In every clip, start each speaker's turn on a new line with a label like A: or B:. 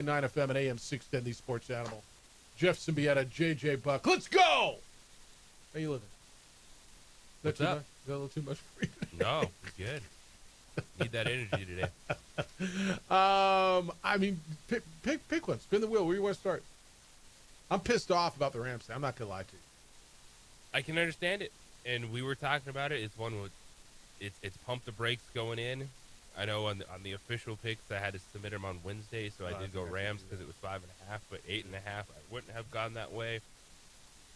A: 9 FM and AM 610, the Sports Animal. Jeff Symbieta, JJ Buck. Let's go! How you living? Is that
B: What's up?
A: Much? Is that a little too much for you?
B: No, it's good. Need that energy today.
A: I mean, pick one. Spin the wheel. Where you want to start? I'm pissed off about the Rams. I'm not going to lie to you.
B: I can understand it, and we were talking about it. It's one with it's pump the brakes going in. I know on the official picks I had to submit them on Wednesday, so I did go Rams because it was 5.5, but 8.5 I wouldn't have gone that way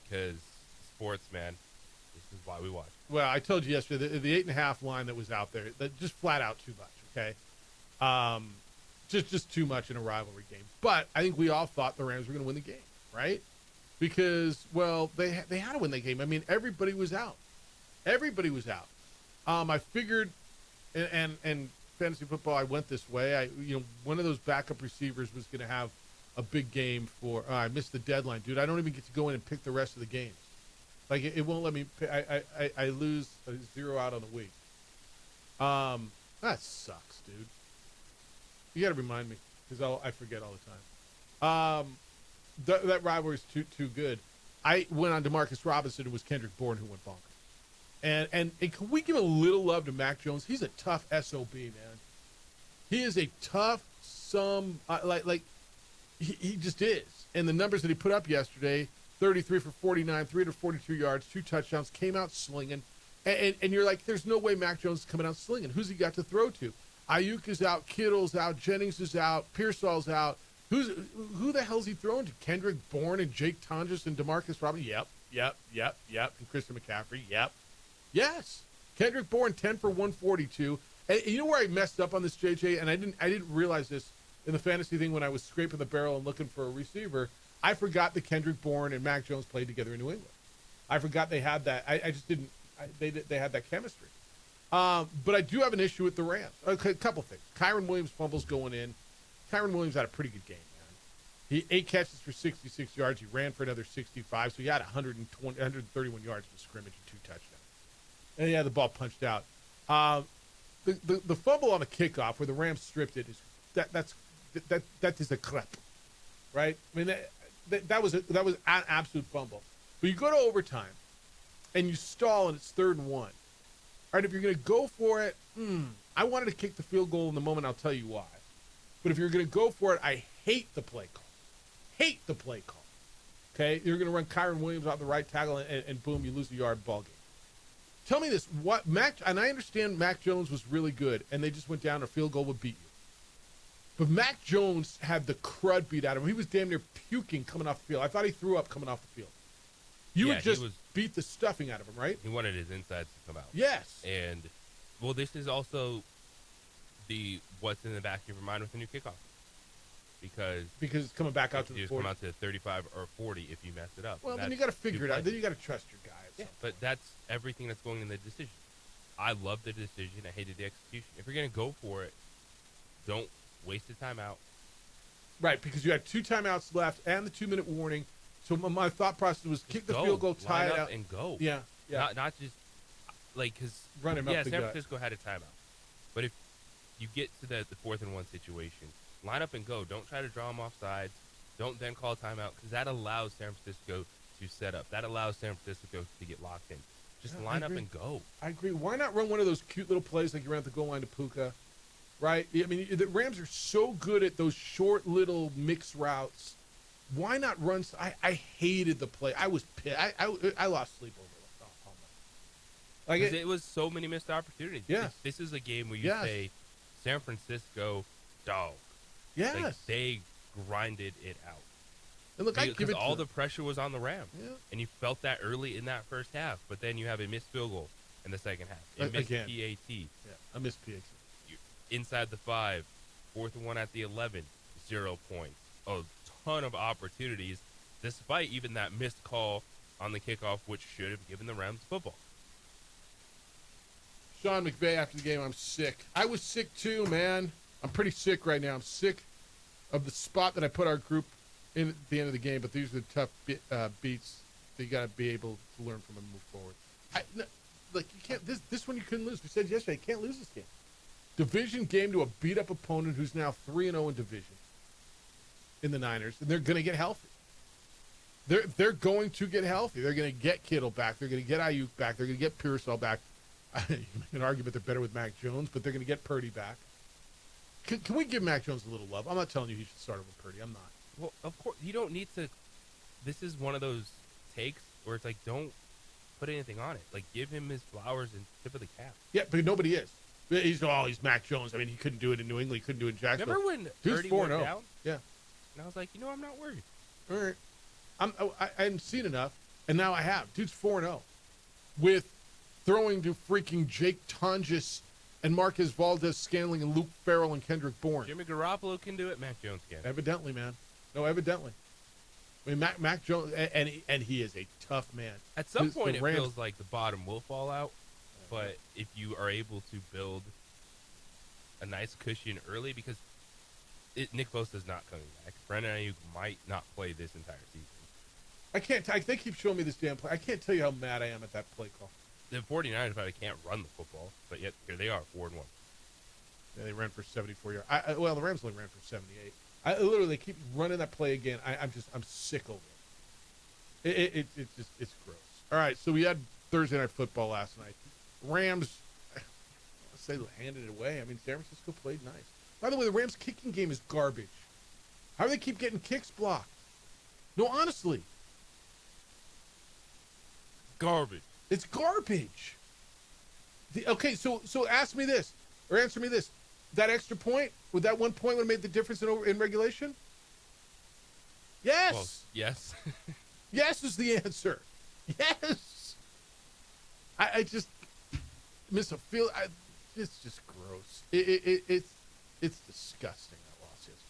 B: because sports, man. This is why we watch.
A: Well, I told you yesterday the 8.5 line that was out there, that just flat out too much. Okay, just too much in a rivalry game. But I think we all thought the Rams were going to win the game, right? Because they had to win the game. I mean, everybody was out. Everybody was out. I figured, and fantasy football, I went this way. One of those backup receivers was going to have a big game for. I missed the deadline, dude. I don't even get to go in and pick the rest of the games. Like it won't let me. I lose 0 out on the week. That sucks, dude. You got to remind me because I forget all the time. That rivalry is too good. I went on Demarcus Robinson. It was Kendrick Bourne who went bonkers. And can we give a little love to Mac Jones? He's a tough SOB, man. He is a tough he just is. And the numbers that he put up yesterday, 33 for 49, 342 yards, 2 touchdowns, came out slinging. And you're like, there's no way Mac Jones is coming out slinging. Who's he got to throw to? Ayuk is out, Kittle's out, Jennings is out, Pearsall's out. Who the hell's he throwing to? Kendrick Bourne and Jake Tonjes and Demarcus Robinson? Yep. And Christian McCaffrey? Yep. Yes. Kendrick Bourne, 10 for 142. And you know where I messed up on this, JJ? And I didn't realize this in the fantasy thing when I was scraping the barrel and looking for a receiver. I forgot that Kendrick Bourne and Mac Jones played together in New England. I forgot they had that. I just didn't. They had that chemistry. But I do have an issue with the Rams. Okay, a couple things. Kyron Williams fumbles going in. Kyron Williams had a pretty good game, man. He 8 catches for 66 yards. He ran for another 65, so he had 131 yards from scrimmage and 2 touchdowns. And he had the ball punched out. The fumble on the kickoff where the Rams stripped it is that is a clip, right? I mean that was an absolute fumble. But you go to overtime and you stall and it's 3rd and 1. All right, if you're going to go for it, I wanted to kick the field goal in the moment. I'll tell you why. But if you're going to go for it, I hate the play call. Hate the play call. Okay, you're going to run Kyron Williams out the right tackle and boom, you lose the yard, ball game. Tell me this: what Mac? And I understand Mac Jones was really good, and they just went down. A field goal would beat you. But Mac Jones had the crud beat out of him. He was damn near puking coming off the field. I thought he threw up coming off the field. You would just beat the stuffing out of him, right?
B: He wanted his insides to come out.
A: Yes.
B: And this is also the what's in the back of your mind with the new kickoff, because
A: it's coming back out to the 40.
B: You come out to 35 or 40 if you mess it up.
A: Well, then you got to figure it out. Then you got to trust your guy.
B: Yeah, but that's everything that's going in the decision. I love the decision. I hated the execution. If you're going to go for it, don't waste the timeout.
A: Right, because you had 2 timeouts left and the 2-minute warning. So my thought process was kick the field goal, tie it out,
B: and go.
A: Yeah.
B: Not just because
A: run him up the
B: San
A: gut.
B: Francisco had a timeout, but if you get to the 4th and 1 situation, line up and go. Don't try to draw them off sides. Don't then call timeout because that allows San Francisco to set up. That allows San Francisco to get locked in. Just line up and go.
A: I agree. Why not run one of those cute little plays like you ran at the goal line to Puka, right? I mean, the Rams are so good at those short little mix routes. Why not run? I hated the play. I was pissed. I lost sleep over it.
B: Like it was so many missed opportunities.
A: Yeah.
B: This is a game where you say San Francisco dog.
A: Yes.
B: Like they grinded it out.
A: And look,
B: because all the pressure was on the Rams.
A: Yeah.
B: And you felt that early in that first half, but then you have a missed field goal in the second half. A missed PAT.
A: Yeah, a missed PAT.
B: Inside the 5, 4th and 1 at the 11, 0 points. A ton of opportunities, despite even that missed call on the kickoff, which should have given the Rams football.
A: Sean McVay after the game, I'm sick. I was sick too, man. I'm pretty sick right now. I'm sick of the spot that I put our group in at the end of the game, but these are the tough beats that you got to be able to learn from and move forward. You can't. This one you couldn't lose. We said yesterday, you can't lose this game. Division game to a beat-up opponent who's now 3-0 in division. in the Niners, and they're going to get healthy. They're going to get healthy. They're going to get Kittle back. They're going to get Ayuk back. They're going to get Pearsall back. You can argue that they're better with Mac Jones, but they're going to get Purdy back. Can we give Mac Jones a little love? I'm not telling you he should start over Purdy. I'm not.
B: Well, of course, you don't need to. This is one of those takes where it's like, don't put anything on it. Like, give him his flowers and tip of the cap.
A: Yeah, but nobody is. He's Mac Jones. I mean, he couldn't do it in New England. He couldn't do it in Jacksonville.
B: Remember when
A: He was
B: Purdy went
A: 4-0.
B: down?
A: Yeah.
B: And I was like, I'm not worried.
A: All right. I hadn't seen enough, and now I have. Dude's 4-0 with throwing to freaking Jake Tonjes and Marquez Valdez-Scantling and Luke Farrell and Kendrick Bourne.
B: Jimmy Garoppolo can do it. Mac Jones can.
A: Evidently, man. No, evidently. I mean, Mac Jones, and he is a tough man.
B: At some
A: The
B: point, it
A: Rams-
B: feels like the bottom will fall out. But if you are able to build a nice cushion early, because Nick Bosa's not coming back. Brandon Ayuk might not play this entire season.
A: I can't. They keep showing me this damn play. I can't tell you how mad I am at that play call.
B: The 49ers probably can't run the football, but yet here they are, 4-1.
A: Yeah, they ran for 74 yards. Well, the Rams only ran for 78. I literally keep running that play again. I'm sick over it. It's gross. All right, so we had Thursday Night Football last night. Rams, let's say, handed it away. I mean, San Francisco played nice. By the way, the Rams' kicking game is garbage. How do they keep getting kicks blocked? No, honestly,
B: Garbage.
A: it's garbage. Okay, so ask me this, or answer me this. That extra point, would that 1 point would have made the difference in regulation? Yes.
B: Well, yes.
A: Yes is the answer. Yes. I just miss a feel. It's just gross. It's disgusting that loss is.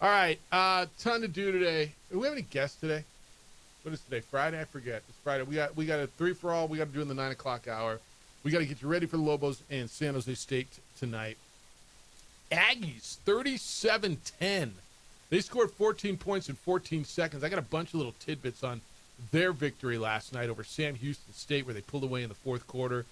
A: All right, ton to do today. Do we have any guests today? What is today? Friday? I forget. It's Friday. We got a 3-for-all. We got to do in the 9 o'clock hour. We got to get you ready for the Lobos and San Jose State tonight. Aggies 37-10. They scored 14 points in 14 seconds. I got a bunch of little tidbits on their victory last night over Sam Houston State, where they pulled away in the fourth quarter.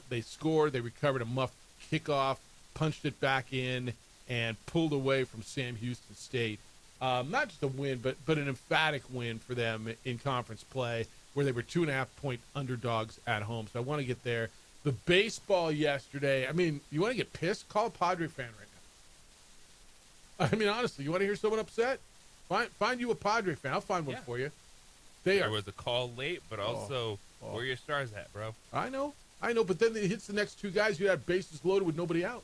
A: They scored. They recovered a muffed kickoff, punched it back in, and pulled away from Sam Houston State. Not just a win, but an emphatic win for them in conference play, where they were 2.5-point underdogs at home. So I want to get there. The baseball yesterday, I mean, you want to get pissed? Call a Padre fan right now. I mean, honestly, you want to hear someone upset? Find you a Padre fan. I'll find one for you.
B: There was a call late, but also, where are your stars at, bro?
A: I know, but then he hits the next two guys, you have bases loaded with nobody out.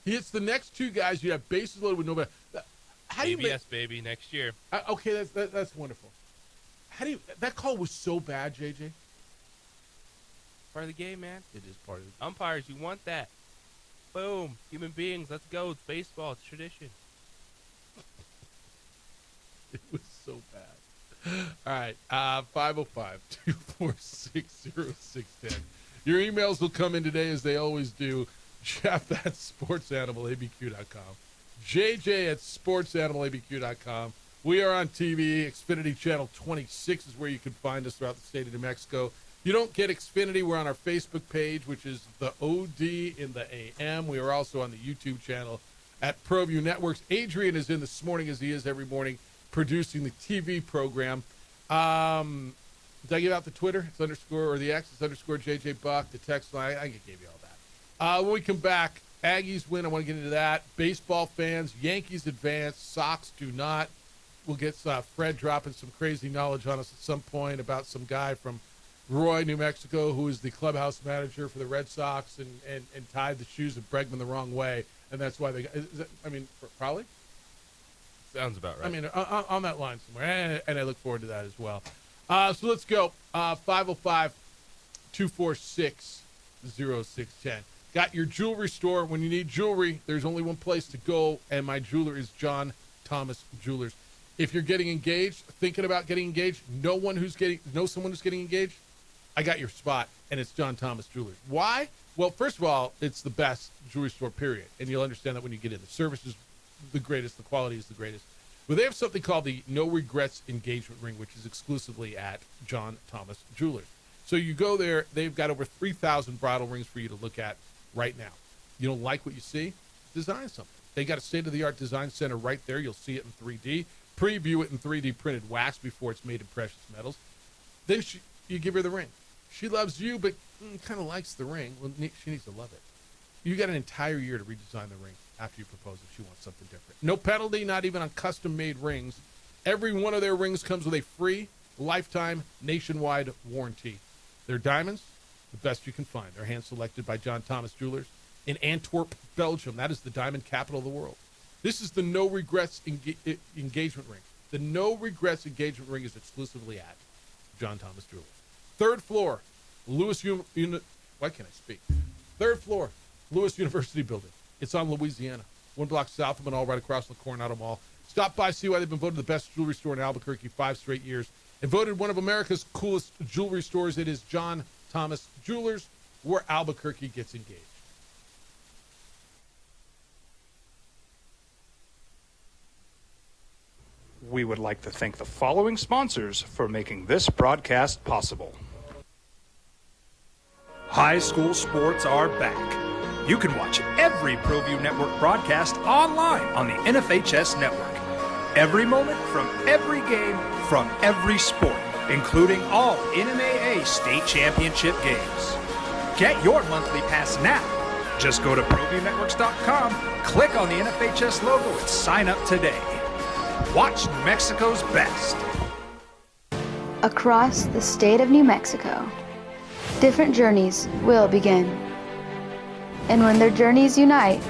A: He hits the next two guys, you have bases loaded with nobody out. How do you
B: ABS, baby, next year.
A: Okay, that's wonderful. How do you? That call was so bad, JJ.
B: Part of the game, man.
A: It is part of the
B: Umpires, you want that. Boom. Human beings, let's go. It's baseball. It's tradition.
A: It was so bad. All right, 505-246-0610. Your emails will come in today as they always do. Jeff at sportsanimалabq.com. JJ at sportsanimалabq.com. We are on TV. Xfinity Channel 26 is where you can find us throughout the state of New Mexico. If you don't get Xfinity, we're on our Facebook page, which is the OD in the AM. We are also on the YouTube channel at ProView Networks. Adrian is in this morning, as he is every morning, producing the TV program. Did I give out the Twitter? It's underscore, or the X. It's underscore JJ Buck. The text line, I gave you all that. When we come back, Aggies win. I want to get into that. Baseball fans, Yankees advance. Sox do not. We'll get Fred dropping some crazy knowledge on us at some point about some guy from Roy, New Mexico, who is the clubhouse manager for the Red Sox and tied the shoes of Bregman the wrong way. And that's why they probably?
B: Sounds about right.
A: I mean, on that line somewhere. And I look forward to that as well. So let's go. 505-246-0610. Got your jewelry store. When you need jewelry, there's only one place to go, and my jeweler is John Thomas Jewelers. If you're getting engaged, thinking about getting engaged, know someone who's getting engaged, I got your spot, and it's John Thomas Jewelers. Why? Well, first of all, it's the best jewelry store, period, and you'll understand that when you get in. The service is the greatest. The quality is the greatest. But they have something called the No Regrets engagement ring, which is exclusively at John Thomas Jewelers. So you go there. They've got over 3,000 bridal rings for you to look at right now. You don't like what you see? Design something. They got a state-of-the-art design center right there. You'll see it in 3D. Preview it in 3D printed wax before it's made in precious metals. Then you give her the ring. She loves you, but kind of likes the ring. Well, she needs to love it. You got an entire year to redesign the ring after you propose if she wants something different. No penalty, not even on custom-made rings. Every one of their rings comes with a free, lifetime, nationwide warranty. Their diamonds, the best you can find. They're hand-selected by John Thomas Jewelers in Antwerp, Belgium. That is the diamond capital of the world. This is the no regrets engagement ring. The no regrets engagement ring is exclusively at John Thomas Jewelers. Third floor, Third floor, Lewis University Building. It's on Louisiana, 1 block south of Manal, right across from the Coronado Mall. Stop by, see why they've been voted the best jewelry store in Albuquerque 5 straight years, and voted one of America's coolest jewelry stores. It is John Thomas Jewelers, where Albuquerque gets engaged.
C: We would like to thank the following sponsors for making this broadcast possible. High school sports are back. You can watch every ProView Network broadcast online on the NFHS network. Every moment from every game from every sport, including all NMAA state championship games. Get your monthly pass now. Just go to ProViewNetworks.com, click on the NFHS logo, and sign up today. Watch New Mexico's best.
D: Across the state of New Mexico, different journeys will begin. And when their journeys unite,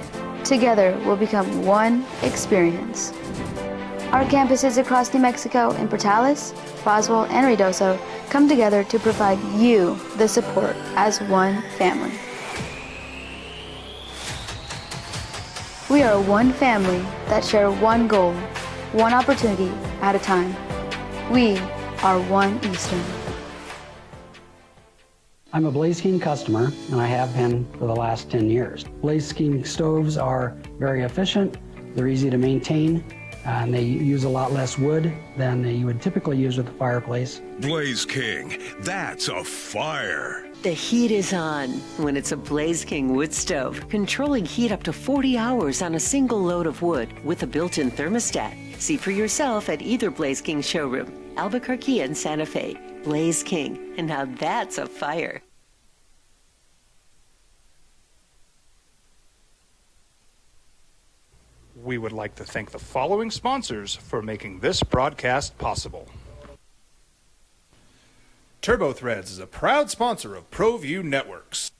D: together will become one experience. Our campuses across New Mexico in Portales, Roswell, and Ruidoso come together to provide you the support as one family. We are one family that share one goal, one opportunity at a time. We are One Eastern.
E: I'm a Blaze King customer, and I have been for the last 10 years. Blaze King stoves are very efficient, they're easy to maintain, and they use a lot less wood than you would typically use with a fireplace.
F: Blaze King, that's a fire.
G: The heat is on when it's a Blaze King wood stove, controlling heat up to 40 hours on a single load of wood with a built-in thermostat. See for yourself at either Blaze King showroom, Albuquerque and Santa Fe. Blaze King, and now that's a fire.
C: We would like to thank the following sponsors for making this broadcast possible.
H: TurboThreads is a proud sponsor of ProView Networks.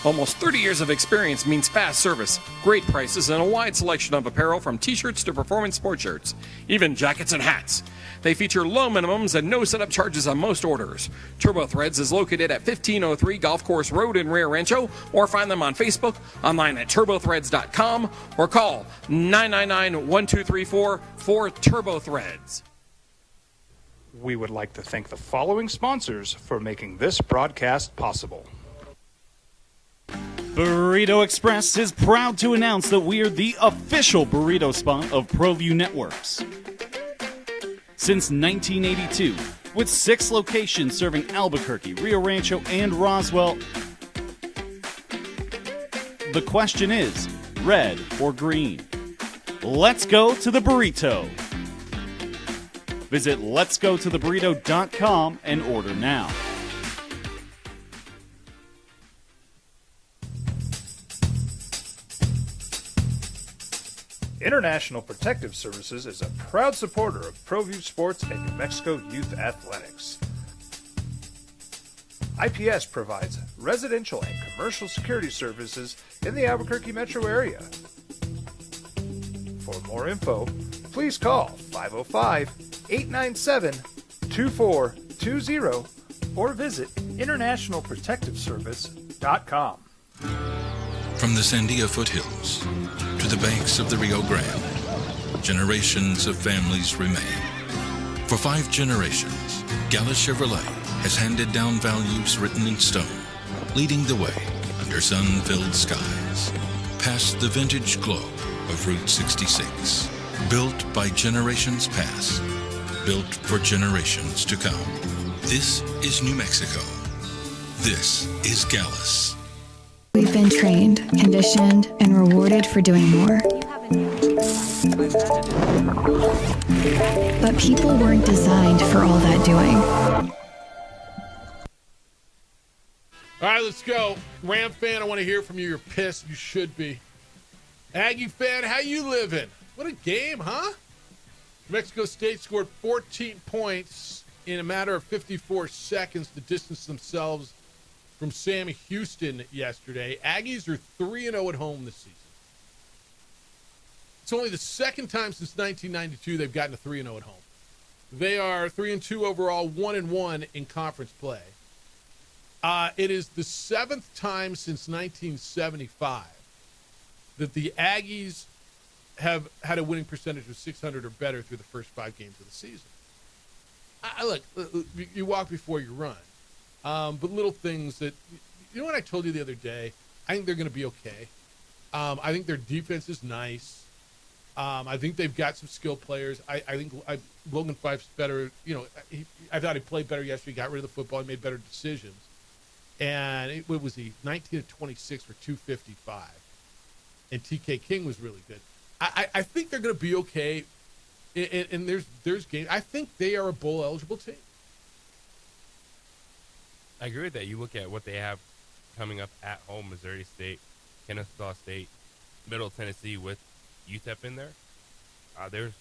I: Almost 30 years of experience means fast service, great prices, and a wide selection of apparel from t-shirts to performance sports shirts, even jackets and hats. They feature low minimums and no setup charges on most orders. TurboThreads is located at 1503 Golf Course Road in Rio Rancho, or find them on Facebook, online at turbothreads.com, or call 999-1234 for TurboThreads.
C: We would like to thank the following sponsors for making this broadcast possible.
J: Burrito Express is proud to announce that we are the official burrito spot of ProView Networks. Since 1982, with 6 locations serving Albuquerque, Rio Rancho, and Roswell, the question is, red or green? Let's go to the burrito. Visit letsgototheburrito.com and order now.
C: International Protective Services is a proud supporter of ProView Sports and New Mexico Youth Athletics. IPS provides residential and commercial security services in the Albuquerque metro area. For more info, please call 505-897-2420 or visit internationalprotectiveservice.com.
F: From the Sandia foothills to the banks of the Rio Grande, generations of families remain. For 5 generations, Gallus Chevrolet has handed down values written in stone, leading the way under sun-filled skies, past the vintage glow of Route 66. Built by generations past, built for generations to come. This is New Mexico. This is Gallus.
K: We've been trained, conditioned, and rewarded for doing more. But people weren't designed for all that doing.
A: All right, let's go. Ram fan, I want to hear from you. You're pissed. You should be. Aggie fan, how you living? What a game, huh? Mexico State scored 14 points in a matter of 54 seconds to distance themselves from Sam Houston yesterday. Aggies are 3-0 at home this season. It's only the second time since 1992 they've gotten to 3-0 at home. They are 3-2 overall, 1-1 in conference play. It is the seventh time since 1975 that the Aggies have had a winning percentage of 600 or better through the first 5 games of the season. Look, you walk before you run. But little things that, you know what I told you the other day? I think they're going to be okay. I think their defense is nice. I think they've got some skilled players. I think Logan Fife's better. You know, I thought he played better yesterday. He got rid of the football. He made better decisions. And what was he? 19 of 26 for 255. And TK King was really good. I think they're going to be okay. And there's games. I think they are a bowl eligible team.
B: I agree with that. You look at what they have coming up at home: Missouri State, Kennesaw State, Middle Tennessee with UTEP in there. There's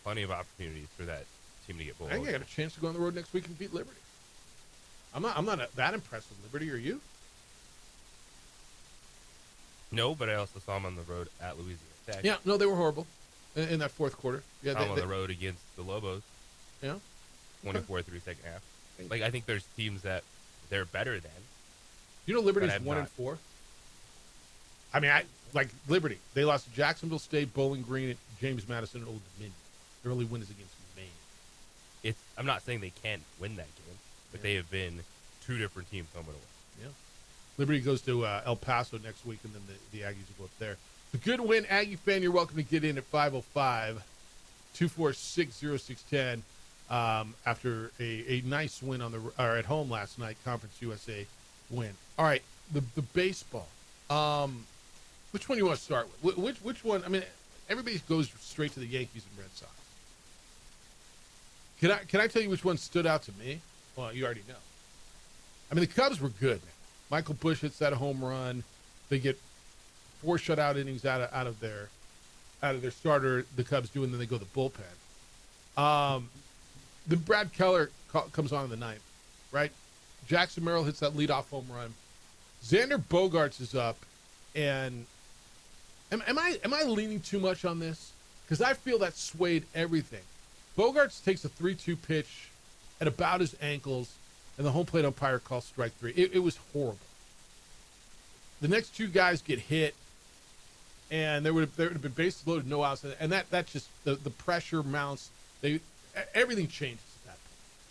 B: plenty of opportunities for that team to get bowl.
A: I think I got a chance to go on the road next week and beat Liberty. I'm not that impressed with Liberty. Are you?
B: No, but I also saw them on the road at Louisiana Tech.
A: Yeah, no, they were horrible in that fourth quarter. Yeah,
B: I'm on the road against the Lobos.
A: Yeah,
B: 24-3 second half. Like, I think there's teams that they're better than.
A: You know, Liberty's 1-4. I mean, I like Liberty. They lost to Jacksonville State, Bowling Green, James Madison, and Old Dominion. Their only win is against Maine.
B: I'm not saying they can't win that game, but they have been 2 different teams home and away.
A: Yeah. Liberty goes to El Paso next week, and then the Aggies will go up there. The good win, Aggie fan. You're welcome to get in at 505-246-0610 after a nice win at home last night, Conference USA win. All right, the baseball. Which one do you want to start with? Which one? I mean, everybody goes straight to the Yankees and Red Sox. Can I tell you which one stood out to me? Well, you already know. I mean, the Cubs were good, man. Michael Busch hits that home run. They get 4 shutout innings out of their starter. The Cubs do, and then they go to the bullpen. Then Brad Keller comes on in the ninth, right? Jackson Merrill hits that leadoff home run. Xander Bogaerts is up, and am I leaning too much on this? Because I feel that swayed everything. Bogaerts takes a 3-2 pitch at about his ankles, and the home plate umpire calls strike 3. It was horrible. The next 2 guys get hit, and there would have been bases loaded, no outs, and that just the pressure mounts. Everything changes at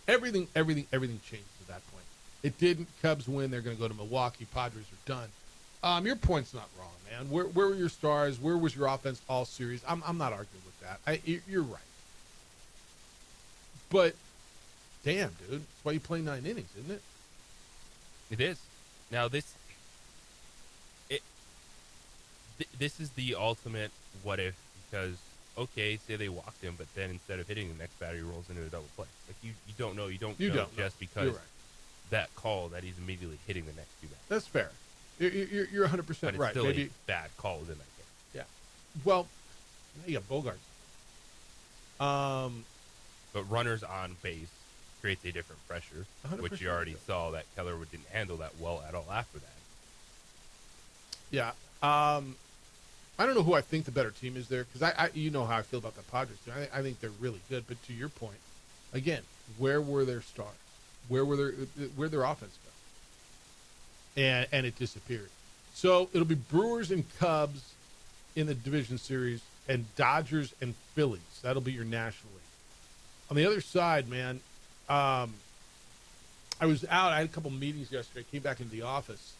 A: that point. Everything changes at that point. It didn't. Cubs win. They're going to go to Milwaukee. Padres are done. Your point's not wrong, man. Where were your stars? Where was your offense all series? I'm not arguing with that. You're right. But damn, dude, that's why you play 9 innings, isn't it?
B: It is. Now this is the ultimate what if, because okay, say they walked him, but then instead of hitting, the next batter he rolls into a double play. Like you don't know. You don't know just because that call that he's immediately hitting the next 2 batters.
A: That's fair. You're 100%
B: but
A: right.
B: It's still a bad call in that game.
A: Yeah. Well, you got Bogaerts.
B: But runners on base creates a different pressure, which you already saw that Keller didn't handle that well at all after that.
A: Yeah. I don't know who I think the better team is there, because I you know how I feel about the Padres. I think they're really good, but to your point, again, where were their stars? Where'd their offense go? And it disappeared. So it'll be Brewers and Cubs in the division series, and Dodgers and Phillies. That'll be your National League. On the other side, man, I was out. I had a couple meetings yesterday. I came back into the office,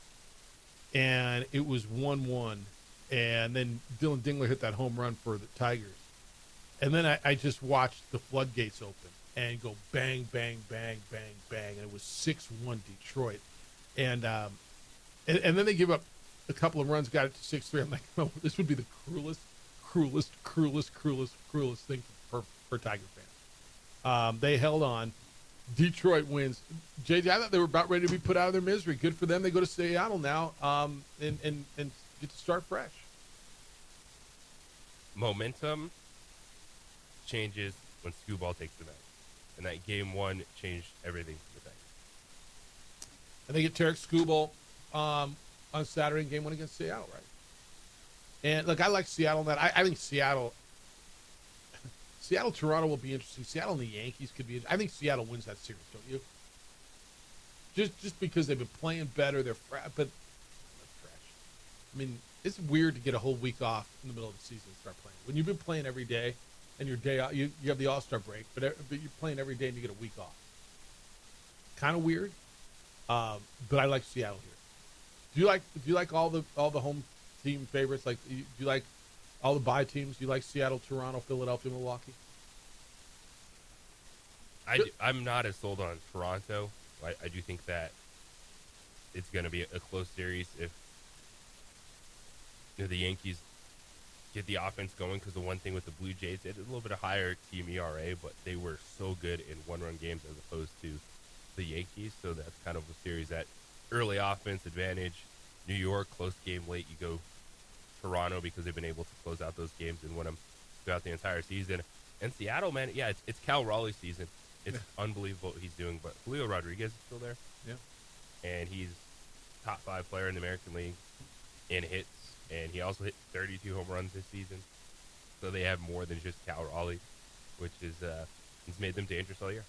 A: and it was 1-1. And then Dylan Dingler hit that home run for the Tigers. And then I just watched the floodgates open and go bang, bang, bang, bang, bang. And it was 6-1 Detroit. And then they give up a couple of runs, got it to 6-3. I'm like, no, this would be the cruelest thing for Tiger fans. They held on. Detroit wins. JJ, I thought they were about ready to be put out of their misery. Good for them. They go to Seattle now and get to start fresh.
B: Momentum changes when Skubal takes the mound. And that game one changed everything for the Tigers.
A: And they get Tarek Skubal on Saturday in game one against Seattle, right? And look, I like Seattle in that. I think Seattle, Toronto will be interesting. Seattle and the Yankees could be. I think Seattle wins that series, don't you? Just because they've been playing better, they're but they're fresh. I mean, it's weird to get a whole week off in the middle of the season and start playing. When you've been playing every day, and your day off, you have the All-Star break, but you're playing every day and you get a week off. Kind of weird, but I like Seattle here. Do you like all the home team favorites? Like, do you like all the bye teams? Do you like Seattle, Toronto, Philadelphia, Milwaukee?
B: I'm not as sold on Toronto. I do think that it's going to be a close series if the Yankees get the offense going, because the one thing with the Blue Jays, they had a little bit of higher team ERA, but they were so good in one-run games as opposed to the Yankees. So that's kind of a series that early offense advantage. New York, close game late. You go Toronto because they've been able to close out those games and win them throughout the entire season. And Seattle, man, yeah, it's Cal Raleigh season. It's unbelievable what he's doing. But Julio Rodriguez is still there.
A: Yeah.
B: And he's top 5 player in the American League in hits. And he also hit 32 home runs this season. So they have more than just Cal Raleigh, which is has made them dangerous all year.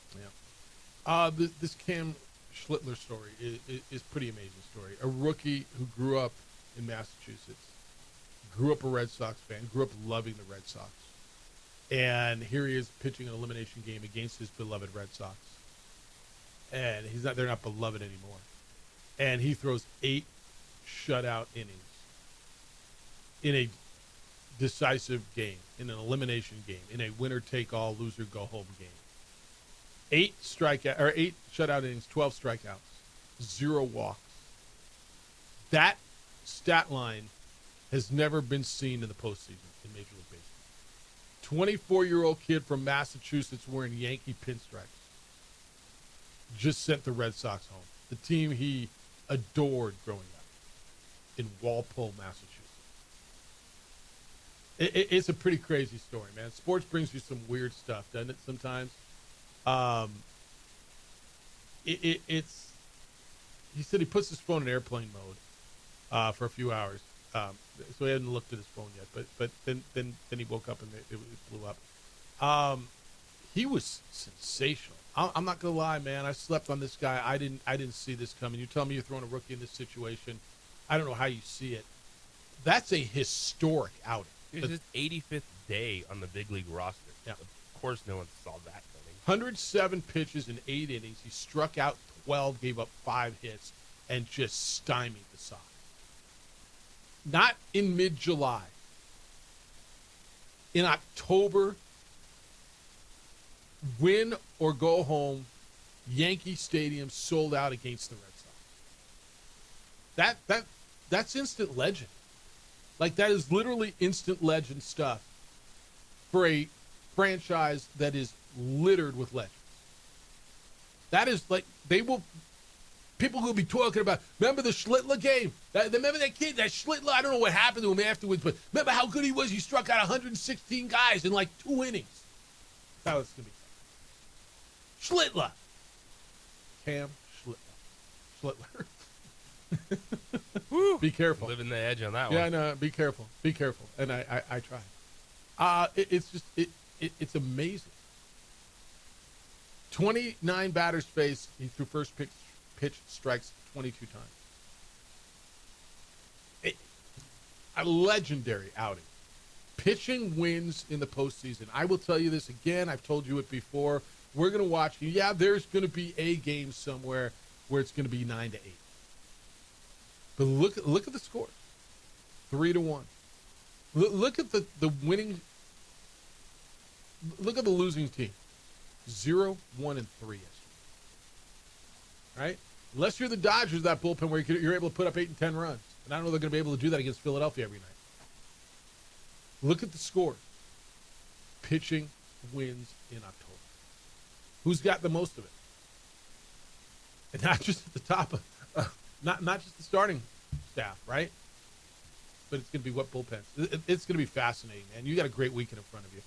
A: Yeah. This Cam Schlittler story is pretty amazing story. A rookie who grew up in Massachusetts, grew up a Red Sox fan, grew up loving the Red Sox. And here he is pitching an elimination game against his beloved Red Sox. And they're not beloved anymore. And he throws 8 shutout innings in a decisive game, in an elimination game, in a winner-take-all, loser-go-home game. 8 shutout innings, 12 strikeouts, 0 walks. That stat line has never been seen in the postseason in Major League Baseball. 24-year-old kid from Massachusetts wearing Yankee pinstripes just sent the Red Sox home. The team he adored growing up in Walpole, Massachusetts. It's a pretty crazy story, man. Sports brings you some weird stuff, doesn't it, sometimes? It's he said he puts his phone in airplane mode for a few hours, so he hadn't looked at his phone yet. But then he woke up and it blew up. He was sensational. I'm not gonna lie, man. I slept on this guy. I didn't see this coming. You tell me you're throwing a rookie in this situation. I don't know how you see it. That's a historic outing.
B: It's his 85th day on the big league roster.
A: Yeah.
B: Of course, no one saw that coming.
A: 107 pitches in 8 innings. He struck out 12, gave up 5 hits, and just stymied the Sox. Not in mid-July. In October, win or go home, Yankee Stadium sold out against the Red Sox. That's instant legend. Like, that is literally instant legend stuff for a franchise that is littered with legends. That is like, people will be talking about, remember the Schlittler game? Remember that kid, that Schlittler? I don't know what happened to him afterwards, but remember how good he was? He struck out 116 guys in like 2 innings. That's how it's going to be. Schlittler. Cam Schlittler. Be careful.
B: Living the edge on that
A: one.
B: Yeah,
A: no, be careful. Be careful. And I try. It's amazing. 29 batters faced. He threw first pitch strikes 22 times. A legendary outing. Pitching wins in the postseason. I will tell you this again. I've told you it before. We're going to watch. Yeah, there's going to be a game somewhere where it's going to be 9-8. But look at the score. 3-1. Look at the winning. Look at the losing team. 0-1-3 yesterday. Right? Unless you're the Dodgers, that bullpen where you're able to put up 8 and 10 runs. And I don't know they're going to be able to do that against Philadelphia every night. Look at the scores. Pitching wins in October. Who's got the most of it? And not just at the top of, not just the starting staff, right? But it's going to be what bullpens. It's going to be fascinating, man. You got a great weekend in front of you.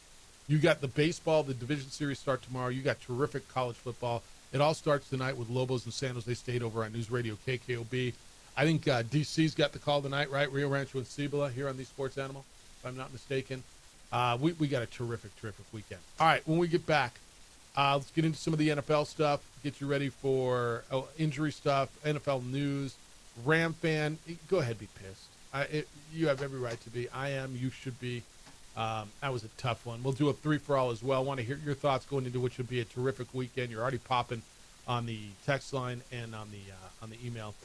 A: You got the baseball, the division series start tomorrow. You got terrific college football. It all starts tonight with Lobos and San Jose State over on News Radio KKOB. I think DC's got the call tonight, right? Rio Rancho and Cibola here on the Sports Animal, if I'm not mistaken. We got a terrific weekend. All right, when we get back, let's get into some of the NFL stuff, get you ready for injury stuff, NFL news. Ram fan, go ahead, be pissed. You have every right to be. I am. You should be. That was a tough one. We'll do a 3-for-all as well. I want to hear your thoughts going into what should be a terrific weekend. You're already popping on the text line and on the email.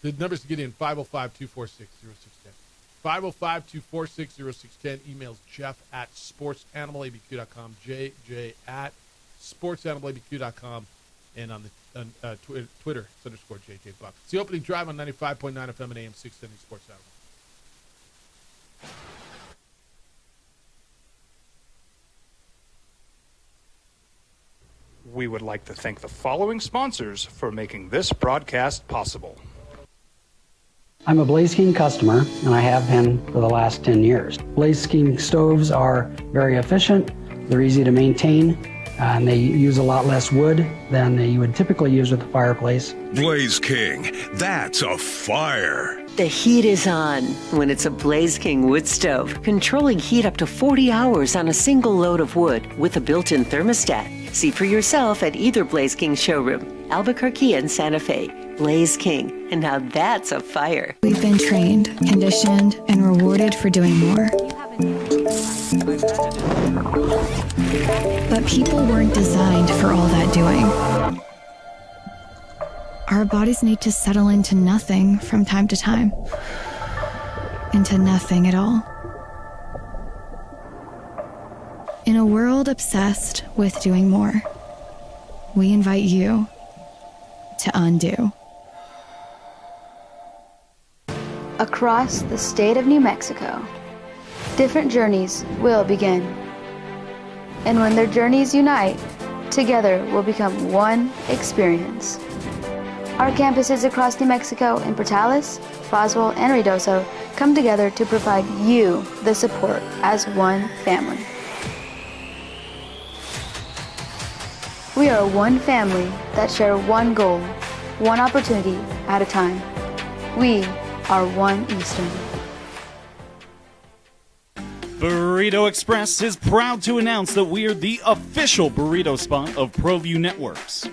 A: The numbers to get in, 505-246-0610. 505-246-0610. Emails jeff@sportsanimalabq.com, jj@sportsanimalabq.com, and on the Twitter, it's _JJ Buck. It's the opening drive on 95.9 FM and AM 670 Sports Animal.
C: We would like to thank the following sponsors for making this broadcast possible.
E: I'm a Blaze King customer, and I have been for the last 10 years. Blaze King stoves are very efficient, they're easy to maintain, and they use a lot less wood than you would typically use with a fireplace.
L: Blaze King, that's a fire.
G: The heat is on when it's a Blaze King wood stove, controlling heat up to 40 hours on a single load of wood with a built-in thermostat. See for yourself at either Blaze King showroom, Albuquerque and Santa Fe. Blaze King, and now that's a fire.
K: We've been trained, conditioned, and rewarded for doing more. But people weren't designed for all that doing. Our bodies need to settle into nothing from time to time. Into nothing at all. In a world obsessed with doing more, we invite you to undo.
D: Across the state of New Mexico, different journeys will begin. And when their journeys unite, together will become one experience. Our campuses across New Mexico in Portales, Roswell, and Ruidoso come together to provide you the support as one family. We are one family that share one goal, one opportunity at a time. We are one Eastern.
J: Burrito Express is proud to announce that we're the official burrito spot of ProView Networks.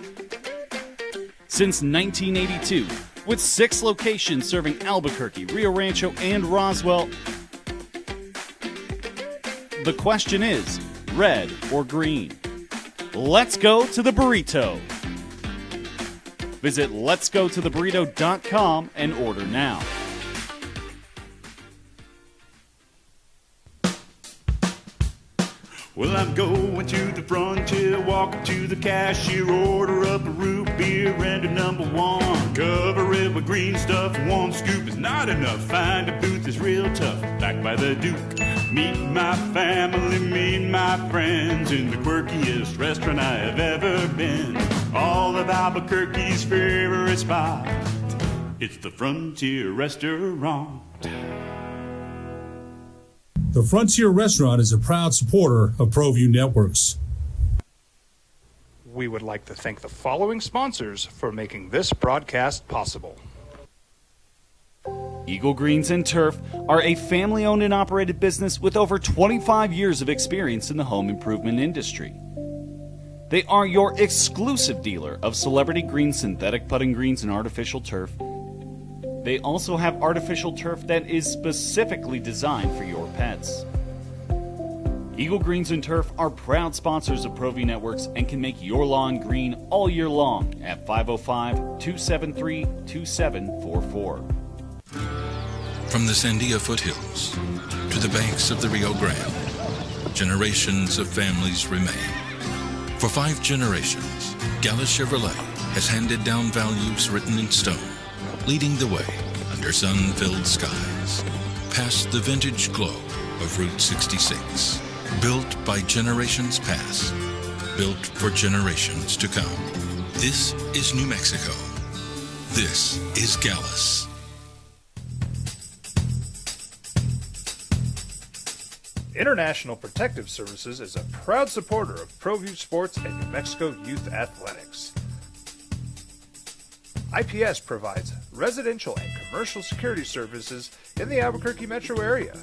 J: Since 1982, with 6 locations serving Albuquerque, Rio Rancho, and Roswell, the question is, red or green? Let's go to the burrito. Visit letsgototheburrito.com and order now.
M: Well, I'm going to the frontier, walk up to the cashier, order up a root beer and a number 1. Cover it with green stuff, 1 scoop is not enough. Find a booth is real tough, back by the Duke. Meet my family, meet my friends in the quirkiest restaurant I have ever been. All of Albuquerque's favorite spot, it's the Frontier Restaurant.
N: The Frontier Restaurant is a proud supporter of ProView Networks.
C: We would like to thank the following sponsors for making this broadcast possible.
J: Eagle Greens and Turf are a family-owned and operated business with over 25 years of experience in the home improvement industry. They are your exclusive dealer of celebrity green, synthetic putting greens, and artificial turf. They also have artificial turf that is specifically designed for your pets. Eagle Greens and Turf are proud sponsors of ProView Networks and can make your lawn green all year long at 505-273-2744.
F: From the Sandia foothills to the banks of the Rio Grande, generations of families remain. For 5 generations, Gala Chevrolet has handed down values written in stone, leading the way under under sun-filled skies, past the vintage glow of Route 66. Built by generations past, built for generations to come. This is New Mexico. This is Gallus.
C: International Protective Services is a proud supporter of ProView Sports and New Mexico Youth Athletics. IPS provides residential and commercial security services in the Albuquerque metro area.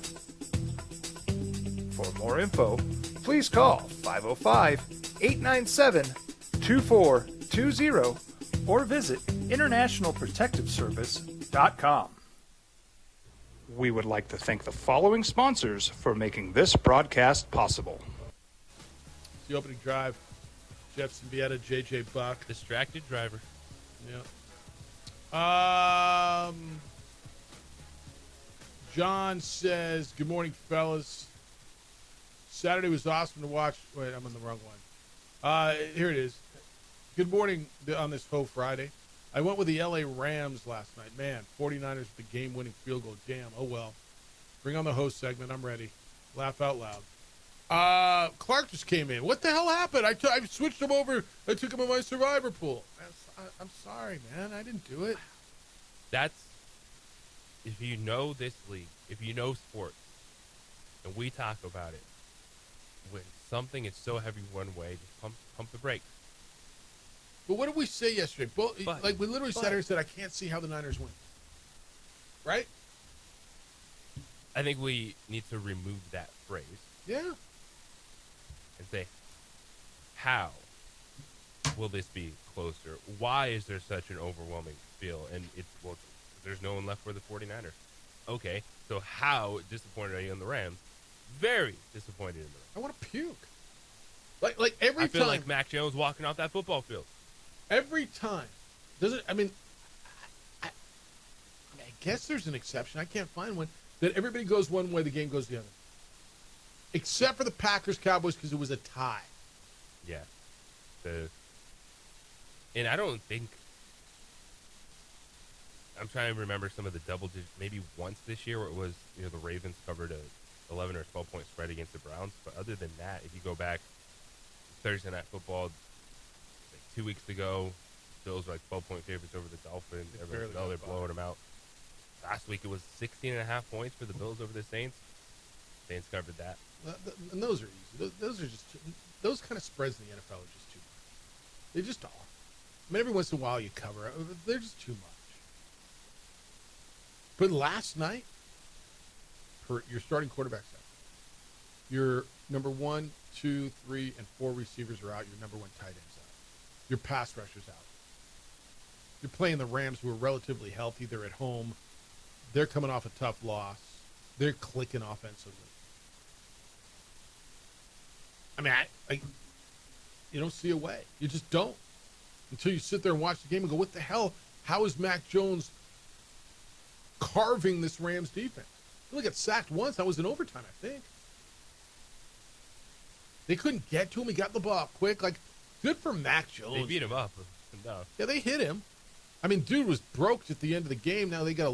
C: For more info, please call 505-897-2420 or visit internationalprotectiveservice.com. We would like to thank the following sponsors for making this broadcast possible.
A: The opening drive, Jefferson Vieta, J.J. Buck.
B: Distracted driver.
A: Yeah. John says, good morning, fellas. Saturday was awesome to watch. Wait, I'm on the wrong one. Here it is. Good morning on this Faux Friday. I went with the L.A. Rams last night. Man, 49ers with the game-winning field goal. Damn, oh well. Bring on the host segment. I'm ready. Laugh out loud. Clark just came in. What the hell happened? I switched him over. I took him in my survivor pool. I'm sorry, man. I didn't do it.
B: That's, if you know this league, if you know sports, and we talk about it, when something is so heavy one way, just pump the brakes.
A: But what did we say yesterday? We literally sat here and said, I can't see how the Niners win. Right?
B: I think we need to remove that phrase.
A: Yeah.
B: And say, how will this be closer? Why is there such an overwhelming feel? And there's no one left for the 49ers. Okay, so how disappointed are you in the Rams? Very disappointed in the Rams.
A: I want to puke. Like every time.
B: I feel like Mac Jones walking off that football field.
A: Every time. I guess there's an exception. I can't find one. That everybody goes one way, the game goes the other. Except for the Packers-Cowboys because it was a tie.
B: Yeah. And I don't think... I'm trying to remember some of the double-digit... Maybe once this year where it was, the Ravens covered a 11 or 12-point spread against the Browns. But other than that, if you go back Thursday Night Football... 2 weeks ago, Bills were like 12-point favorites over the Dolphins. Everyone knows they're blowing them out. Last week it was 16.5 points for the Bills over the Saints. Saints covered that.
A: And those are easy. Those are just those kind of spreads in the NFL are just too much. They just are. I mean, every once in a while you cover it. They're just too much. But last night, your starting quarterback's out. Your number 1, 2, 3, and 4 receivers are out. Your number 1 tight end's out. Your pass rusher's out. You're playing the Rams, who are relatively healthy. They're at home. They're coming off a tough loss. They're clicking offensively. I mean, you don't see a way. You just don't. Until you sit there and watch the game and go, what the hell? How is Mac Jones carving this Rams defense? He only got sacked once. That was in overtime, I think. They couldn't get to him. He got the ball quick. Good for Mac Jones.
B: They beat him up enough.
A: Yeah, they hit him. I mean, dude was broke at the end of the game. Now they got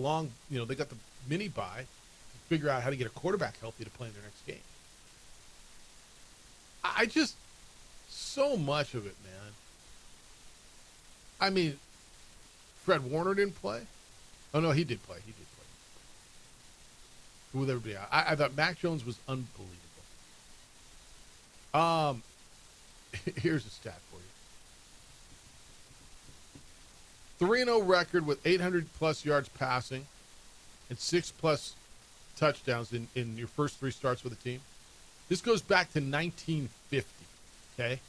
A: they got the mini bye to figure out how to get a quarterback healthy to play in their next game. I just, so much of it, man. I mean, Fred Warner didn't play. Oh, no, he did play. With everybody out. I thought Mac Jones was unbelievable. Here's a stat for you. 3-0 record with 800-plus yards passing and 6-plus touchdowns in your first 3 starts with the team. This goes back to 1950, okay?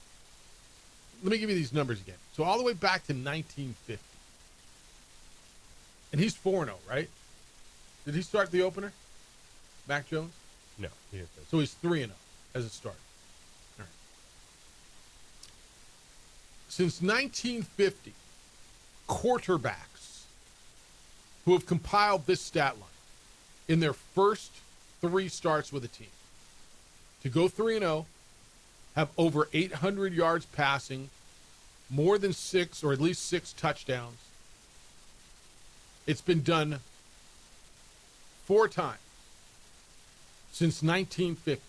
A: Let me give you these numbers again. So all the way back to 1950. And he's 4-0, right? Did he start the opener, Mac Jones?
B: No, he didn't.
A: So he's 3-0 as a starter. All right. Since 1950, quarterbacks who have compiled this stat line in their first 3 starts with a team to go 3-0, have over 800 yards passing, more than 6 or at least 6 touchdowns. It's been done 4 times since 1950.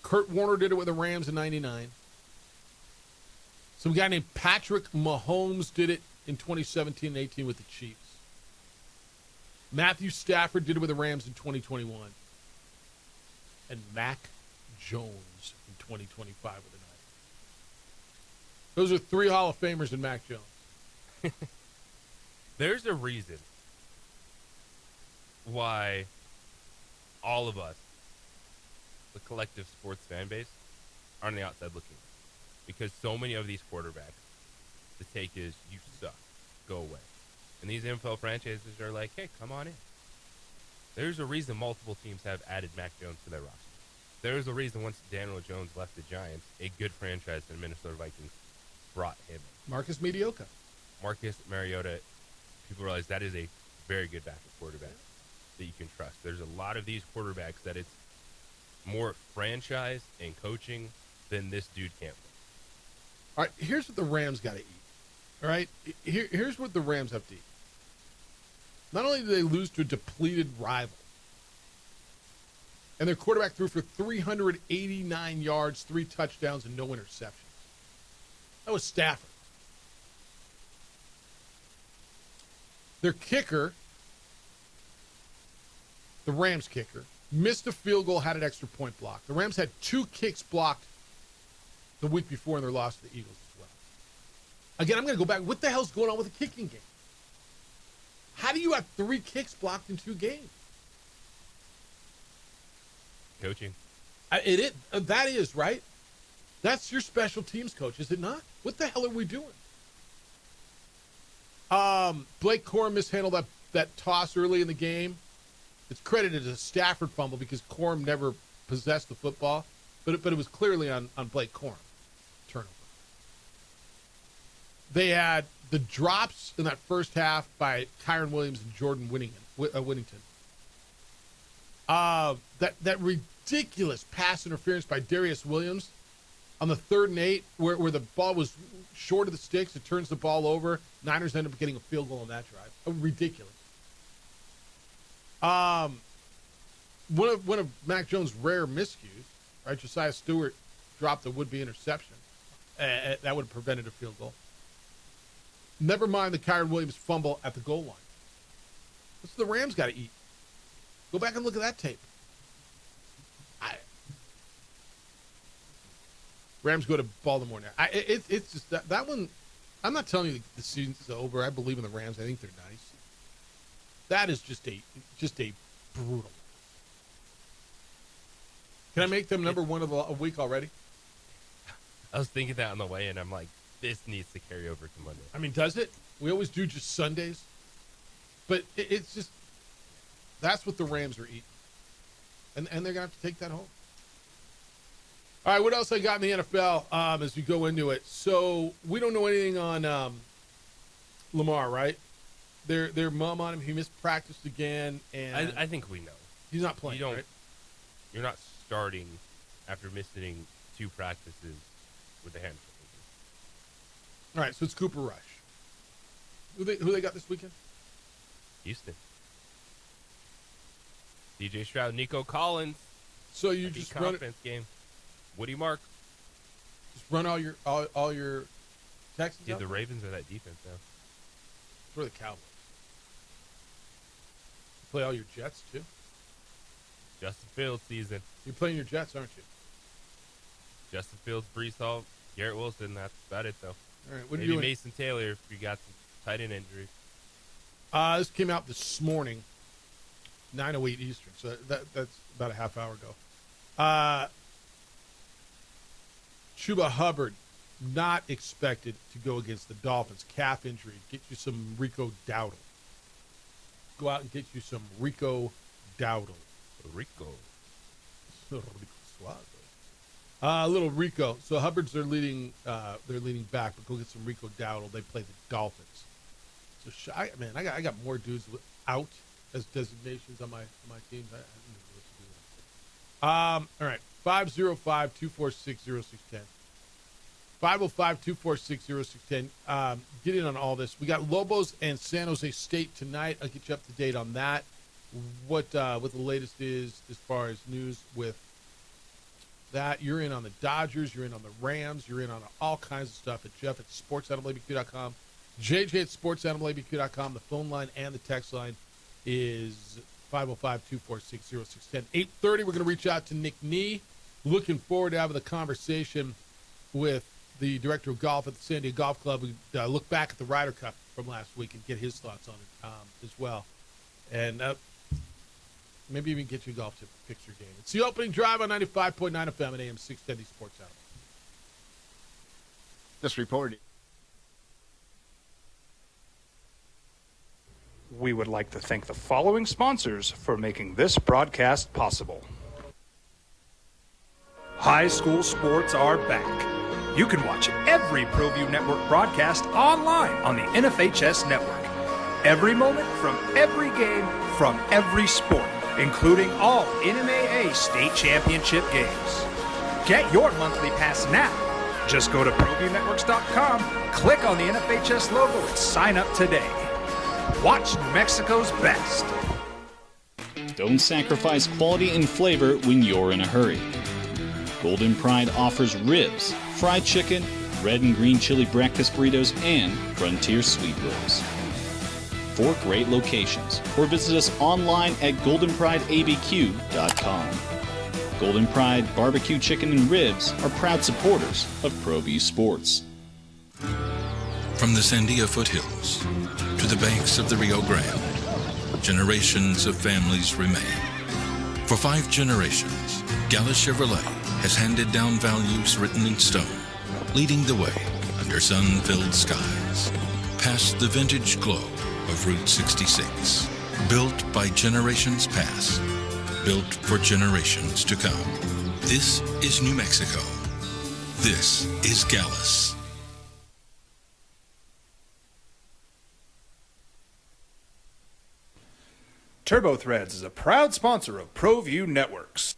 A: Kurt Warner did it with the Rams in 99. Some guy named Patrick Mahomes did it in 2017 and 18 with the Chiefs. Matthew Stafford did it with the Rams in 2021. And Mac Jones in 2025 with the Niners. Those are 3 Hall of Famers in Mac Jones.
B: There's a reason why all of us, the collective sports fan base, are on the outside looking. Because so many of these quarterbacks, the take is, you suck, go away. And these NFL franchises are like, hey, come on in. There's a reason multiple teams have added Mac Jones to their roster. There's a reason once Daniel Jones left the Giants, a good franchise in Minnesota Vikings brought him in.
A: Marcus Mariota,
B: people realize that is a very good backup quarterback that you can trust. There's a lot of these quarterbacks that it's more franchise and coaching than this dude can't win.
A: All right, here's what the Rams got to eat. All right, here's what the Rams have to eat. Not only did they lose to a depleted rival, and their quarterback threw for 389 yards, 3 touchdowns, and no interceptions. That was Stafford. Their kicker, the Rams kicker, missed a field goal, had an extra point blocked. The Rams had 2 kicks blocked the week before in their loss to the Eagles as well. Again, I'm going to go back. What the hell's going on with the kicking game? How do you have 3 kicks blocked in 2 games?
B: Coaching.
A: That is, right? That's your special teams coach, is it not? What the hell are we doing? Blake Corum mishandled that toss early in the game. It's credited as a Stafford fumble because Corum never possessed the football, but it was clearly on Blake Corum. Turnover. They had the drops in that first half by Kyron Williams and Jordan Whittington. That ridiculous pass interference by Darius Williams on the 3rd and 8 where the ball was short of the sticks. It turns the ball over. Niners end up getting a field goal on that drive. Ridiculous. One of Mac Jones' rare miscues, right? Josiah Stewart dropped a would-be interception. That would have prevented a field goal. Never mind the Kyron Williams fumble at the goal line. That's what the Rams got to eat. Go back and look at that tape. Rams go to Baltimore now. It's just that one. I'm not telling you the season's over. I believe in the Rams. I think they're nice. That is just a brutal. Can I make them number 1 of a week already?
B: I was thinking that on the way, and I'm like, this needs to carry over to Monday.
A: I mean, does it? We always do just Sundays. But it's just, that's what the Rams are eating. And they're going to have to take that home. All right, what else I got in the NFL as we go into it? So we don't know anything on Lamar, right? Their mum on him. He missed practice again. And
B: I think we know.
A: He's not playing, right?
B: You're not starting after missing 2 practices with a hamstring.
A: All right, so it's Cooper Rush. Who they got this weekend?
B: Houston. DJ Stroud, Nico Collins.
A: So you just run
B: confidence game. Woody Mark.
A: Just run all your Texans.
B: Yeah, the Ravens are that defense now.
A: We're the Cowboys. Play all your Jets too.
B: Justin Fields season.
A: You're playing your Jets, aren't you?
B: Justin Fields, Breece Hall, Garrett Wilson. That's about it, though.
A: All right, what are
B: Maybe
A: you doing?
B: Mason Taylor if you got some tight end injuries.
A: This came out this morning, 9:08 Eastern. So that's about a half hour ago. Chuba Hubbard not expected to go against the Dolphins. Calf injury. Get you some Rico Dowdle. Go out and get you some Rico Dowdle.
B: Rico.
A: Little Rico. So Hubbard's their leading back, but go get some Rico Dowdle. They play the Dolphins. So I got more dudes out as designations on my teams. I don't know what to do. All right. 505-246-0610. 505-246-0610. Get in on all this. We got Lobos and San Jose State tonight. I'll get you up to date on that. what the latest is as far as news with that. You're in on the Dodgers, you're in on the Rams, you're in on all kinds of stuff at Jeff at sportsanimalabq.com, JJ at sportsanimalabq.com. The phone line and the text line is 505-246-0610. 8:30, we're going to reach out to Nick Nee. Looking forward to having the conversation with the director of golf at the San Diego Golf Club. We look back at the Ryder Cup from last week and get his thoughts on it as well. And maybe even get you a golf tip picture game. It's the opening drive on 95.9 FM and AM 610 Sports Animal.
O: Just reported.
C: We would like to thank the following sponsors for making this broadcast possible. High school sports are back. You can watch every ProView Network broadcast online on the NFHS network. Every moment from every game from every sport, including all NMAA state championship games. Get your monthly pass now. Just go to ProViewNetworks.com, click on the NFHS logo, and sign up today. Watch New Mexico's best.
J: Don't sacrifice quality and flavor when you're in a hurry. Golden Pride offers ribs, fried chicken, red and green chili breakfast burritos, and Frontier sweet rolls. 4 great locations, or visit us online at goldenprideabq.com. Golden Pride Barbecue Chicken and Ribs are proud supporters of ProView Sports.
F: From the Sandia foothills to the banks of the Rio Grande, generations of families remain. For 5 generations, Gallus Chevrolet has handed down values written in stone, leading the way under sun-filled skies, past the vintage glow of Route 66. Built by generations past, built for generations to come. This is New Mexico. This is Gallus.
H: TurboThreads is a proud sponsor of ProView Networks.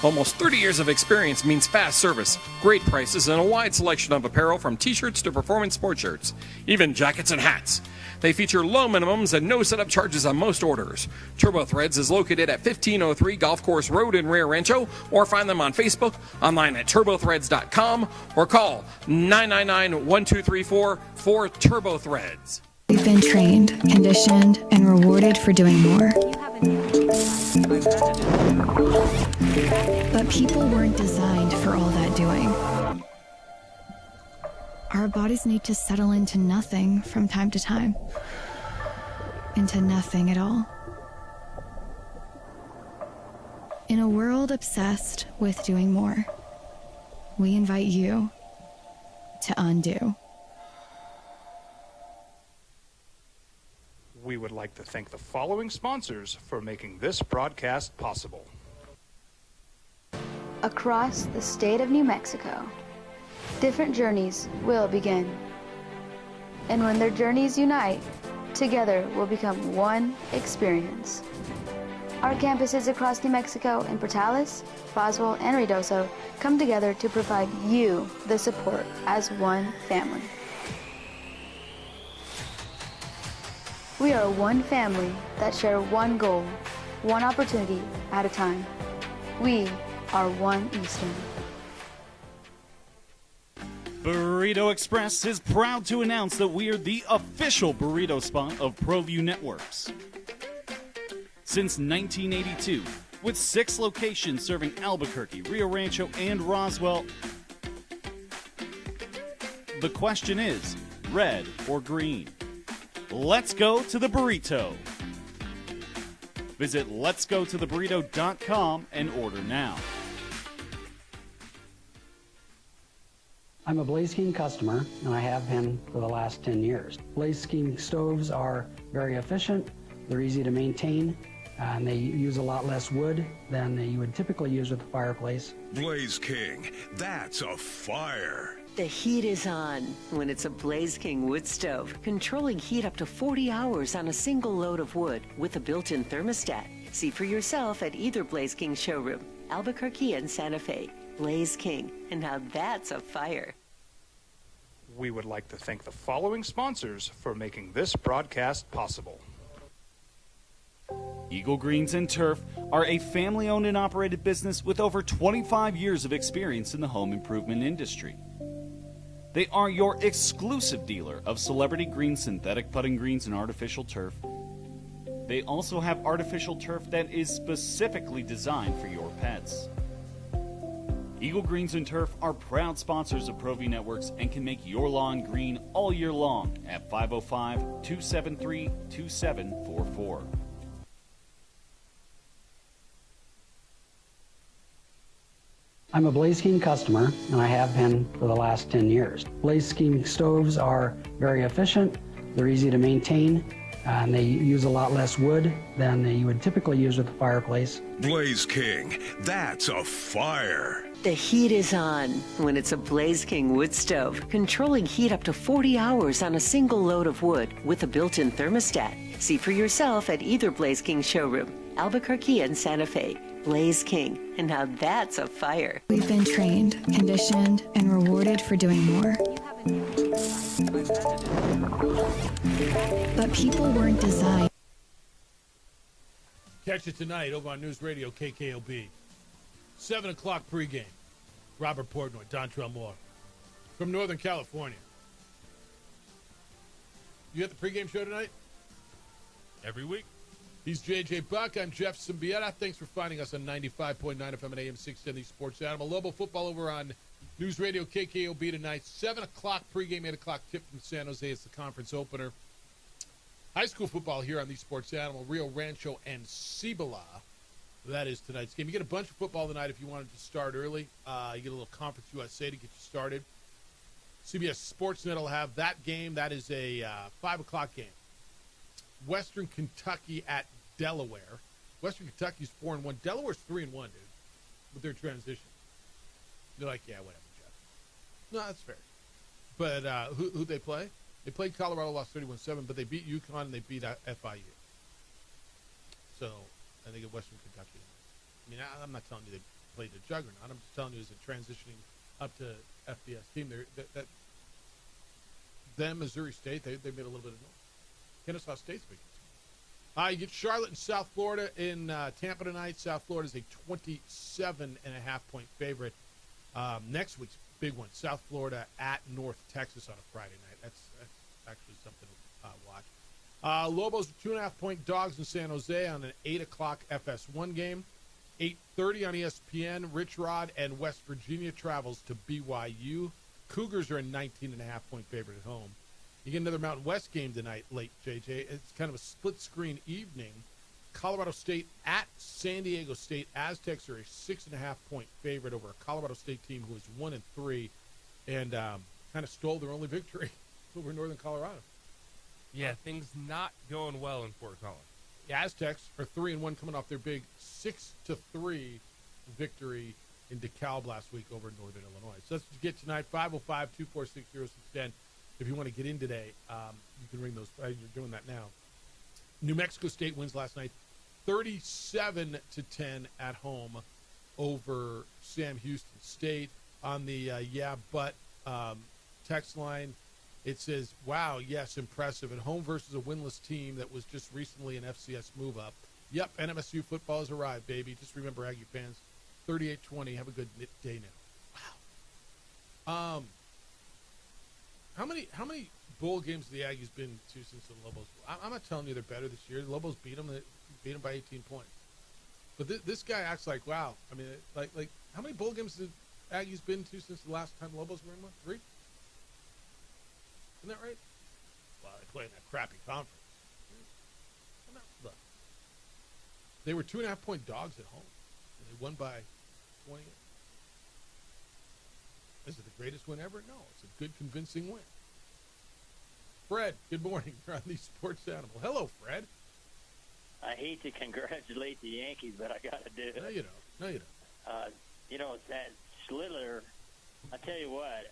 I: Almost 30 years of experience means fast service, great prices, and a wide selection of apparel from t-shirts to performance sport shirts, even jackets and hats. They feature low minimums and no setup charges on most orders. TurboThreads is located at 1503 Golf Course Road in Rio Rancho, or find them on Facebook, online at turbothreads.com, or call 999-1234 for TurboThreads.
K: We've been trained, conditioned, and rewarded for doing more. But people weren't designed for all that doing. Our bodies need to settle into nothing from time to time. Into nothing at all. In a world obsessed with doing more, we invite you to undo.
C: We would like to thank the following sponsors for making this broadcast possible.
D: Across the state of New Mexico, different journeys will begin. And when their journeys unite, together will become one experience. Our campuses across New Mexico in Portales, Roswell, and Ruidoso come together to provide you the support as one family. We are one family that share one goal, one opportunity at a time. We are one Eastern.
J: Burrito Express is proud to announce that we are the official burrito spot of ProView Networks. Since 1982, with 6 locations serving Albuquerque, Rio Rancho, and Roswell, the question is, red or green? Let's go to the burrito. Visit letsgototheburrito.com and order now.
E: I'm a Blaze King customer, and I have been for the last 10 years. Blaze King stoves are very efficient, they're easy to maintain, and they use a lot less wood than you would typically use with a fireplace.
L: Blaze King, that's a fire.
G: The heat is on when it's a Blaze King wood stove, controlling heat up to 40 hours on a single load of wood with a built-in thermostat. See for yourself at either Blaze King showroom, Albuquerque and Santa Fe. Blaze King, and now that's a fire.
C: We would like to thank the following sponsors for making this broadcast possible.
J: Eagle Greens and Turf are a family-owned and operated business with over 25 years of experience in the home improvement industry. They are your exclusive dealer of Celebrity Green synthetic putting greens and artificial turf. They also have artificial turf that is specifically designed for your pets. Eagle Greens and Turf are proud sponsors of ProView Networks and can make your lawn green all year long at 505-273-2744.
E: I'm a Blaze King customer, and I have been for the last 10 years. Blaze King stoves are very efficient, they're easy to maintain, and they use a lot less wood than you would typically use with a fireplace.
L: Blaze King, that's a fire.
G: The heat is on when it's a Blaze King wood stove, controlling heat up to 40 hours on a single load of wood with a built-in thermostat. See for yourself at either Blaze King showroom, Albuquerque and Santa Fe. Blaze King, and now that's a fire.
K: We've been trained, conditioned, and rewarded for doing more. But people weren't designed.
A: Catch it tonight over on News Radio KKOB. 7 o'clock pregame. Robert Portnoy, Dontrell Moore from Northern California. You got the pregame show tonight?
B: Every week.
A: He's JJ Buck. I'm Jeff Symbieta. Thanks for finding us on 95.9 FM and AM 670 Sports Animal. Lobo football over on News Radio KKOB tonight. 7 o'clock pregame, 8 o'clock tip from San Jose. It's the conference opener. High school football here on the Sports Animal. Rio Rancho and Cibola. That is tonight's game. You get a bunch of football tonight if you wanted to start early. You get a little Conference USA to get you started. CBS Sportsnet will have that game. That is a 5 o'clock game. Western Kentucky at Delaware. Western Kentucky's 4-1. Delaware's 3-1, dude, with their transition. They're like, yeah, whatever, Jeff. No, that's fair. But who they play? They played Colorado, lost 31-7, but they beat UConn and they beat FIU. So I think at Western Kentucky. I mean, I'm not telling you they played the juggernaut. I'm just telling you, as a transitioning up to FBS team, Missouri State, they made a little bit of noise. Kennesaw State's big. You get Charlotte and South Florida in Tampa tonight. South Florida is a 27.5-point favorite. Next week's big one, South Florida at North Texas on a Friday night. That's actually something to watch. Lobos are 2.5-point dogs in San Jose on an 8 o'clock FS1 game. 8:30 on ESPN. Rich Rod and West Virginia travels to BYU. Cougars are a 19.5-point favorite at home. You get another Mountain West game tonight, late, JJ. It's kind of a split-screen evening. Colorado State at San Diego State. Aztecs are a 6.5-point favorite over a Colorado State team who is 1-3 and kind of stole their only victory over Northern Colorado.
B: Yeah, things not going well in Fort Collins.
A: The Aztecs are 3-1 coming off their big 6-3 victory in DeKalb last week over Northern Illinois. So that's what you get tonight, 505-246-0610. If you want to get in today, you can ring those. You're doing that now. New Mexico State wins last night 37-10 at home over Sam Houston State. On the text line, it says, wow, yes, impressive. At home versus a winless team that was just recently an FCS move-up. Yep, NMSU football has arrived, baby. Just remember, Aggie fans, 38-20. Have a good day now. Wow. How many bowl games have the Aggies been to since the Lobos? I'm not telling you they're better this year. The Lobos beat them by 18 points. But this guy acts like, wow. I mean, like how many bowl games have the Aggies been to since the last time the Lobos were in one? 3? Isn't that right? Well, they play in that crappy conference. Look, they were 2.5-point dogs at home, and they won by 20. Is it the greatest win ever? No, it's a good, convincing win. Fred, good morning. You're on the Sports Animal. Hello, Fred.
O: I hate to congratulate the Yankees, but I got to do it.
A: No, you don't.
O: That Schlittler, I tell you what,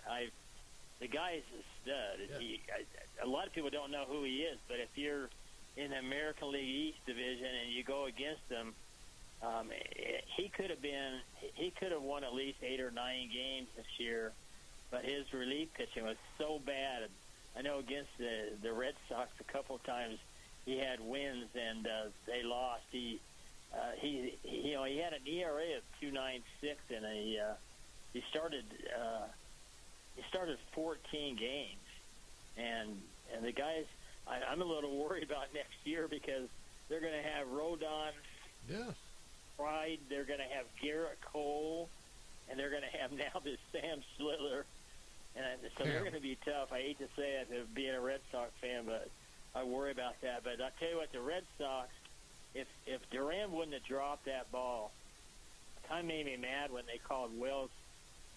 O: the guy is a stud. Yeah. A lot of people don't know who he is, but if you're in the American League East division and you go against him, he could have won at least 8 or 9 games this year, but his relief pitching was so bad. I know against the Red Sox a couple of times had wins and they lost. He had an ERA of 2.96 and he started 14 games, and the guys. I'm a little worried about next year because they're going to have Rodon, Pride. They're going to have Garrett Cole, and they're going to have now this Sam Slitler. And so they're going to be tough. I hate to say it, being a Red Sox fan, but I worry about that. But I'll tell you what, the Red Sox, if Duran wouldn't have dropped that ball, it kind of made me mad when they called Wells.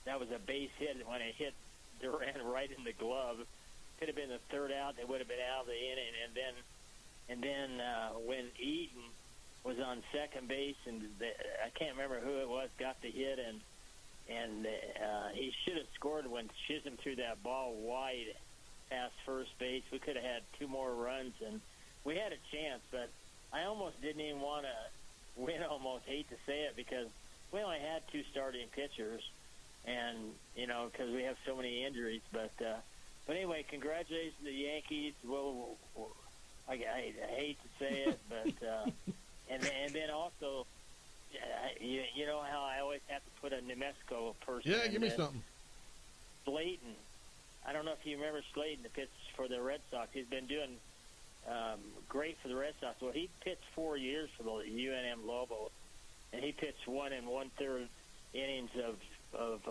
O: That was a base hit when it hit Duran right in the glove. Could have been the third out. They would have been out of the inning. And then when Eaton was on second base, and I can't remember who it was, got the hit, and he should have scored when Chisholm threw that ball wide past first base. We could have had 2 more runs, and we had a chance, but I almost didn't even want to win. Almost hate to say it because we only had 2 starting pitchers, and because we have so many injuries. But anyway, congratulations to the Yankees. Well, I hate to say it, but and then also. You know how I always have to put a New Mexico person.
A: Yeah, give me something.
O: Slayton. I don't know if you remember Slayton, the pitch for the Red Sox. He's been doing great for the Red Sox. Well, he pitched 4 years for the UNM Lobos, and he pitched 1 1/3 innings of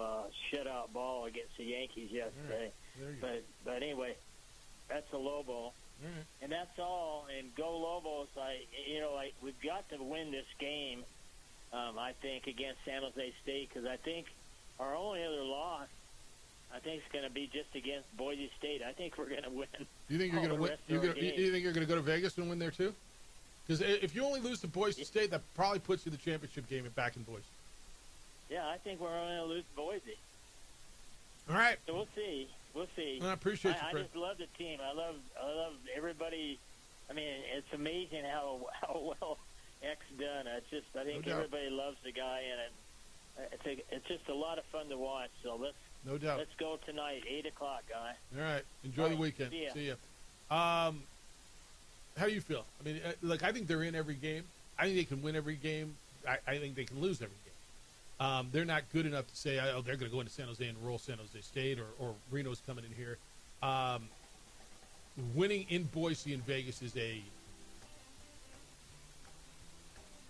O: shutout ball against the Yankees yesterday. Right. But anyway, that's a Lobo. Right. And that's all. And go Lobos! We've got to win this game. I think against San Jose State, because I think our only other loss, I think, is going to be just against Boise State. I think we're going to win.
A: Do you think you're going to win? You think you're going to go to Vegas and win there too? Because if you only lose to Boise State, that probably puts you in the championship game and back in Boise.
O: Yeah, I think we're only going to lose to Boise.
A: All right.
O: So we'll see. We'll see.
A: I appreciate you,
O: I just love the team. I love everybody. I mean, it's amazing how well X done. I think everybody loves the guy, and it's just a lot of fun to watch. So let's go tonight, 8:00, guy.
A: All right, enjoy the weekend. See ya. How do you feel? I mean, I think they're in every game. I think they can win every game. I think they can lose every game. They're not good enough to say, they're going to go into San Jose and roll San Jose State, or Reno's coming in here. Winning in Boise and Vegas is a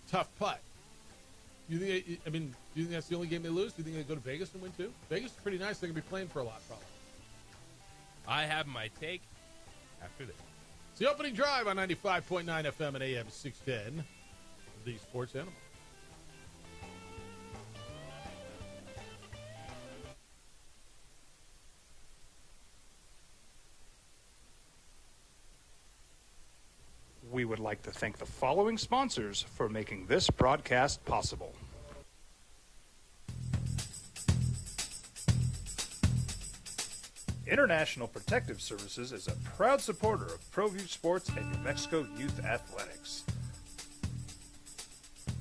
A: tough putt. Do you think that's the only game they lose? Do you think they go to Vegas and win too? Vegas is pretty nice. They're going to be playing for a lot, probably.
B: I have my take after this.
A: It's the opening drive on 95.9 FM and AM 610. The Sports Animal.
C: We would like to thank the following sponsors for making this broadcast possible. International Protective Services is a proud supporter of ProView Sports and New Mexico Youth Athletics.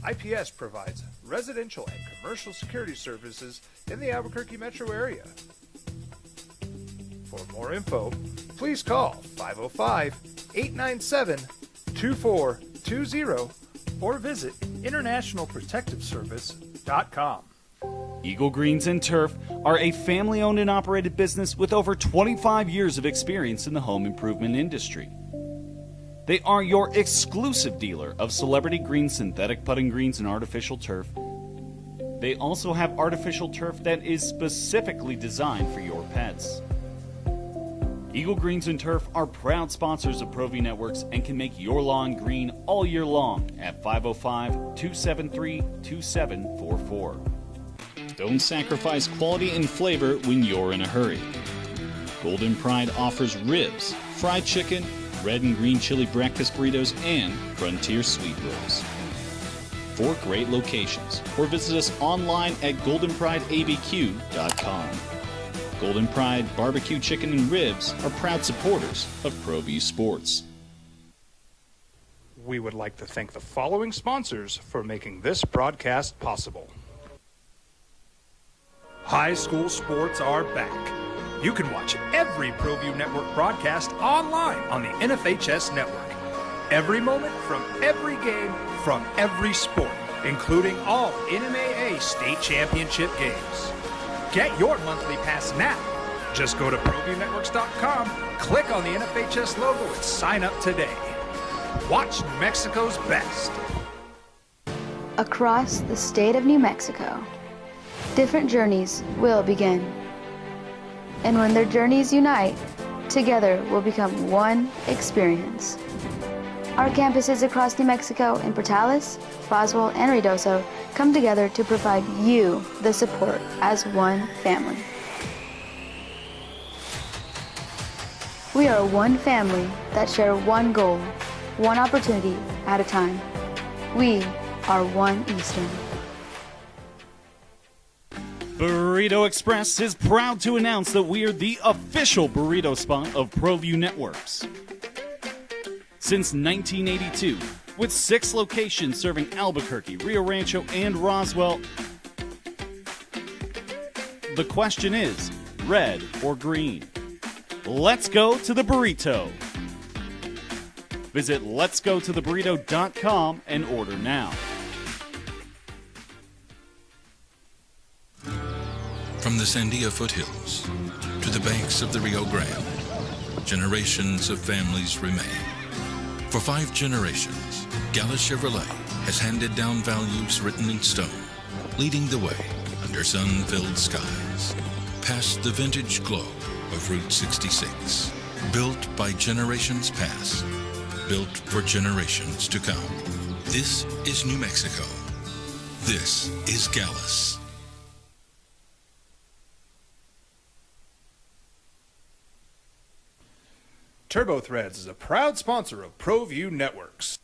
C: IPS provides residential and commercial security services in the Albuquerque metro area. For more info, please call 505-897-2420 or visit internationalprotectiveservice.com.
J: Eagle Greens and Turf are a family-owned and operated business with over 25 years of experience in the home improvement industry. They are your exclusive dealer of Celebrity Green synthetic putting greens and artificial turf. They also have artificial turf that is specifically designed for your pets. Eagle Greens and Turf are proud sponsors of ProView Networks and can make your lawn green all year long at 505-273-2744. Don't sacrifice quality and flavor when you're in a hurry. Golden Pride offers ribs, fried chicken, red and green chili breakfast burritos, and frontier sweet rolls. 4 great locations, or visit us online at goldenprideabq.com. Golden Pride Barbecue Chicken and Ribs are proud supporters of ProView Sports.
C: We would like to thank the following sponsors for making this broadcast possible. High school sports are back. You can watch every ProView Network broadcast online on the NFHS Network. Every moment from every game from every sport, including all NMAA state championship games. Get your monthly pass now. Just go to ProViewNetworks.com, click on the NFHS logo, and sign up today. Watch New Mexico's best.
D: Across the state of New Mexico, different journeys will begin. And when their journeys unite, together will become one experience. Our campuses across New Mexico in Portales, Roswell, and Ruidoso come together to provide you the support as one family. We are one family that share one goal, one opportunity at a time. We are One Eastern.
J: Burrito Express is proud to announce that we're the official burrito spot of ProView Networks. Since 1982, with 6 locations serving Albuquerque, Rio Rancho, and Roswell, the question is, red or green? Let's go to the burrito. Visit letsgototheburrito.com and order now.
F: From the Sandia foothills to the banks of the Rio Grande, generations of families remain. For 5 generations, Gala Chevrolet has handed down values written in stone, leading the way under sun-filled skies, past the vintage glow of Route 66. Built by generations past, built for generations to come. This is New Mexico. This is Gallus.
H: TurboThreads is a proud sponsor of ProView Networks.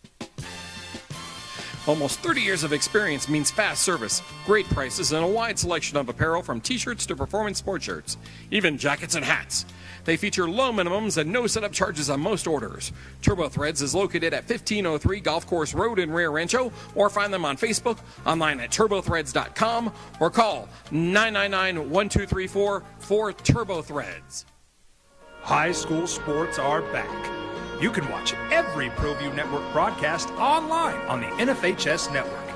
I: Almost 30 years of experience means fast service, great prices, and a wide selection of apparel from t-shirts to performance sport shirts, even jackets and hats. They feature low minimums and no setup charges on most orders. TurboThreads is located at 1503 Golf Course Road in Rio Rancho, or find them on Facebook, online at turbothreads.com, or call 999-1234 for TurboThreads.
C: High school sports are back. You can watch every ProView Network broadcast online on the NFHS network.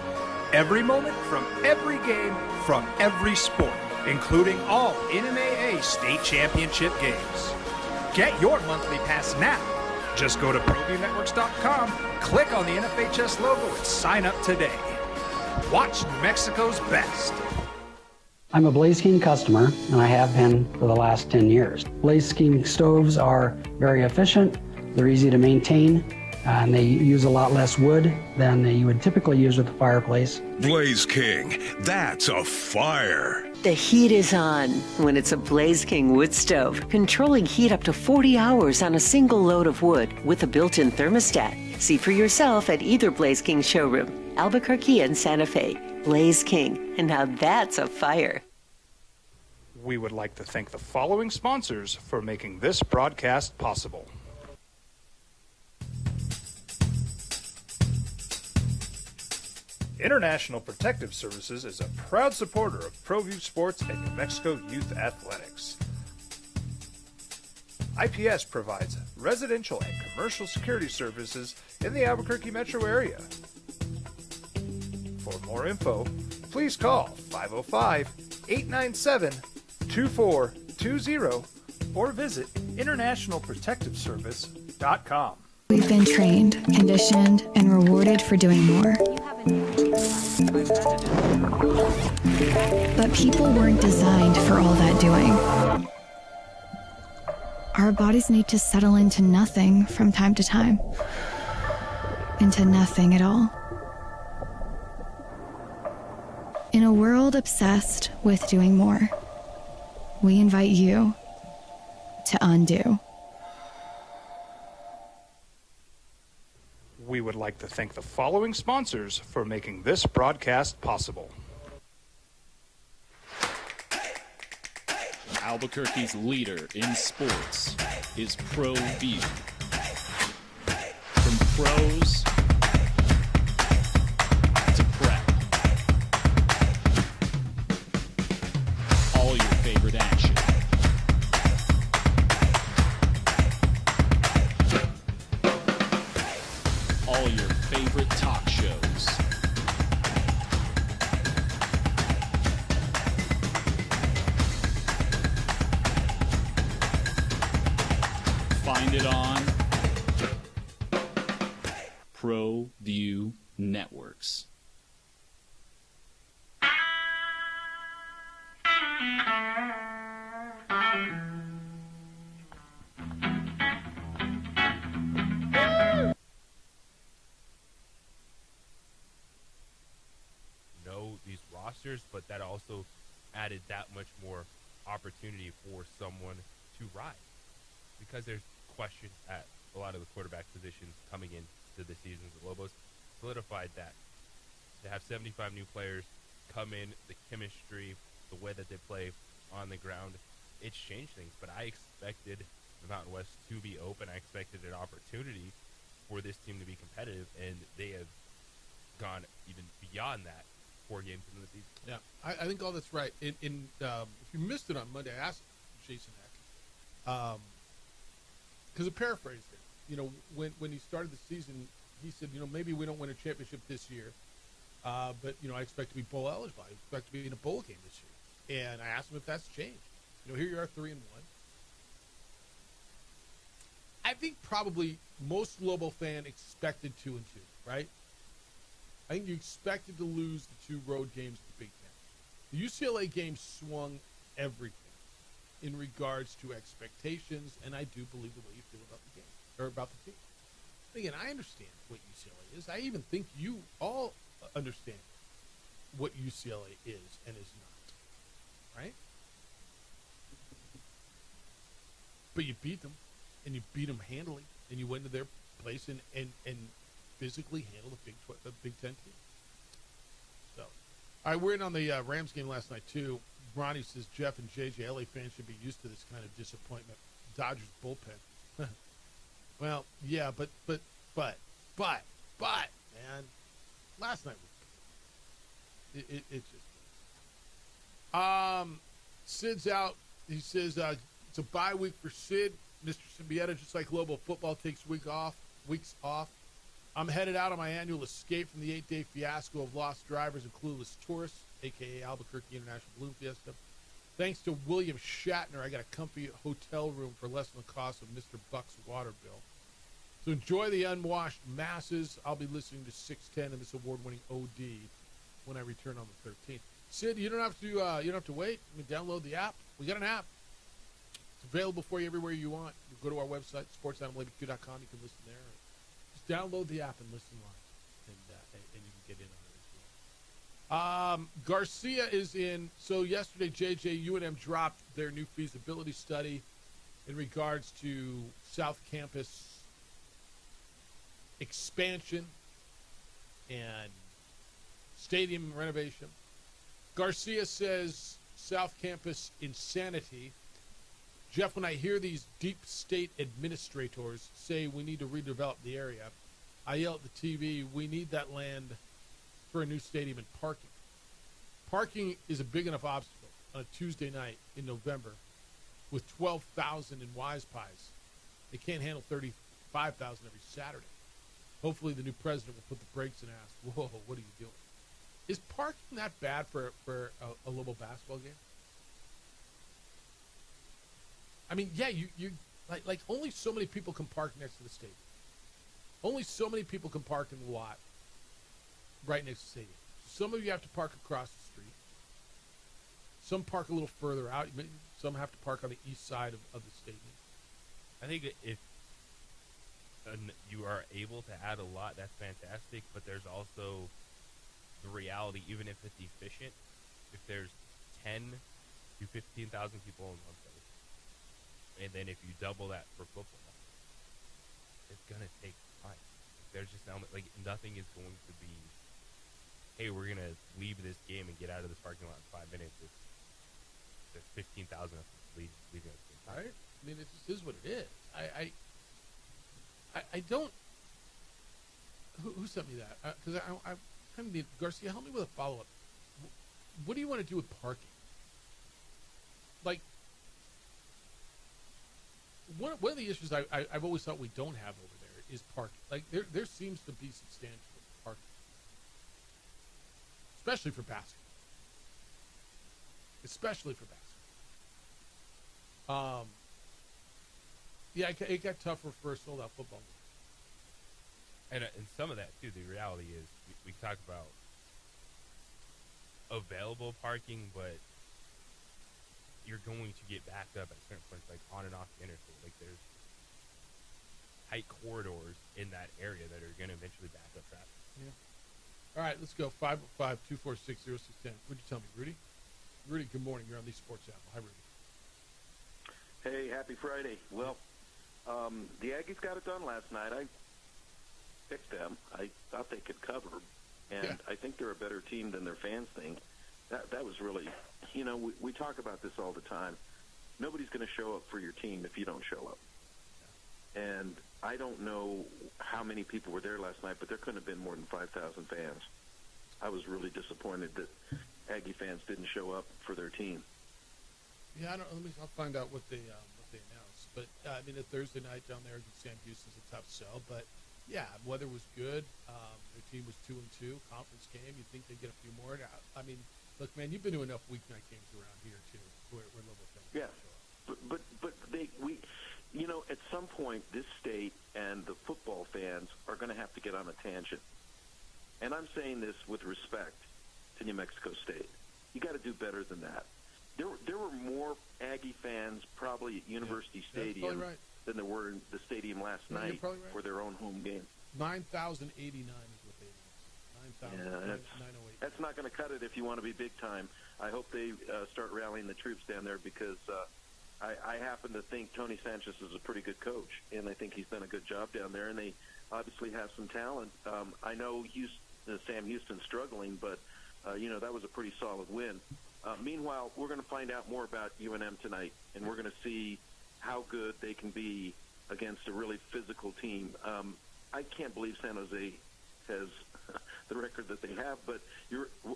C: Every moment from every game from every sport, including all NMAA state championship games. Get your monthly pass now. Just go to ProViewNetworks.com, click on the NFHS logo, and sign up today. Watch New Mexico's best.
E: I'm a Blaze King customer, and I have been for the last 10 years. Blaze King stoves are very efficient, they're easy to maintain, and they use a lot less wood than you would typically use with a fireplace.
L: Blaze King, that's a fire.
G: The heat is on when it's a Blaze King wood stove, controlling heat up to 40 hours on a single load of wood with a built-in thermostat. See for yourself at either Blaze King showroom, Albuquerque and Santa Fe. Blaze King, and now that's a fire.
C: We would like to thank the following sponsors for making this broadcast possible. International Protective Services is a proud supporter of ProView Sports and New Mexico Youth Athletics. IPS provides residential and commercial security services in the Albuquerque metro area. For more info, please call 505-897-2420 or visit internationalprotectiveservice.com.
K: We've been trained, conditioned, and rewarded for doing more. But people weren't designed for all that doing. Our bodies need to settle into nothing from time to time. Into nothing at all. In a world obsessed with doing more, we invite you to undo.
C: We would like to thank the following sponsors for making this broadcast possible.
J: Albuquerque's leader in sports is ProView. From pros to prep. All your favorite action. Find it on ProView Networks.
B: These rosters, but that also added that much more opportunity for someone to rise, because there's questions at a lot of the quarterback positions coming into the season. The Lobos solidified that. To have 75 new players come in, the chemistry, the way that they play on the ground, it's changed things. But I expected the Mountain West to be open. I expected an opportunity for this team to be competitive, and they have gone even beyond that 4 games into the season.
A: Yeah, I think all that's right. If you missed it on Monday, I asked Jason Heck, because I paraphrased it. You know, when he started the season, he said, you know, maybe we don't win a championship this year, but, you know, I expect to be bowl eligible. I expect to be in a bowl game this year. And I asked him if that's changed. You know, here you are, 3-1. I think probably most Lobo fan expected 2-2, right? I think you expected to lose the 2 road games at the Big Ten. The UCLA game swung everything in regards to expectations, and I do believe the way you feel about the game, or about the team. Again, I understand what UCLA is. I even think you all understand what UCLA is and is not, right? But you beat them, and you beat them handily, and you went to their place and physically handle the Big Ten team. So, all right, we're in on the Rams game last night too. Ronnie says Jeff and JJ, LA fans should be used to this kind of disappointment. Dodgers bullpen. Well, yeah, but, man, last night was it just. Sid's out. He says it's a bye week for Sid. Mr. Symbieta, just like Lobo football, takes weeks off. I'm headed out on my annual escape from the 8-day fiasco of lost drivers and clueless tourists, a.k.a. Albuquerque International Balloon Fiesta. Thanks to William Shatner, I got a comfy hotel room for less than the cost of Mr. Buck's water bill. So enjoy the unwashed masses. I'll be listening to 610 and this award-winning OD when I return on the 13th. Sid, you don't have to wait. You can download the app. We got an app. It's available for you everywhere you want. You go to our website, sportsanimalabq.com. You can listen there. Just download the app and listen live, and you can get in on it as well. Garcia is in. So yesterday, JJ, UNM dropped their new feasibility study in regards to South Campus expansion and stadium renovation. Garcia says South Campus insanity. Jeff, when I hear these deep state administrators say we need to redevelop the area, I yell at the TV, we need that land for a new stadium and parking. Parking is a big enough obstacle on a Tuesday night in November with 12,000 in Wise Pies. They can't handle 35,000 every Saturday. Hopefully the new president will put the brakes and ask, whoa, what are you doing? Is parking that bad for a Lobo basketball game? I mean, yeah, you like only so many people can park next to the stadium. Only so many people can park in the lot right next to the stadium. Some of you have to park across the street. Some park a little further out. Some have to park on the east side of the stadium.
B: I think if you are able to add a lot, that's fantastic. But there's also the reality, even if it's efficient, if there's 10 to 15,000 people in one place, and then if you double that for football, it's gonna take time. There's just nothing is going to be, hey, we're gonna leave this game and get out of this parking lot in 5 minutes. There's 15,000 leaving at the same time.
A: Right? I mean, it just is what it is. I don't. Who sent me that? Because I kind of need Garcia. Help me with a follow up. What do you want to do with parking? Like, one of the issues I've always thought we don't have over there is parking. Like, there seems to be substantial parking, especially for basketball. Yeah, it got tougher for a sold-out football game.
B: And some of that, too, the reality is we talk about available parking, but you're going to get backed up at certain points, like on and off the interstate. Like, there's tight corridors in that area that are going to eventually back up traffic.
A: Yeah. All right, let's go. 505-246-0610. What'd you tell me, Rudy? Rudy, good morning. You're on the Sports Channel. Hi, Rudy.
P: Hey, happy Friday. Well, the Aggies got it done last night. I picked them. I thought they could cover, and I think they're a better team than their fans think. That was really, we talk about this all the time. Nobody's going to show up for your team if you don't show up. And I don't know how many people were there last night, but there couldn't have been more than 5,000 fans. I was really disappointed that Aggie fans didn't show up for their team.
A: Yeah, I'll find out what they announced. But I mean, a Thursday night down there against Sam Houston's a tough sell. But yeah, weather was good. Their team was 2-2, conference game. You'd think they'd get a few more. I mean, look, man, you've been to enough weeknight games around here too, where Lobo fans show up.
P: But at some point, this state and the football fans are going to have to get on a tangent. And I'm saying this with respect to New Mexico State. You got to do better than that. There were more Aggie fans probably at University Stadium than there were in the stadium last night for their own home game.
A: 9,089 is what they announced. 9,908.
P: That's not going to cut it if you want to be big time. I hope they start rallying the troops down there because I happen to think Tony Sanchez is a pretty good coach, and I think he's done a good job down there, and they obviously have some talent. I know Sam Houston's struggling, but, that was a pretty solid win. Meanwhile, we're going to find out more about UNM tonight, and we're going to see how good they can be against a really physical team. I can't believe San Jose has the record that they have, but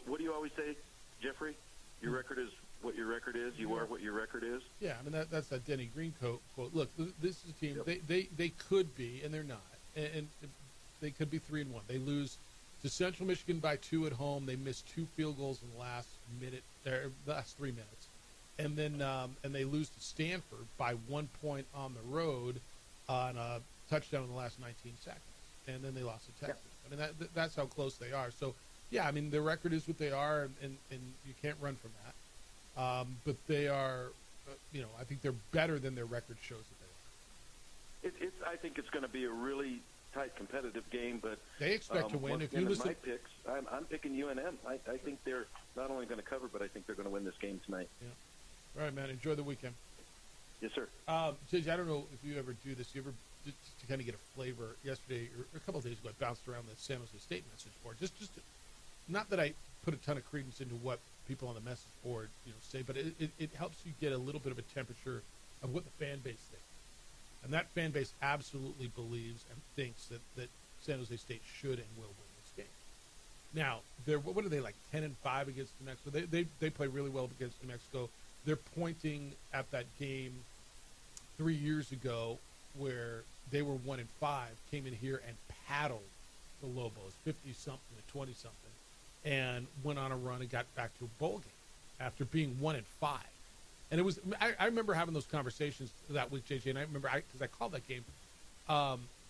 P: what do you always say, Jeffrey? Your record is what your record is. You are what your record is.
A: Yeah, I mean that's that Denny Green quote. Look, this is a team. Yep. They could be, and they're not, and they could be 3-1. They lose to Central Michigan by 2 at home. They missed 2 field goals in the last 3 minutes, and then and they lose to Stanford by 1 point on the road on a touchdown in the last 19 seconds, and then they lost to Texas. Yep. I mean that's how close they are. So yeah, I mean their record is what they are, and you can't run from that. But they are, I think they're better than their record shows that they are.
P: I think it's going to be a really tight, competitive game, but
A: they expect to win. If you listen,
P: my picks, I'm picking UNM. I think they're not only going to cover, but I think they're going to win this game tonight.
A: Yeah. All right, man. Enjoy the weekend.
P: Yes, sir.
A: JJ, I don't know if you ever do this. You ever just to kind of get a flavor? Yesterday or a couple of days ago, I bounced around the San Jose State message board. Just not that I put a ton of credence into what people on the message board say, but it helps you get a little bit of a temperature of what the fan base thinks. And that fan base absolutely believes and thinks that San Jose State should and will win this game. Now, what are they, like 10-5 against New Mexico? They play really well against New Mexico. They're pointing at that game 3 years ago where they were 1-5, came in here and paddled the Lobos 50-something to 20-something, and went on a run and got back to a bowl game after being 1-5. And it was I remember having those conversations that week, JJ, and I remember because I called that game.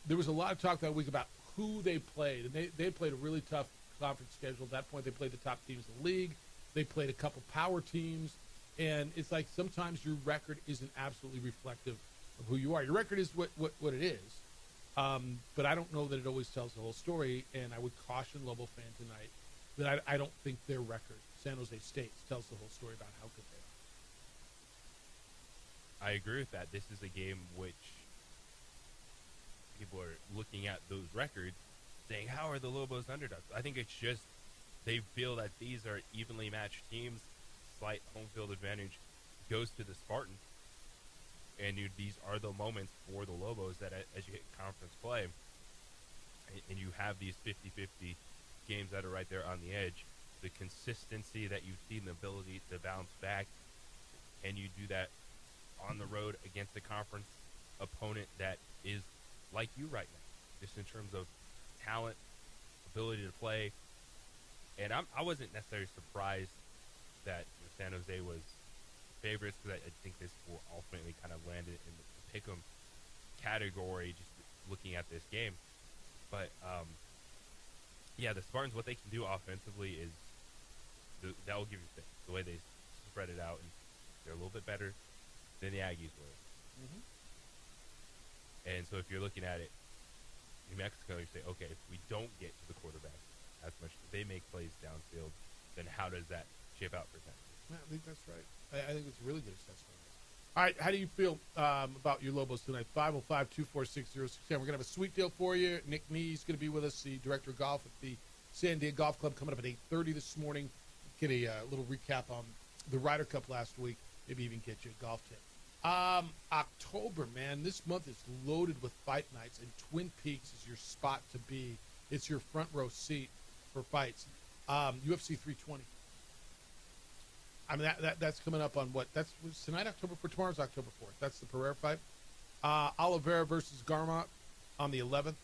A: There was a lot of talk that week about who they played, and they played a really tough conference schedule. At that point, they played the top teams in the league. They played a couple power teams, and it's like sometimes your record isn't absolutely reflective of who you are. Your record is what it is, but I don't know that it always tells the whole story. And I would caution Lobo fan tonight that I don't think their record, San Jose State's, tells the whole story about how good they are.
B: I agree with that. This is a game which people are looking at those records saying, how are the Lobos underdogs? I think it's just they feel that these are evenly matched teams. Slight home field advantage goes to the Spartans. And these are the moments for the Lobos that as you hit conference play and you have these 50-50 games that are right there on the edge, the consistency that you've seen, the ability to bounce back, and you do that on the road against a conference opponent that is like you right now, just in terms of talent, ability to play. And I wasn't necessarily surprised that San Jose was favorites, because I think this will ultimately kind of land it in the pick 'em. category just looking at this game. But yeah, the Spartans, what they can do offensively is that will give you things. The way they spread it out, and they're a little bit better than the Aggies were.
A: Mm-hmm.
B: And so if you're looking at it, New Mexico, you say, okay, if we don't get to the quarterback as much, they make plays downfield, then how does that shape out for Texas?
A: Yeah, I think that's right. I think it's a really good assessment. All right, how do you feel about your Lobos tonight? 505-246-0610. We're going to have a sweet deal for you. Nick Nee is going to be with us, the director of golf at the San Diego Golf Club, coming up at 8:30 this morning. Get a little recap on the Ryder Cup last week. Maybe even get you a golf tip. October, man, this month is loaded with fight nights, and Twin Peaks is your spot to be. It's your front row seat for fights. UFC 320. I mean, that's coming up on what? That's tonight, October 4th. Tomorrow's October 4th. That's the Pereira fight. Oliveira versus Garmont on the 11th.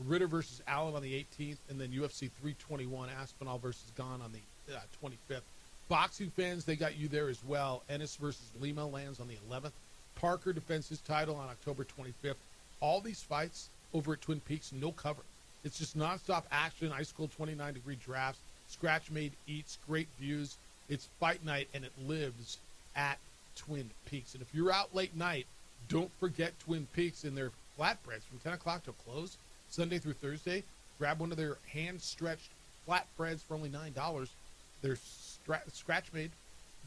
A: Ritter versus Allen on the 18th. And then UFC 321, Aspinall versus Gane on the 25th. Boxing fans, they got you there as well. Ennis versus Lima lands on the 11th. Parker defends his title on October 25th. All these fights over at Twin Peaks, no cover. It's just nonstop action, ice cold 29-degree drafts, scratch-made eats, great views. It's fight night, and it lives at Twin Peaks. And if you're out late night, don't forget Twin Peaks and their flatbreads from 10 o'clock till close, Sunday through Thursday. Grab one of their hand-stretched flatbreads for only $9. They're scratch-made.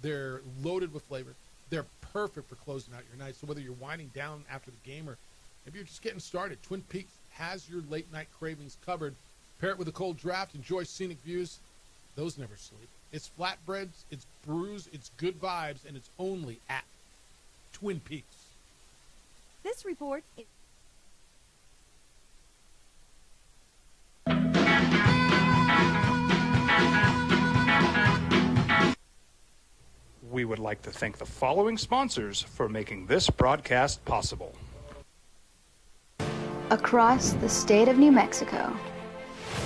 A: They're loaded with flavor. They're perfect for closing out your night. So whether you're winding down after the game or maybe you're just getting started, Twin Peaks has your late-night cravings covered. Pair it with a cold draft. Enjoy scenic views. Those never sleep. It's flatbreads, it's brews, it's good vibes, and it's only at Twin Peaks.
Q: This report is...
C: We would like to thank the following sponsors for making this broadcast possible.
D: Across the state of New Mexico,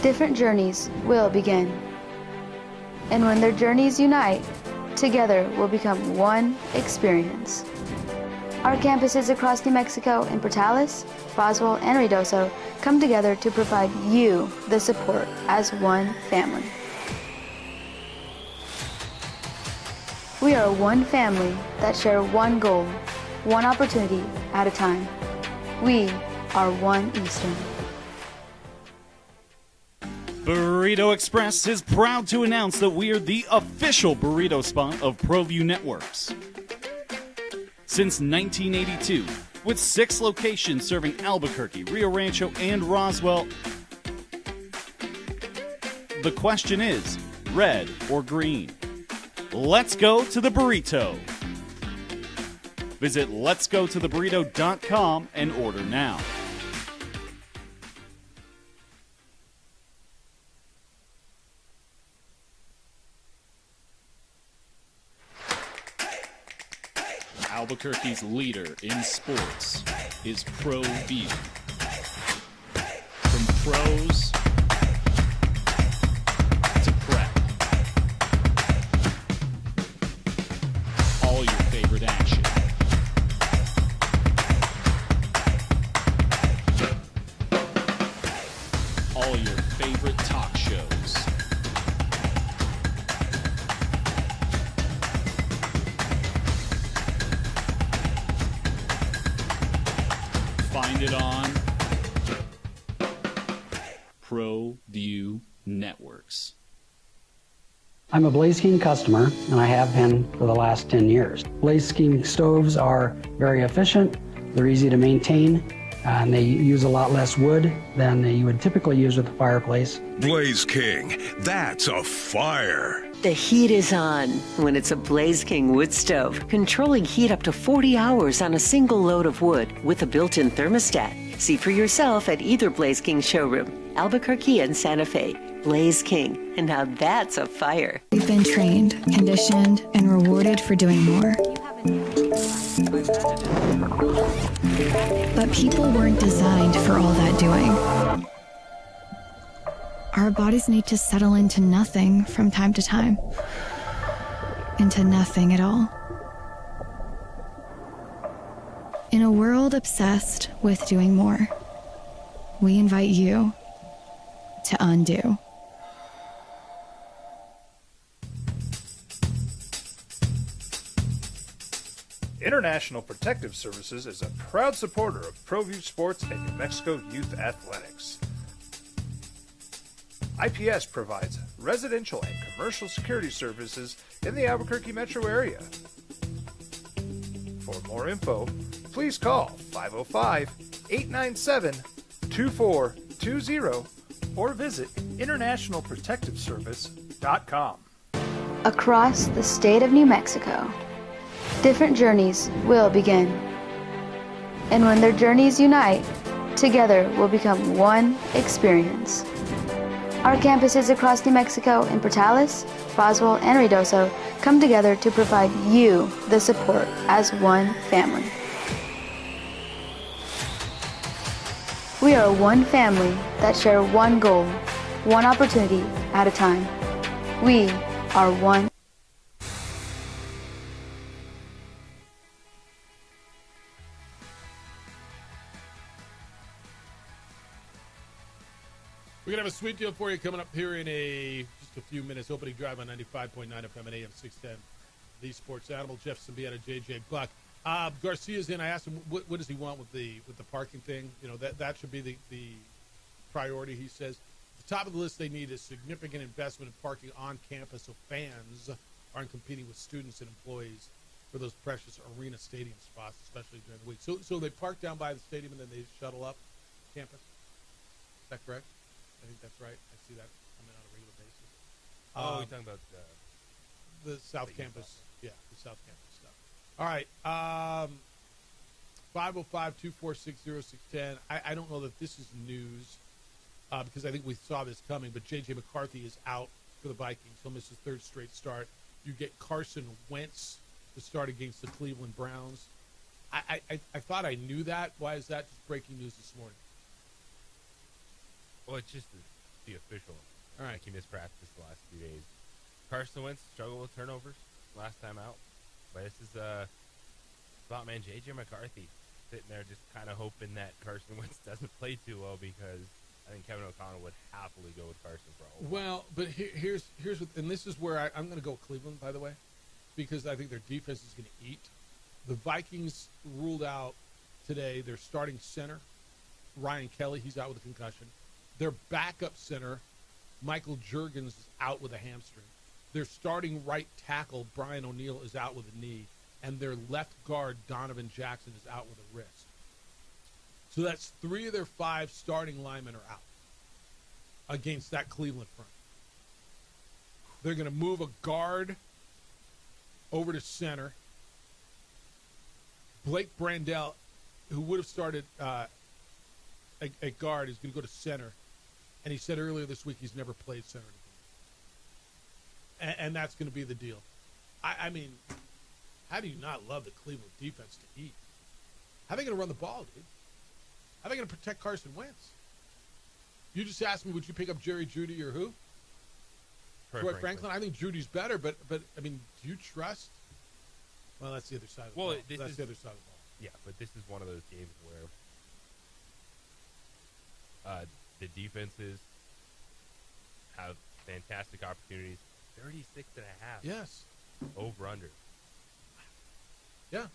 D: different journeys will begin. And when their journeys unite, together will become one experience. Our campuses across New Mexico in Portales, Roswell, and Ruidoso come together to provide you the support as one family. We are one family that share one goal, one opportunity at a time. We are One Eastern.
J: Burrito Express is proud to announce that we are the official burrito spot of ProView Networks. Since 1982, with 6 locations serving Albuquerque, Rio Rancho, and Roswell, the question is, red or green? Let's go to the burrito. Visit letsgototheburrito.com and order now. Albuquerque's leader in sports is ProView. From pros to prep, all your favorite action. All your favorite talk shows. Find it on ProView Networks.
E: I'm a Blaze King customer, and I have been for the last 10 years. Blaze King stoves are very efficient, they're easy to maintain, and they use a lot less wood than you would typically use with a fireplace.
L: Blaze King, that's a fire.
G: The heat is on when it's a Blaze King wood stove, controlling heat up to 40 hours on a single load of wood with a built-in thermostat. See for yourself at either Blaze King showroom, Albuquerque and Santa Fe. Blaze King, and now that's a fire.
K: We've been trained, conditioned, and rewarded for doing more. But people weren't designed for all that doing. Our bodies need to settle into nothing from time to time. Into nothing at all. In a world obsessed with doing more, we invite you to undo.
C: International Protective Services is a proud supporter of ProView Sports and New Mexico Youth Athletics. IPS provides residential and commercial security services in the Albuquerque metro area. For more info, please call 505-897-2420 or visit internationalprotectiveservice.com.
D: Across the state of New Mexico, different journeys will begin. And when their journeys unite, together will become one experience. Our campuses across New Mexico in Portales, Roswell, and Ruidoso come together to provide you the support as one family. We are one family that share one goal, one opportunity at a time. We are one.
A: We're going to have a sweet deal for you coming up here in just a few minutes. Opening drive on 95.9 FM and AM 610. The Sports Animal, Jeff Symbieta, JJ Buck. Garcia's in. I asked him what does he want with the parking thing. You know, that should be the priority, he says. At the top of the list, they need a significant investment in parking on campus so fans aren't competing with students and employees for those precious arena stadium spots, especially during the week. So they park down by the stadium and then they shuttle up campus. Is that correct? I think that's right. I see that coming on a regular basis.
B: You're talking about
A: the South Campus. Yeah, the South Campus stuff. All right. 505-246-0610. I don't know that this is news because I think we saw this coming, but J.J. McCarthy is out for the Vikings. He'll miss his third straight start. You get Carson Wentz to start against the Cleveland Browns. I thought I knew that. Why is that just breaking news this morning?
B: Well, it's just the official.
A: All right.
B: He missed practice the last few days. Carson Wentz struggled with turnovers last time out. But this is thought, man, J.J. McCarthy sitting there just kind of hoping that Carson Wentz doesn't play too well because I think Kevin O'Connell would happily go with Carson for a whole while.
A: Well, but here's what, and this is where I'm going to go with Cleveland, by the way, because I think their defense is going to eat. The Vikings ruled out today their starting center, Ryan Kelly. He's out with a concussion. Their backup center, Michael Juergens, is out with a hamstring. Their starting right tackle, Brian O'Neill, is out with a knee. And their left guard, Donovan Jackson, is out with a wrist. So that's 3 of their 5 starting linemen are out against that Cleveland front. They're going to move a guard over to center. Blake Brandel, who would have started a guard, is going to go to center. And he said earlier this week he's never played center before. And that's going to be the deal. I mean, how do you not love the Cleveland defense to eat? How are they going to run the ball, dude? How are they going to protect Carson Wentz? You just asked me, would you pick up Jerry Jeudy or who? Troy Franklin. I think Judy's better, but I mean, do you trust? Well, that's the other side of the ball. That's the other side of the ball.
B: Yeah, but this is one of those games where the defenses have fantastic opportunities. 36.5.
A: Yes.
B: Over under.
A: Yeah.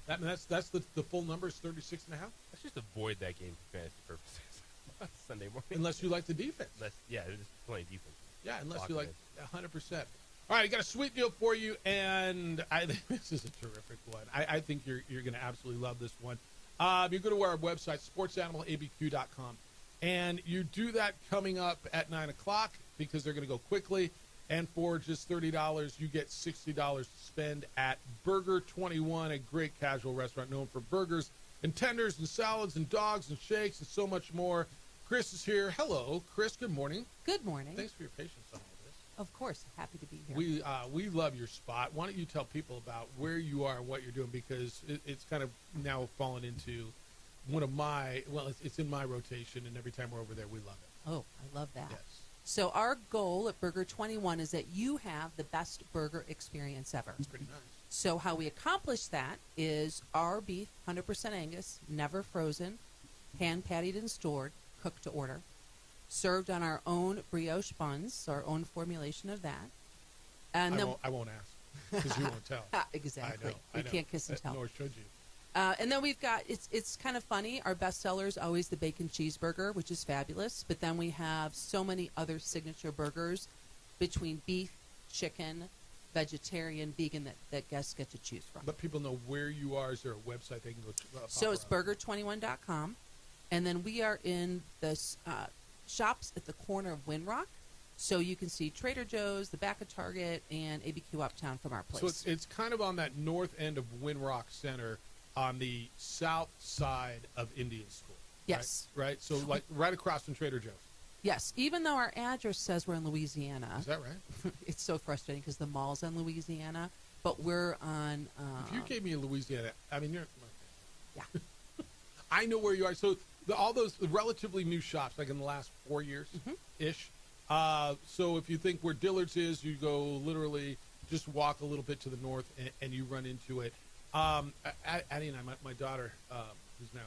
A: That's the full number is 36.5.
B: Let's just avoid that game for fantasy purposes. Sunday morning.
A: Unless you like the defense.
B: There's plenty of defense.
A: Yeah, unless you like 100%. All right, I got a sweet deal for you, and I think this is a terrific one. I think you're going to absolutely love this one. You go to our website, sportsanimalabq.com, and you do that coming up at 9 o'clock because they're going to go quickly. And for just $30, you get $60 to spend at Burger 21, a great casual restaurant known for burgers and tenders and salads and dogs and shakes and so much more. Chris is here. Hello, Chris. Good morning.
R: Good morning.
A: Thanks for your patience on all this.
R: Of course. Happy to be here.
A: We love your spot. Why don't you tell people about where you are and what you're doing, because it's kind of now fallen into one of my, it's in my rotation, and every time we're over there, we love it.
R: Oh, I love that.
A: Yes.
R: So our goal at Burger 21 is that you have the best burger experience ever.
A: That's pretty nice.
R: So how we accomplish that is our beef, 100% Angus, never frozen, hand patted and stored, cooked to order, served on our own brioche buns, our own formulation of that. And
A: I won't ask because you won't tell.
R: Exactly.
A: I know.
R: We can't kiss and tell.
A: Nor should you.
R: And then we've got, it's kind of funny, our best seller is always the bacon cheeseburger, which is fabulous. But then we have so many other signature burgers between beef, chicken, vegetarian, vegan that guests get to choose from.
A: Let people know where you are. Is there a website they can go to?
R: So it's burger21.com. And then we are in the shops at the corner of Windrock. So you can see Trader Joe's, the back of Target, and ABQ Uptown from our place.
A: So it's kind of on that north end of Windrock Center on the south side of Indian School.
R: Yes.
A: Right? So like right across from Trader Joe's.
R: Yes, even though our address says we're in Louisiana.
A: Is that right?
R: It's so frustrating because the mall's in Louisiana, but we're on...
A: if you gave me a Louisiana, I mean, you're...
R: Yeah.
A: I know where you are. So all those relatively new shops, like in the last 4 years-ish. So if you think where Dillard's is, you go literally just walk a little bit to the north and you run into it. Addie and I, my daughter, who's now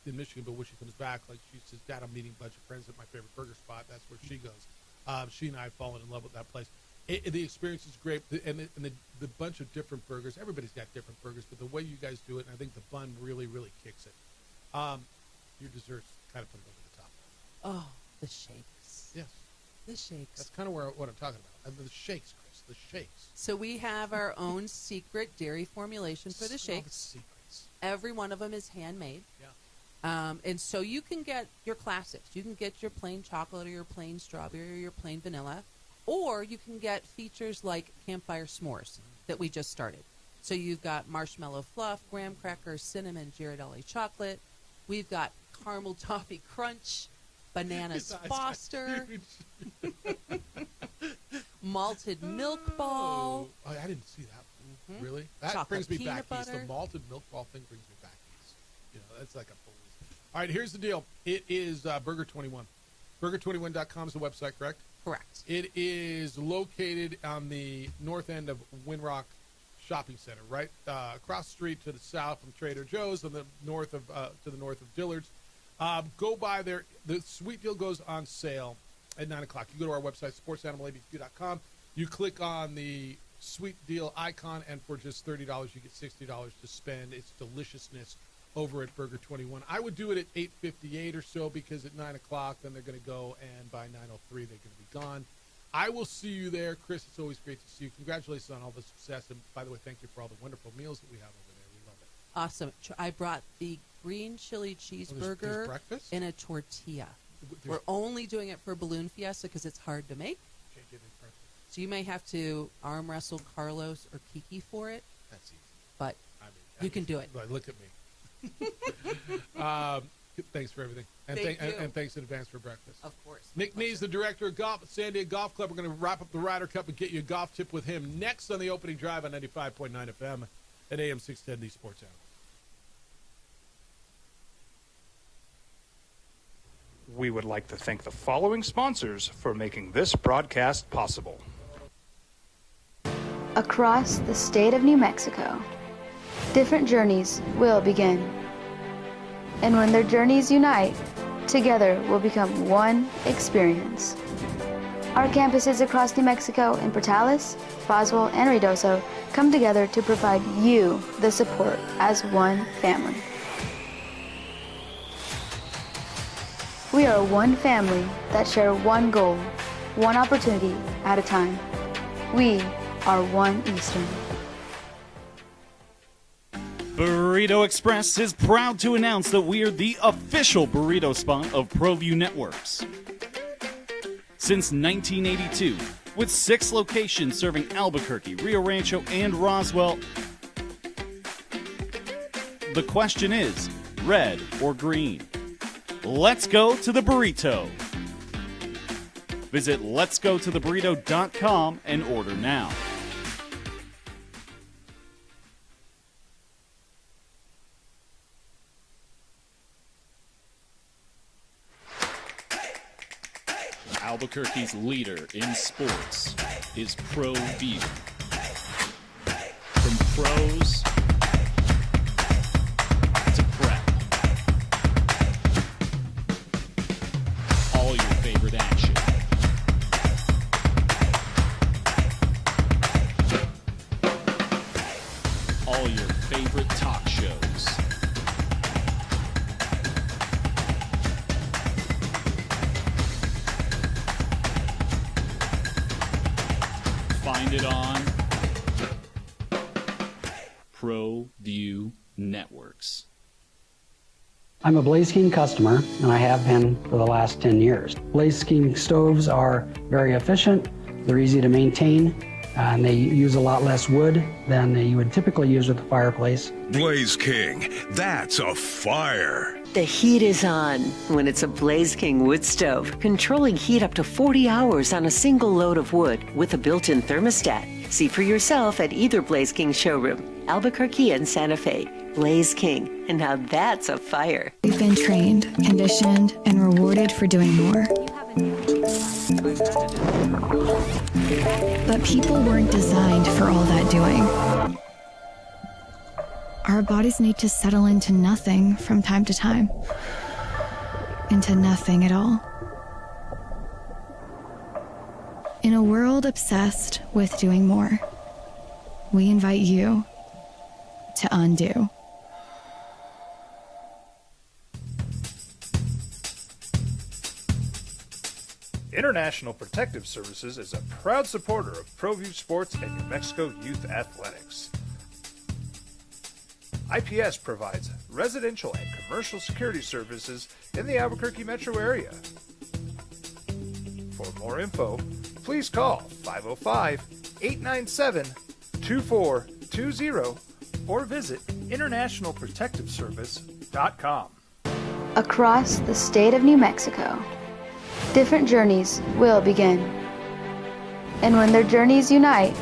A: in Michigan, but when she comes back, like she says, Dad, I'm meeting a bunch of friends at my favorite burger spot. That's where she goes. She and I have fallen in love with that place. The experience is great, and the bunch of different burgers. Everybody's got different burgers, but the way you guys do it, and I think the bun really, really kicks it. Your desserts kind of put it over the top.
R: Oh, the shakes.
A: Yes.
R: The shakes.
A: That's kind of what I'm talking about. The shakes, Chris. The shakes.
R: So we have our own secret dairy formulation for the shakes.
A: Secrets.
R: Every one of them is handmade.
A: Yeah.
R: And so you can get your classics. You can get your plain chocolate or your plain strawberry or your plain vanilla. Or you can get features like Campfire S'mores that we just started. So you've got marshmallow fluff, graham crackers, cinnamon, Ghirardelli chocolate. We've got caramel toffee crunch, bananas Foster, malted milk ball.
A: Oh, I didn't see that one. Really? That
R: Chocolate
A: brings me
R: peanut
A: back east.
R: butter.
A: The malted milk ball thing brings me back east. You know, that's like a full. All right, here's the deal. It is Burger 21. Burger21.com is the website, correct?
R: Correct.
A: It is located on the north end of Windrock Shopping Center, right across the street to the south from Trader Joe's, and the north of to the north of Dillard's. Go by there. The sweet deal goes on sale at 9 o'clock. You go to our website, sportsanimalaBQ.com. You click on the sweet deal icon, and for just $30, you get $60 to spend. It's deliciousness over at Burger 21. I would do it at 8:58 or so, because at 9 o'clock, then they're going to go, and by 9:03, they're going to be gone. I will see you there. Chris, it's always great to see you. Congratulations on all the success. And by the way, thank you for all the wonderful meals that we have over there. We love it.
R: Awesome. I brought the green chili cheeseburger
A: there's breakfast?
R: in a tortilla. We're only doing it for Balloon Fiesta because it's hard to make. So you may have to arm wrestle Carlos or Kiki for it.
A: That's easy.
R: But you can do it.
A: But look at me. Thanks for everything. And, and thanks in advance for breakfast.
R: Of course.
A: Nick Nees, the director of golf at San Diego Golf Club. We're going to wrap up the Ryder Cup and get you a golf tip with him next on the opening drive on 95.9 FM at AM 610, the Sports Animal.
C: We would like to thank the following sponsors for making this broadcast possible.
D: Across the state of New Mexico, different journeys will begin. And when their journeys unite, together will become one experience. Our campuses across New Mexico in Portales, Roswell, and Ruidoso come together to provide you the support as one family. We are one family that share one goal, one opportunity at a time. We are One Eastern.
J: Burrito Express is proud to announce that we're the official burrito spot of ProView Networks. Since 1982, with 6 locations serving Albuquerque, Rio Rancho, and Roswell, the question is, red or green? Let's go to the burrito. Visit letsgototheburrito.com and order now.
S: Albuquerque's leader in sports is ProView.
J: pros to prep. All your favorite action. All your favorite talk shows. Find it on ProView Networks.
E: I'm a Blaze King customer, and I have been for the last 10 years. Blaze King stoves are very efficient, they're easy to maintain, and they use a lot less wood than you would typically use with a fireplace.
L: Blaze King, that's a fire.
G: The heat is on when it's a Blaze King wood stove, controlling heat up to 40 hours on a single load of wood with a built-in thermostat. See for yourself at either Blaze King showroom, Albuquerque and Santa Fe. Blaze King, and now that's a fire.
K: We've been trained, conditioned, and rewarded for doing more. But people weren't designed for all that doing. Our bodies need to settle into nothing from time to time. Into nothing at all. In a world obsessed with doing more, we invite you to undo.
C: International Protective Services is a proud supporter of ProView Sports and New Mexico Youth Athletics. IPS provides residential and commercial security services in the Albuquerque metro area. For more info, please call 505-897-2420 or visit internationalprotectiveservice.com.
D: Across the state of New Mexico, different journeys will begin. And when their journeys unite,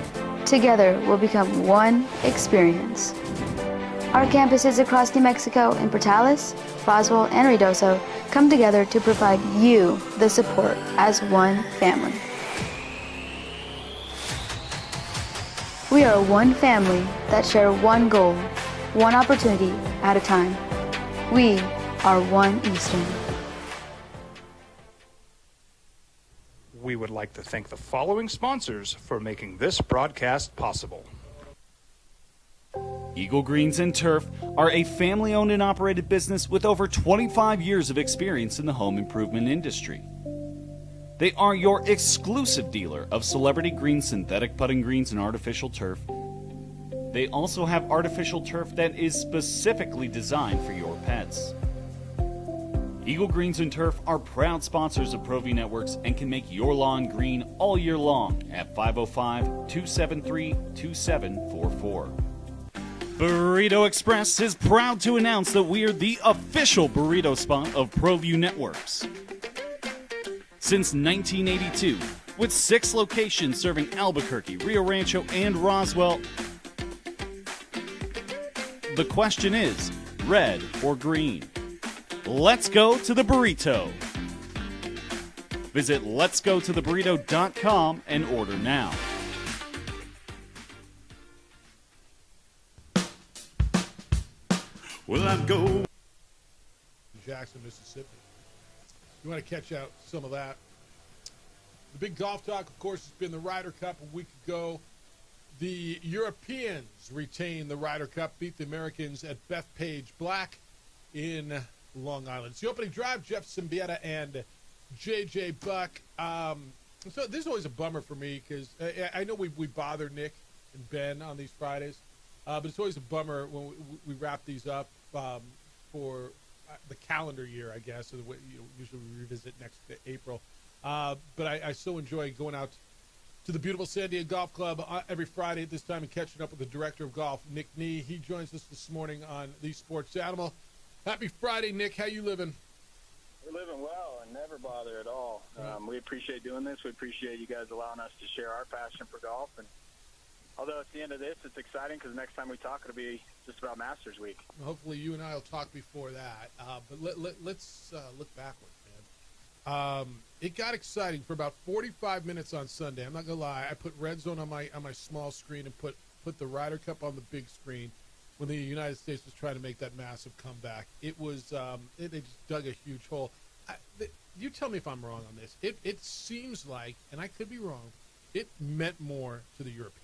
D: together will become one experience. Our campuses across New Mexico in Portales, Roswell, and Ruidoso come together to provide you the support as one family. We are one family that share one goal, one opportunity at a time. We are One Eastern.
C: We would like to thank the following sponsors for making this broadcast possible.
J: Eagle Greens and Turf are a family-owned and operated business with over 25 years of experience in the home improvement industry. They are your exclusive dealer of Celebrity Green synthetic putting greens and artificial turf. They also have artificial turf that is specifically designed for your pets. Eagle Greens and Turf are proud sponsors of ProView Networks and can make your lawn green all year long at 505-273-2744. Burrito Express is proud to announce that we are the official burrito spot of ProView Networks. Since 1982, with 6 locations serving Albuquerque, Rio Rancho, and Roswell, the question is, red or green? Let's go to the burrito. Visit letsgototheburrito.com and order now.
M: Well, I'm going
A: Jackson, Mississippi. You want to catch out some of that. The big golf talk, of course, has been the Ryder Cup a week ago. The Europeans retained the Ryder Cup, beat the Americans at Bethpage Black in Long Island. It's the opening drive, Jeff Symbieta and J.J. Buck. So this is always a bummer for me because I know we bother Nick and Ben on these Fridays, but it's always a bummer when we wrap these up for the calendar year, I guess. So usually we revisit next April. But I so enjoy going out to the beautiful San Diego Golf Club every Friday at this time and catching up with the director of golf, Nick Nee. He joins us this morning on The Sports Animal. Happy Friday, Nick. How you living?
T: We're living well and never bother at all. We appreciate doing this. We appreciate you guys allowing us to share our passion for golf. And although it's the end of this, it's exciting because next time we talk, it'll be just about Masters Week.
A: Hopefully you and I will talk before that. But let's look backwards, man. It got exciting for about 45 minutes on Sunday. I'm not going to lie. I put Red Zone on my small screen and put put the Ryder Cup on the big screen when the United States was trying to make that massive comeback. It was they just dug a huge hole. You tell me if I'm wrong on this. It seems like, and I could be wrong, it meant more to the Europeans.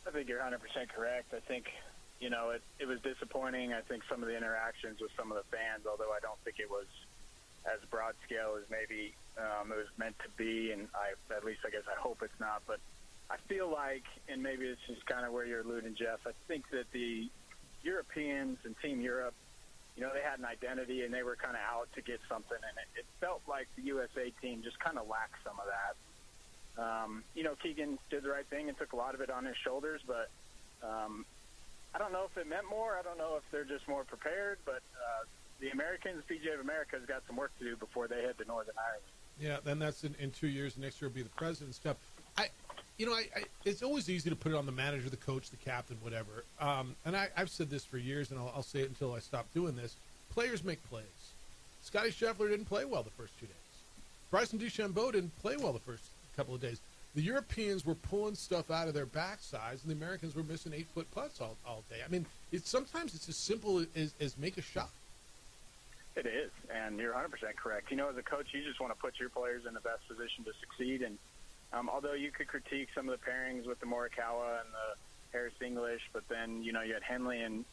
T: I think you're 100% correct. I think, it was disappointing. I think some of the interactions with some of the fans, although I don't think it was as broad scale as maybe it was meant to be, and at least I guess I hope it's not. But I feel like, and maybe this is kind of where you're alluding, Jeff, I think that the Europeans and Team Europe, they had an identity and they were kind of out to get something, and it felt like the USA team just kind of lacked some of that. Keegan did the right thing and took a lot of it on his shoulders, but I don't know if it meant more. I don't know if they're just more prepared, but the Americans, PGA of America, has got some work to do before they head to Northern Ireland.
A: Yeah, then that's in 2 years. Next year will be the president's stuff. It's always easy to put it on the manager, the coach, the captain, whatever. And I've said this for years, and I'll say it until I stop doing this. Players make plays. Scotty Scheffler didn't play well the first 2 days. Bryson DeChambeau didn't play well the first couple of days. The Europeans were pulling stuff out of their backsides, and the Americans were missing 8-foot putts all day. I mean, sometimes it's as simple as make a shot.
T: It is, and you're 100% correct. As a coach, you just want to put your players in the best position to succeed. And although you could critique some of the pairings with the Morikawa and the Harris English, but then, you had Henley and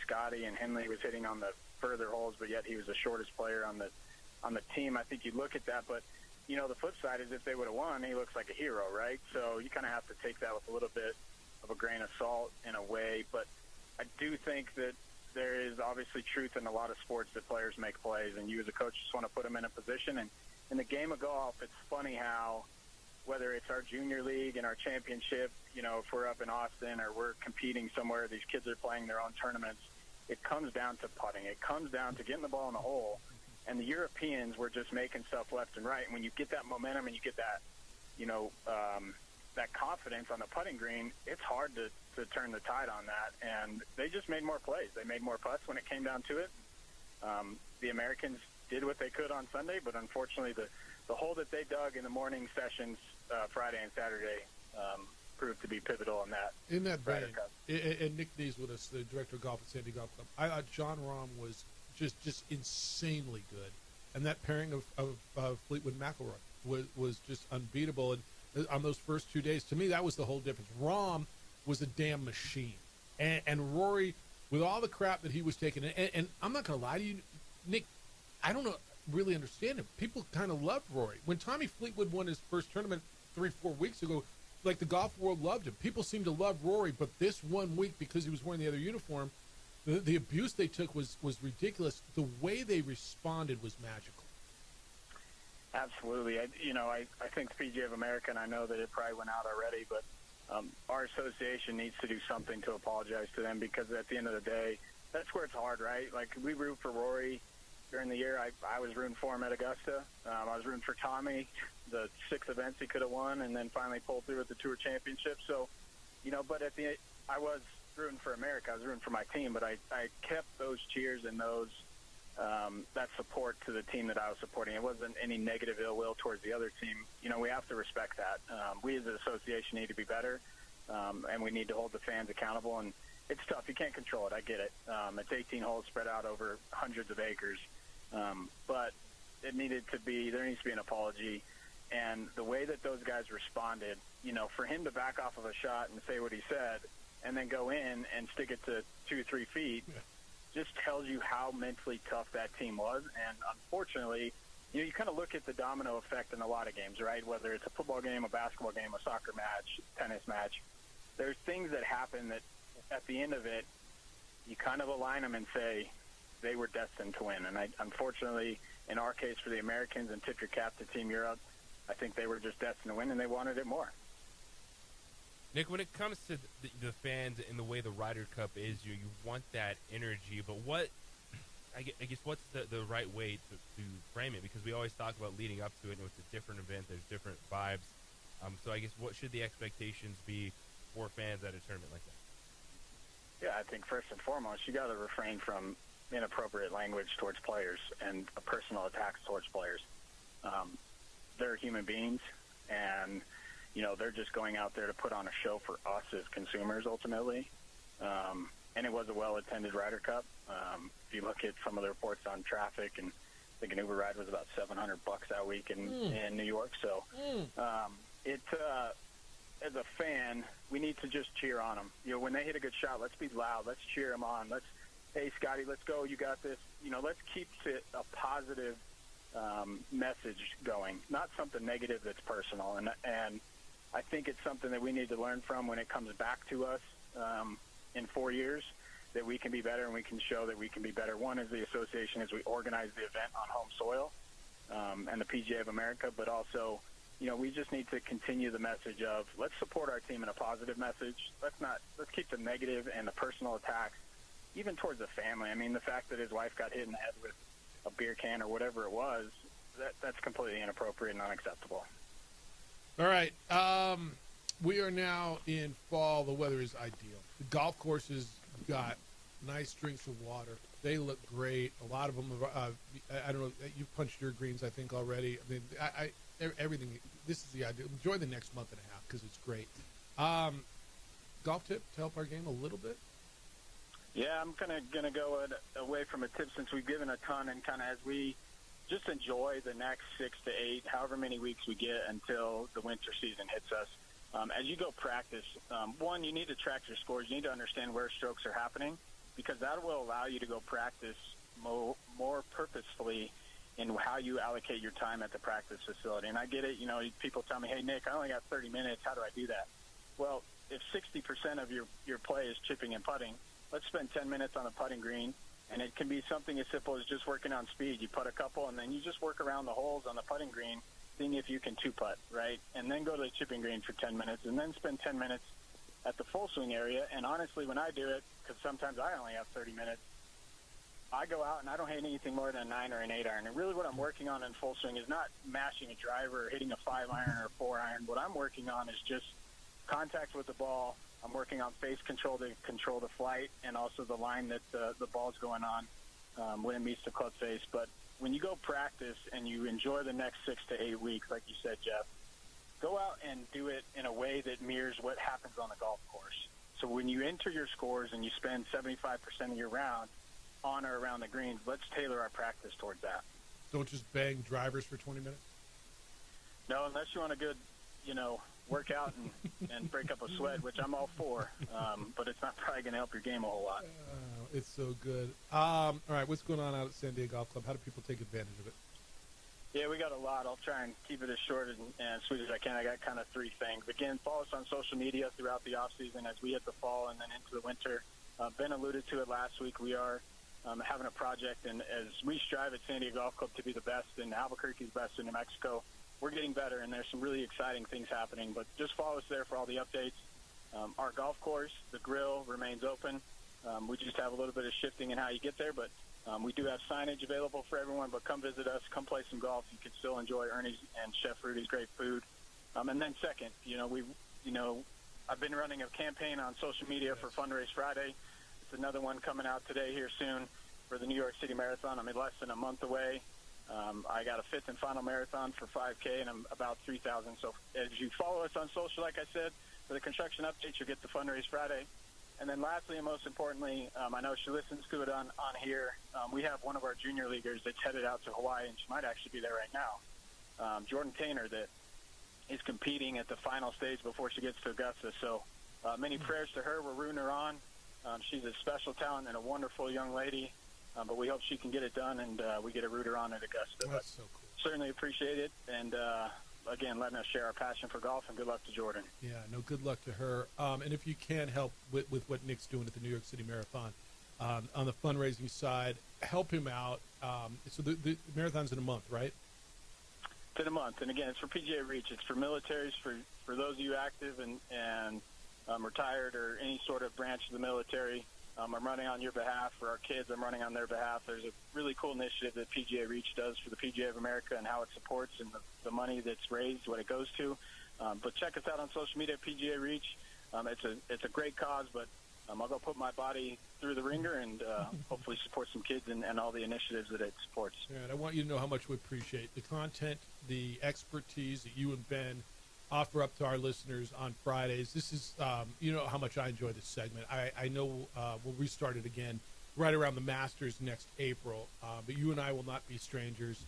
T: Scotty, and Henley was hitting on the further holes, but yet he was the shortest player on the team. I think you look at that, but the flip side is if they would have won, he looks like a hero, right? So you kind of have to take that with a little bit of a grain of salt in a way. But I do think that there is obviously truth in a lot of sports that players make plays, and you as a coach just want to put them in a position. And in the game of golf, it's funny how whether it's our junior league and our championship, if we're up in Austin or we're competing somewhere, these kids are playing their own tournaments, it comes down to putting. It comes down to getting the ball in the hole. And the Europeans were just making stuff left and right. And when you get that momentum and you get that, that confidence on the putting green, it's hard to turn the tide on that. And they just made more plays. They made more putts when it came down to it. The Americans did what they could on Sunday, but unfortunately the hole that they dug in the morning sessions Friday and Saturday proved to be pivotal in that.
A: In that vein, and Nick Dees with us, the director of golf at Sandy Golf Club, I thought John Rahm was just insanely good, and that pairing of Fleetwood McIlroy was just unbeatable. And on those first 2 days, to me, that was the whole difference. Rahm was a damn machine, and Rory, with all the crap that he was taking, and I'm not going to lie to you, Nick, I don't really understand him. People kind of loved Rory when Tommy Fleetwood won his first tournament 3-4 weeks ago. Like, the golf world loved him. People seemed to love Rory, but this 1 week, because he was wearing the other uniform, the abuse they took was ridiculous. The way they responded was magical.
T: Absolutely. I think the PGA of America, and I know that it probably went out already, but our association needs to do something to apologize to them, because at the end of the day, that's where it's hard, right? Like, we root for Rory during the year. I was rooting for him at Augusta. I was rooting for Tommy, the 6 events he could have won, and then finally pulled through at the Tour Championship. So, but I was rooting for America. I was rooting for my team, but I kept those cheers and those that support to the team that I was supporting. It wasn't any negative ill will towards the other team. We have to respect that. We as an association need to be better, and we need to hold the fans accountable. And it's tough. You can't control it. I get it. It's 18 holes spread out over hundreds of acres, but there needs to be an apology. And the way that those guys responded, for him to back off of a shot and say what he said, and then go in and stick it to 2-3 feet, just tells you how mentally tough that team was. And unfortunately, you kind of look at the domino effect in a lot of games, right? Whether it's a football game, a basketball game, a soccer match, tennis match, there's things that happen that at the end of it, you kind of align them and say they were destined to win. And unfortunately, in our case for the Americans, and tip your cap to Team Europe, I think they were just destined to win, and they wanted it more.
B: Nick, when it comes to the fans and the way the Ryder Cup is, you want that energy, but I guess what's the right way to frame it? Because we always talk about leading up to it, and it's a different event, there's different vibes. So I guess what should the expectations be for fans at a tournament like that?
T: Yeah, I think first and foremost, you got to refrain from inappropriate language towards players and personal attacks towards players. They're human beings, and they're just going out there to put on a show for us as consumers ultimately. And it was a well-attended Ryder Cup. If you look at some of the reports on traffic, and I think an Uber ride was about $700 that week in New York. So as a fan, we need to just cheer on them. When they hit a good shot, let's be loud. Let's cheer them on. Hey, Scotty, let's go. You got this. Let's keep it a positive message going, not something negative that's personal. And I think it's something that we need to learn from when it comes back to us in 4 years, that we can be better and we can show that we can be better. One is the association as we organize the event on home soil and the PGA of America, but also, we just need to continue the message of let's support our team in a positive message. Let's keep the negative and the personal attacks, even towards the family. I mean, the fact that his wife got hit in the head with a beer can or whatever it was, that's completely inappropriate and unacceptable.
A: All right. We are now in fall. The weather is ideal. The golf courses got nice drinks of water. They look great. A lot of them, I don't know, you've punched your greens, I think, already. I mean, everything, this is the idea. Enjoy the next month and a half because it's great. Golf tip to help our game a little bit?
T: Yeah, I'm gonna go away from a tip since we've given a ton, and kind of as we just enjoy the next 6 to 8, however many weeks we get until the winter season hits us. As you go practice, one, you need to track your scores. You need to understand where strokes are happening, because that will allow you to go practice more purposefully in how you allocate your time at the practice facility. And I get it. People tell me, hey, Nick, I only got 30 minutes. How do I do that? Well, if 60% of your play is chipping and putting, let's spend 10 minutes on the putting green, and it can be something as simple as just working on speed. You putt a couple, and then you just work around the holes on the putting green, seeing if you can two-putt, right? And then go to the chipping green for 10 minutes, and then spend 10 minutes at the full swing area. And honestly, when I do it, because sometimes I only have 30 minutes, I go out and I don't hit anything more than a 9 or an 8 iron. And really what I'm working on in full swing is not mashing a driver or hitting a 5 iron or a 4 iron. What I'm working on is just contact with the ball. I'm working on face control to control the flight and also the line that the ball's going on when it meets the club face. But when you go practice and you enjoy the next 6 to 8 weeks, like you said, Jeff, go out and do it in a way that mirrors what happens on the golf course. So when you enter your scores and you spend 75% of your round on or around the greens, let's tailor our practice towards that.
A: Don't just bang drivers for 20 minutes?
T: No, unless you want a good, work out and break up a sweat, which I'm all for. But it's not probably going to help your game a whole lot.
A: It's so good. All right, what's going on out at San Diego Golf Club? How do people take advantage of it?
T: Yeah, we got a lot. I'll try and keep it as short and sweet as I can. I got kind of 3 things. Again, follow us on social media throughout the off-season as we hit the fall and then into the winter. Ben alluded to it last week. We are having a project, and as we strive at San Diego Golf Club to be the best and Albuquerque's best in New Mexico, we're getting better, and there's some really exciting things happening. But just follow us there for all the updates. Our golf course, the grill, remains open. We just have a little bit of shifting in how you get there, but we do have signage available for everyone. But come visit us, come play some golf. You can still enjoy Ernie's and Chef Rudy's great food. And then second, I've been running a campaign on social media for Fundraise Friday. It's another one coming out today here soon for the New York City Marathon. I'm less than a month away. I got a 5th and final marathon for 5K, and I'm about 3,000. So as you follow us on social, like I said, for the construction updates, you'll get the Fundraise Friday. And then lastly and most importantly, I know she listens to it on here. We have one of our junior leaguers that's headed out to Hawaii, and she might actually be there right now. Jordan Tainer, that is competing at the final stage before she gets to Augusta. So many prayers to her. We're rooting her on. She's a special talent and a wonderful young lady. But we hope she can get it done, and we get a rooter on at Augusta.
A: That's so cool.
T: Certainly appreciate it, and again, letting us share our passion for golf, and good luck to Jordan.
A: Yeah, no, good luck to her. And if you can help with what Nick's doing at the New York City Marathon, on the fundraising side, help him out. So the marathon's in a month, right?
T: It's in a month, and again, it's for PGA Reach. It's for militaries, for those of you active and retired or any sort of branch of the military. I'm running on your behalf. For our kids, I'm running on their behalf. There's a really cool initiative that PGA Reach does for the PGA of America and how it supports and the money that's raised, what it goes to. But check us out on social media at PGA Reach. It's a great cause, but I'll go put my body through the ringer and hopefully support some kids and all the initiatives that it supports.
A: Yeah, and I want you to know how much we appreciate the content, the expertise that you and Ben offer up to our listeners on Fridays. This is, you know how much I enjoy this segment. I know we'll restart it again right around the Masters next April, but you and I will not be strangers.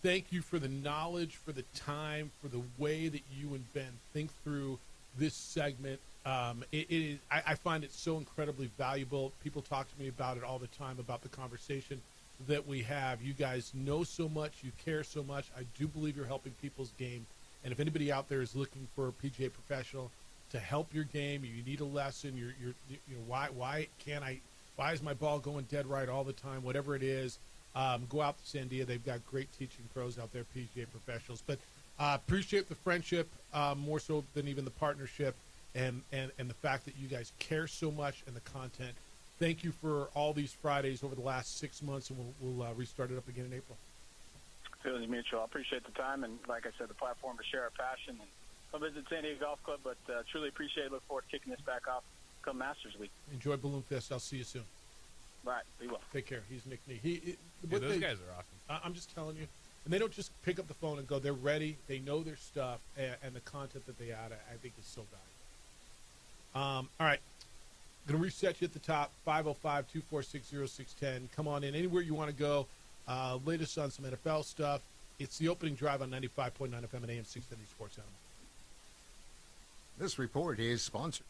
A: Thank you for the knowledge, for the time, for the way that you and Ben think through this segment. I find it so incredibly valuable. People talk to me about it all the time, about the conversation that we have. You guys know so much. You care so much. I do believe you're helping people's game. And if anybody out there is looking for a PGA professional to help your game, you need a lesson. You know, why is my ball going dead right all the time? Whatever it is, go out to Sandia. They've got great teaching pros out there, PGA professionals. But appreciate the friendship more so than even the partnership, and the fact that you guys care so much and the content. Thank you for all these Fridays over the last 6 months, and we'll restart it up again in April.
T: Feelings mutual. I appreciate the time, and like I said, the platform to share our passion. And come visit San Diego Golf Club, but truly appreciate it. Look forward to kicking this back off come Masters Week.
A: Enjoy Balloon Fest. I'll see you soon.
T: Right. Be well.
A: Take care. He's Nick Nee.
B: Those guys are awesome.
A: I'm just telling you. And they don't just pick up the phone and go. They're ready. They know their stuff, and the content that they add, I think, is so valuable. All right. I'm going to reset you at the top, 505-246-0610. Come on in anywhere you want to go. Latest on some NFL stuff. It's the opening drive on 95.9 FM and AM 670 Sports Animal.
U: This report is sponsored.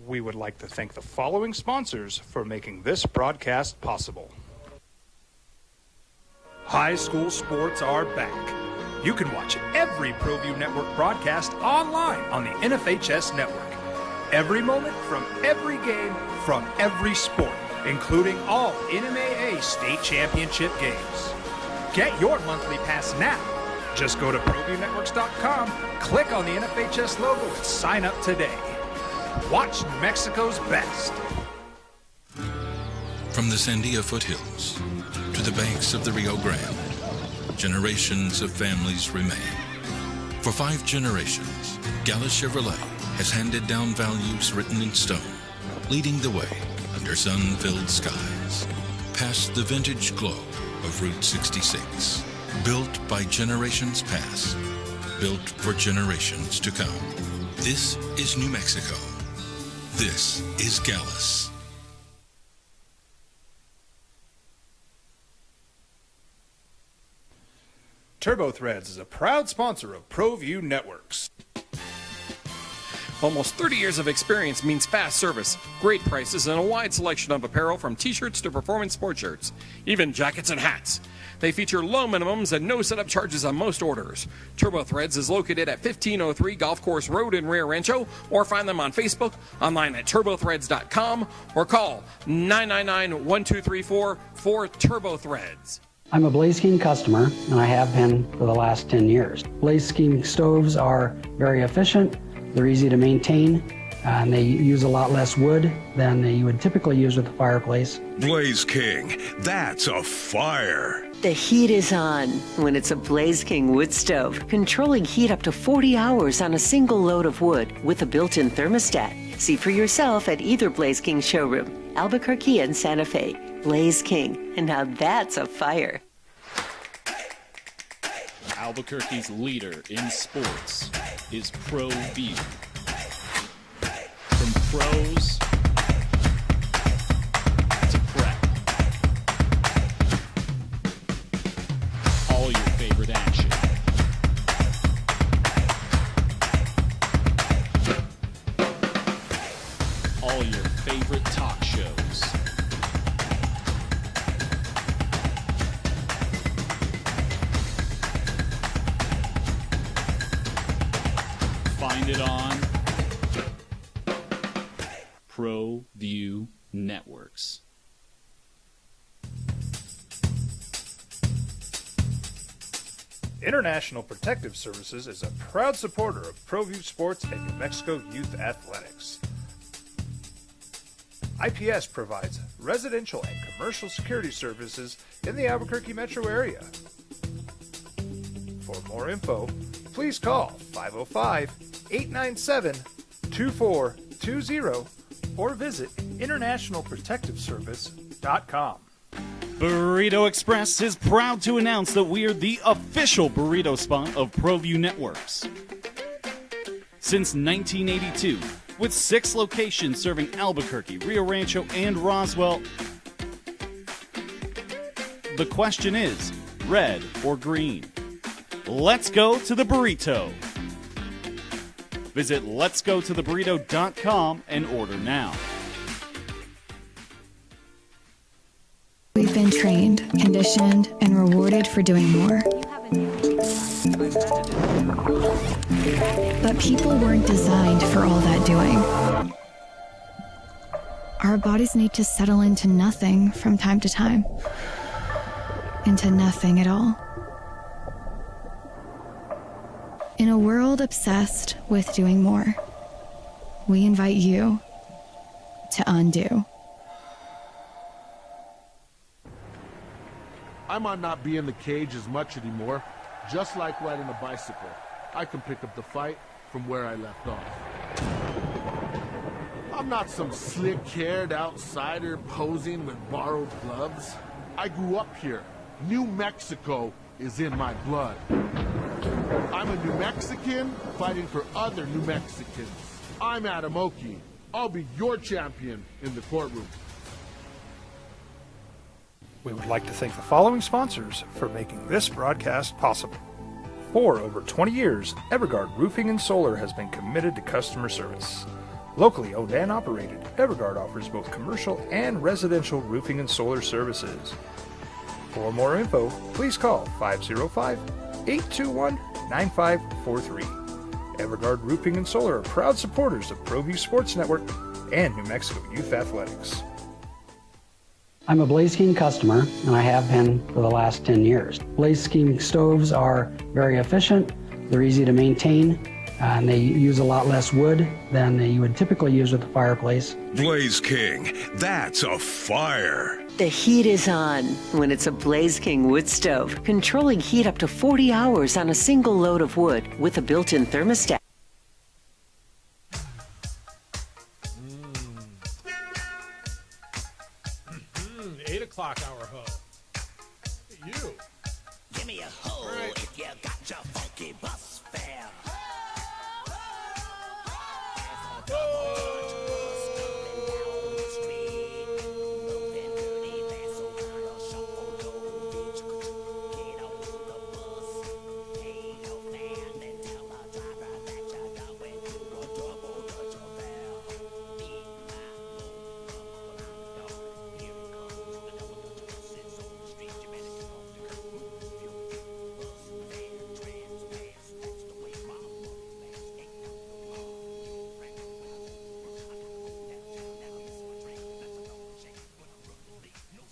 C: We would like to thank the following sponsors for making this broadcast possible. High school sports are back. You can watch every ProView Network broadcast online on the NFHS network. Every moment from every game from every sport, including all NMAA state championship games. Get your monthly pass now. Just go to ProViewNetworks.com, click on the NFHS logo, and sign up today. Watch New Mexico's best.
F: From the Sandia foothills to the banks of the Rio Grande, generations of families remain. For 5 generations, Gallus Chevrolet has handed down values written in stone, leading the way under sun-filled skies, past the vintage glow of Route 66. Built by generations past, built for generations to come. This is New Mexico. This is Gallus.
H: TurboThreads is a proud sponsor of ProView Networks.
I: Almost 30 years of experience means fast service, great prices, and a wide selection of apparel from t-shirts to performance sports shirts, even jackets and hats. They feature low minimums and no setup charges on most orders. TurboThreads is located at 1503 Golf Course Road in Rio Rancho, or find them on Facebook, online at turbothreads.com, or call 999-1234 for TurboThreads.
E: I'm a Blaze King customer, and I have been for the last 10 years. Blaze King stoves are very efficient, they're easy to maintain, and they use a lot less wood than you would typically use with a fireplace.
L: Blaze King, that's a fire.
G: The heat is on when it's a Blaze King wood stove, controlling heat up to 40 hours on a single load of wood with a built-in thermostat. See for yourself at either Blaze King showroom, Albuquerque and Santa Fe. Blaze King, and now that's a fire.
S: Albuquerque's leader in sports is ProView. From pros to prep, all your favorite action. All your favorite talk shows. Find it on ProView Networks.
H: International Protective Services is a proud supporter of ProView Sports and New Mexico Youth Athletics. IPS provides residential and commercial security services in the Albuquerque metro area. For more info, please call 505-897-2420 or visit internationalprotectiveservice.com.
J: Burrito Express is proud to announce that we're the official burrito spot of ProView Networks. Since 1982, with 6 locations serving Albuquerque, Rio Rancho, and Roswell, the question is, red or green? Let's go to the burrito. Visit letsgototheburrito.com and order now.
K: We've been trained, conditioned, and rewarded for doing more. But people weren't designed for all that doing. Our bodies need to settle into nothing from time to time. Into nothing at all. In a world obsessed with doing more, we invite you to undo.
N: I might not be in the cage as much anymore. Just like riding a bicycle, I can pick up the fight from where I left off. I'm not some slick-haired outsider posing with borrowed gloves. I grew up here. New Mexico is in my blood. I'm a New Mexican fighting for other New Mexicans. I'm Adam Oki. I'll be your champion in the courtroom.
C: We would like to thank the following sponsors for making this broadcast possible. For over 20 years, Evergard Roofing and Solar has been committed to customer service. Locally owned and operated, Evergard offers both commercial and residential roofing and solar services. For more info, please call 505-821-9543. Evergard Roofing and Solar are proud supporters of ProView Sports Network and New Mexico Youth Athletics.
E: I'm a Blaze King customer, and I have been for the last 10 years. Blaze King stoves are very efficient, they're easy to maintain, and they use a lot less wood than you would typically use with a fireplace.
L: Blaze King, that's a fire.
G: The heat is on when it's a Blaze King wood stove, controlling heat up to 40 hours on a single load of wood with a built-in thermostat.
A: 8 o'clock hour ho. Look at you.
V: Give me a hoe if you got your funky bus fare.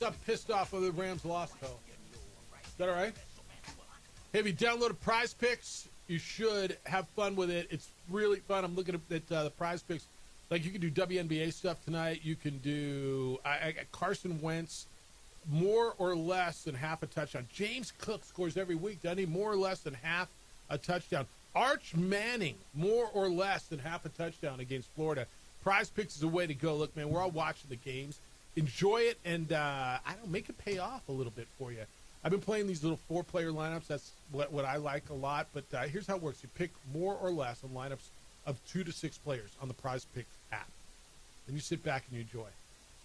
A: I'm pissed off of the Rams lost, though. Is that all right? Hey, if you downloaded Prize Picks, you should have fun with it. It's really fun. I'm looking at the Prize Picks. Like, you can do WNBA stuff tonight. You can do I got Carson Wentz, more or less than half a touchdown. James Cook scores every week, doesn't he? More or less than half a touchdown. Arch Manning, more or less than half a touchdown against Florida. Prize Picks is a way to go. Look, man, we're all watching the games. Enjoy it, and I don't make it pay off a little bit for you. I've been playing these little 4-player lineups. That's what I like a lot. But here's how it works. You pick more or less on lineups of 2 to 6 players on the Prize Pick app. Then you sit back and you enjoy.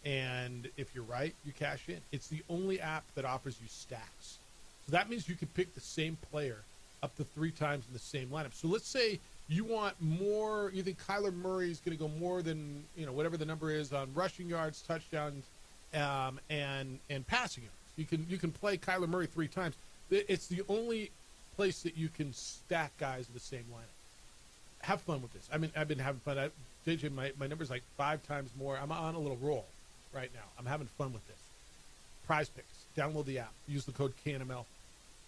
A: And if you're right, you cash in. It's the only app that offers you stacks. So that means you can pick the same player up to 3 times in the same lineup. So let's say you want more, you think Kyler Murray is going to go more than, whatever the number is on rushing yards, touchdowns, and passing yards. You can play Kyler Murray 3 times. It's the only place that you can stack guys in the same lineup. Have fun with this. I mean, I've been having fun. JJ, my number's like 5 times more. I'm on a little roll right now. I'm having fun with this. Prize Picks. Download the app. Use the code KNML.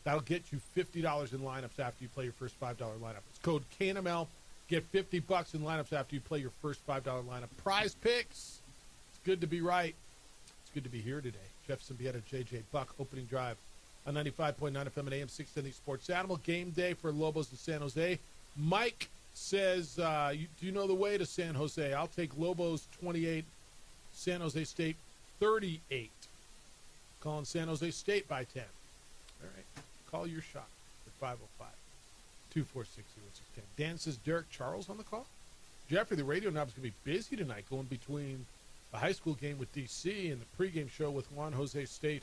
A: That'll get you $50 in lineups after you play your first $5 lineup. It's code KNML. Get $50 in lineups after you play your first $5 lineup. Prize Picks. It's good to be right. It's good to be here today. Jeff Symbieta, JJ Buck, opening drive on 95.9 FM and AM 670 Sports Animal. Game day for Lobos in San Jose. Mike says, do you know the way to San Jose? I'll take Lobos 28, San Jose State 38. calling San Jose State by 10. All right. Call your shot at 505-246-0610. Dan says Derek Charles on the call. Jeffrey, the radio knob's going to be busy tonight going between the high school game with D.C. and the pregame show with Juan Jose State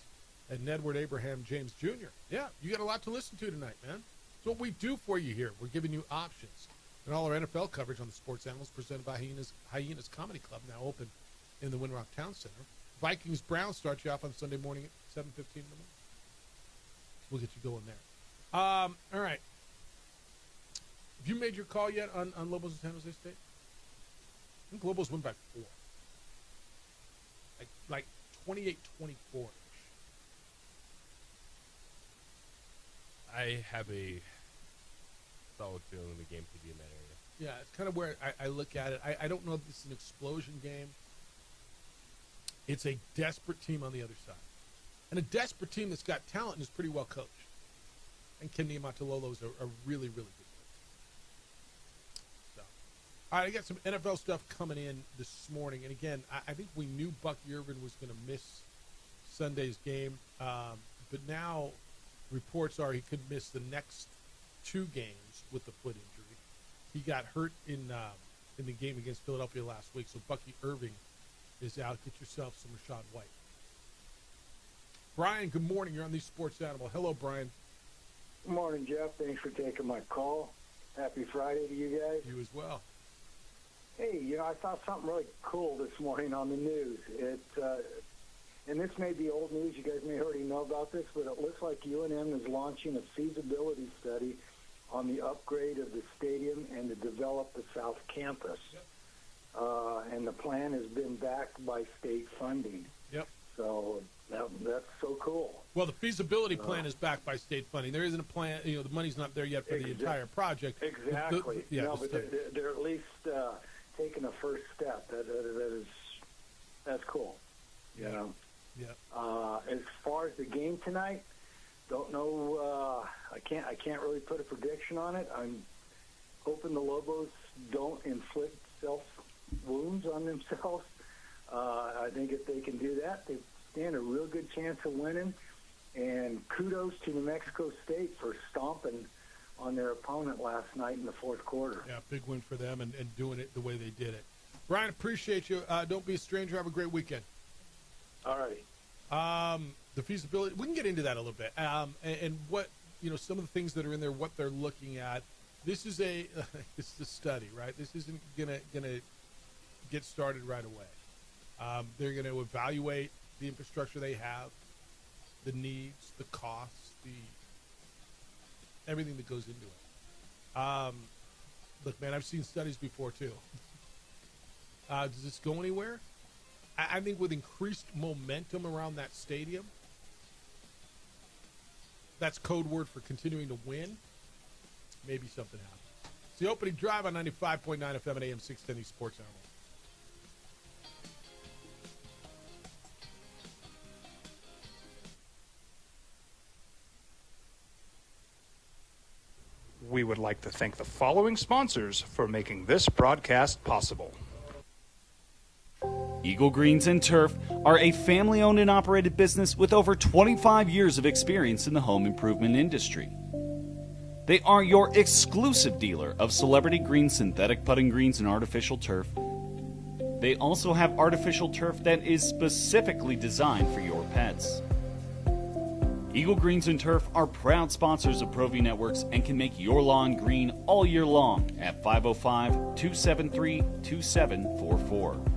A: and Edward Abraham James Jr. Yeah, you got a lot to listen to tonight, man. It's what we do for you here. We're giving you options. And all our NFL coverage on the Sports Animals presented by Hyenas Comedy Club, now open in the Winrock Town Center. Vikings-Browns starts you off on Sunday morning at 7:15 in the morning. We'll get you going there. All right. Have you made your call yet on Lobos and San Jose State? I think Lobos win by 4. Like 28-24.
B: I have a solid feeling the game could be in that area.
A: Yeah, it's kind of where I look at it. I don't know if this is an explosion game. It's a desperate team on the other side. And a desperate team that's got talent and is pretty well coached. And Ken Niumatalolo is a really, really good coach. So, all right, I got some NFL stuff coming in this morning. And again, I think we knew Bucky Irvin was going to miss Sunday's game. But now reports are he could miss the next 2 games with the foot injury. He got hurt in the game against Philadelphia last week. So Bucky Irving is out. Get yourself some Rachaad White. Brian, good morning. You're on the Sports Animal. Hello, Brian.
O: Good morning, Jeff. Thanks for taking my call. Happy Friday to you guys.
A: You as well.
O: Hey, I saw something really cool this morning on the news. And this may be old news. You guys may already know about this, but it looks like UNM is launching a feasibility study on the upgrade of the stadium and to develop the South Campus.
A: Yep.
O: And the plan has been backed by state funding.
A: Yep.
O: So that's so cool.
A: Well, the feasibility plan is backed by state funding. There isn't a plan. The money's not there yet for the entire project.
O: Exactly.
A: But
O: they're at least taking a first step. That's cool.
A: Yeah.
O: As far as the game tonight, don't know. I can't really put a prediction on it. I'm hoping the Lobos don't inflict self-wounds on themselves. I think if they can do that, they stand a real good chance of winning. And kudos to New Mexico State for stomping on their opponent last night in the fourth quarter.
A: Yeah, big win for them and doing it the way they did it. Brian, appreciate you. Don't be a stranger. Have a great weekend.
O: All righty.
A: The feasibility, we can get into that a little bit. And what, some of the things that are in there, what they're looking at. This is a study, right? This isn't gonna get started right away. They're going to evaluate the infrastructure they have, the needs, the costs, everything that goes into it. Look, man, I've seen studies before too. Does this go anywhere? I think with increased momentum around that stadium, that's code word for continuing to win. Maybe something happens. It's the opening drive on 95.9 FM and AM 610 Sports Animal.
C: We would like to thank the following sponsors for making this broadcast possible.
J: Eagle Greens and Turf are a family-owned and operated business with over 25 years of experience in the home improvement industry. They are your exclusive dealer of celebrity green, synthetic putting greens, and artificial turf. They also have artificial turf that is specifically designed for your pets. Eagle Greens and Turf are proud sponsors of ProView Networks and can make your lawn green all year long at 505-273-2744.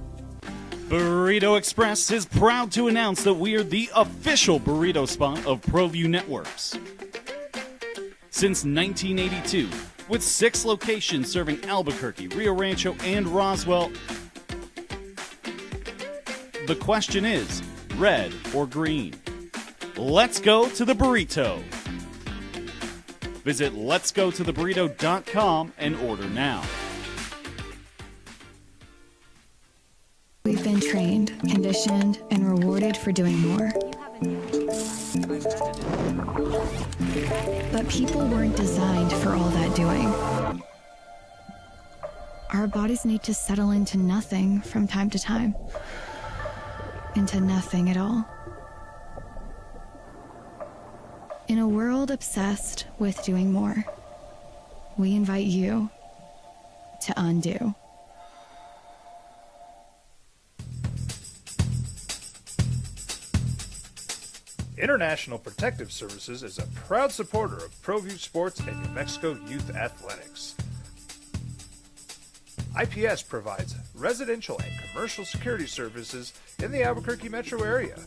J: Burrito Express is proud to announce that we are the official burrito spot of ProView Networks. Since 1982, with 6 locations serving Albuquerque, Rio Rancho, and Roswell, the question is, red or green? Let's go to the burrito. Visit letsgototheburrito.com and order now.
K: We've been trained, conditioned, and rewarded for doing more. But people weren't designed for all that doing. Our bodies need to settle into nothing from time to time. Into nothing at all. In a world obsessed with doing more, we invite you to undo.
H: International Protective Services is a proud supporter of ProView Sports and New Mexico Youth Athletics. IPS provides residential and commercial security services in the Albuquerque metro area.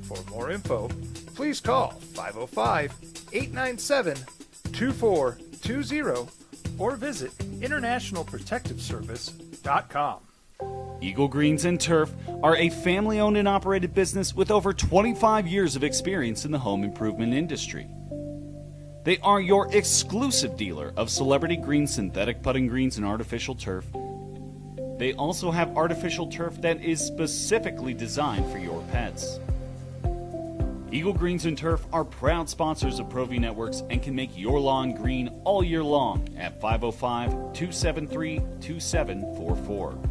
H: For more info, please call 505-897-2420 or visit internationalprotectiveservice.com.
J: Eagle Greens and Turf are a family-owned and operated business with over 25 years of experience in the home improvement industry. They are your exclusive dealer of celebrity green, synthetic putting greens, and artificial turf. They also have artificial turf that is specifically designed for your pets. Eagle Greens and Turf are proud sponsors of ProView Networks and can make your lawn green all year long at 505-273-2744.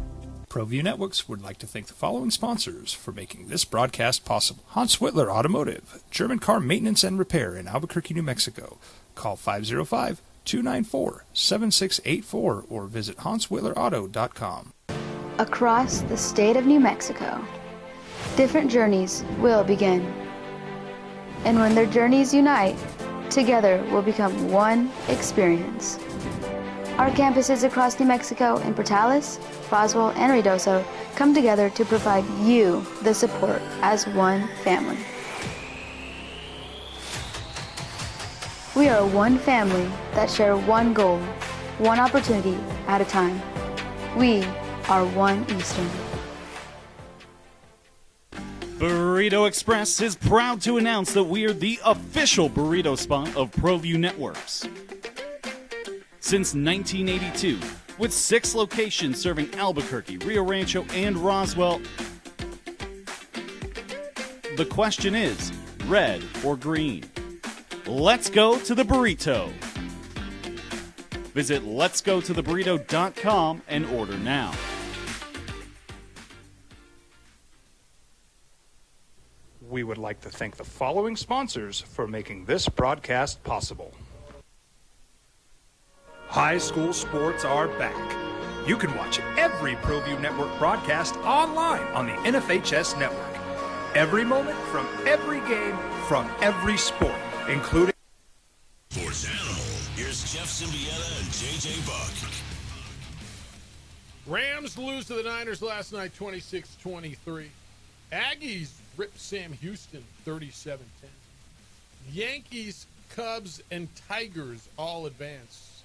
C: ProView Networks would like to thank the following sponsors for making this broadcast possible. Hans Whitler Automotive, German car maintenance and repair in Albuquerque, New Mexico. Call 505-294-7684 or visit hanswhitlerauto.com.
D: Across the state of New Mexico, different journeys will begin. And when their journeys unite, together will become one experience. Our campuses across New Mexico in Portales, Roswell, and Ruidoso come together to provide you the support as one family. We are one family that share one goal, one opportunity at a time. We are One Eastern.
J: Burrito Express is proud to announce that we are the official burrito spot of ProView Networks. Since 1982, with 6 locations serving Albuquerque, Rio Rancho, and Roswell, the question is, red or green? Let's go to the burrito. Visit letsgototheburrito.com and order now.
C: We would like to thank the following sponsors for making this broadcast possible. High school sports are back. You can watch every ProView Network broadcast online on the NFHS network. Every moment from every game from every sport, including
L: Sports Animal. Here's Jeff Symbieta and JJ Buck.
A: Rams lose to the Niners last night, 26-23. Aggies rip Sam Houston, 37-10. Yankees, Cubs, and Tigers all advance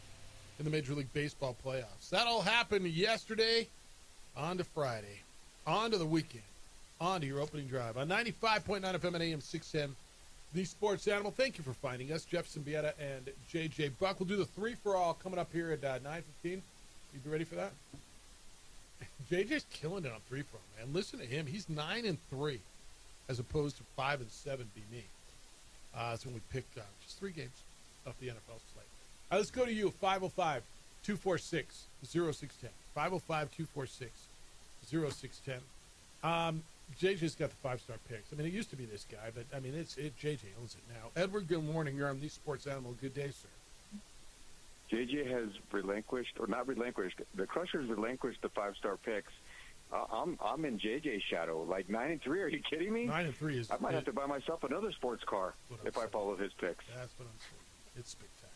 A: in the Major League Baseball playoffs. That all happened yesterday. On to Friday. On to the weekend. On to your opening drive. On 95.9 FM and AM 610, the Sports Animal. Thank you for finding us. Jeff Symbieta and JJ Buck. We'll do the 3-for-all coming up here at 9:15. You be ready for that? JJ's killing it on 3-for-all, man. Listen to him. He's 9-3 as opposed to 5-7 be me. That's when we picked just 3 games off the NFL slate. All right, let's go to you, 505-246-0610. 505-246-0610. JJ's got the 5-star picks. I mean, it used to be this guy, but, I mean, JJ owns it now. Edward, good morning. You're on the Sports Animal. Good day, sir.
P: JJ has relinquished, or not relinquished, the Crushers relinquished the 5-star picks. I'm in JJ's shadow, like 9-3. Are you kidding me?
A: 9-3 is.
P: I might have to buy myself another sports car if I follow his picks.
A: That's what I'm saying. It's spectacular.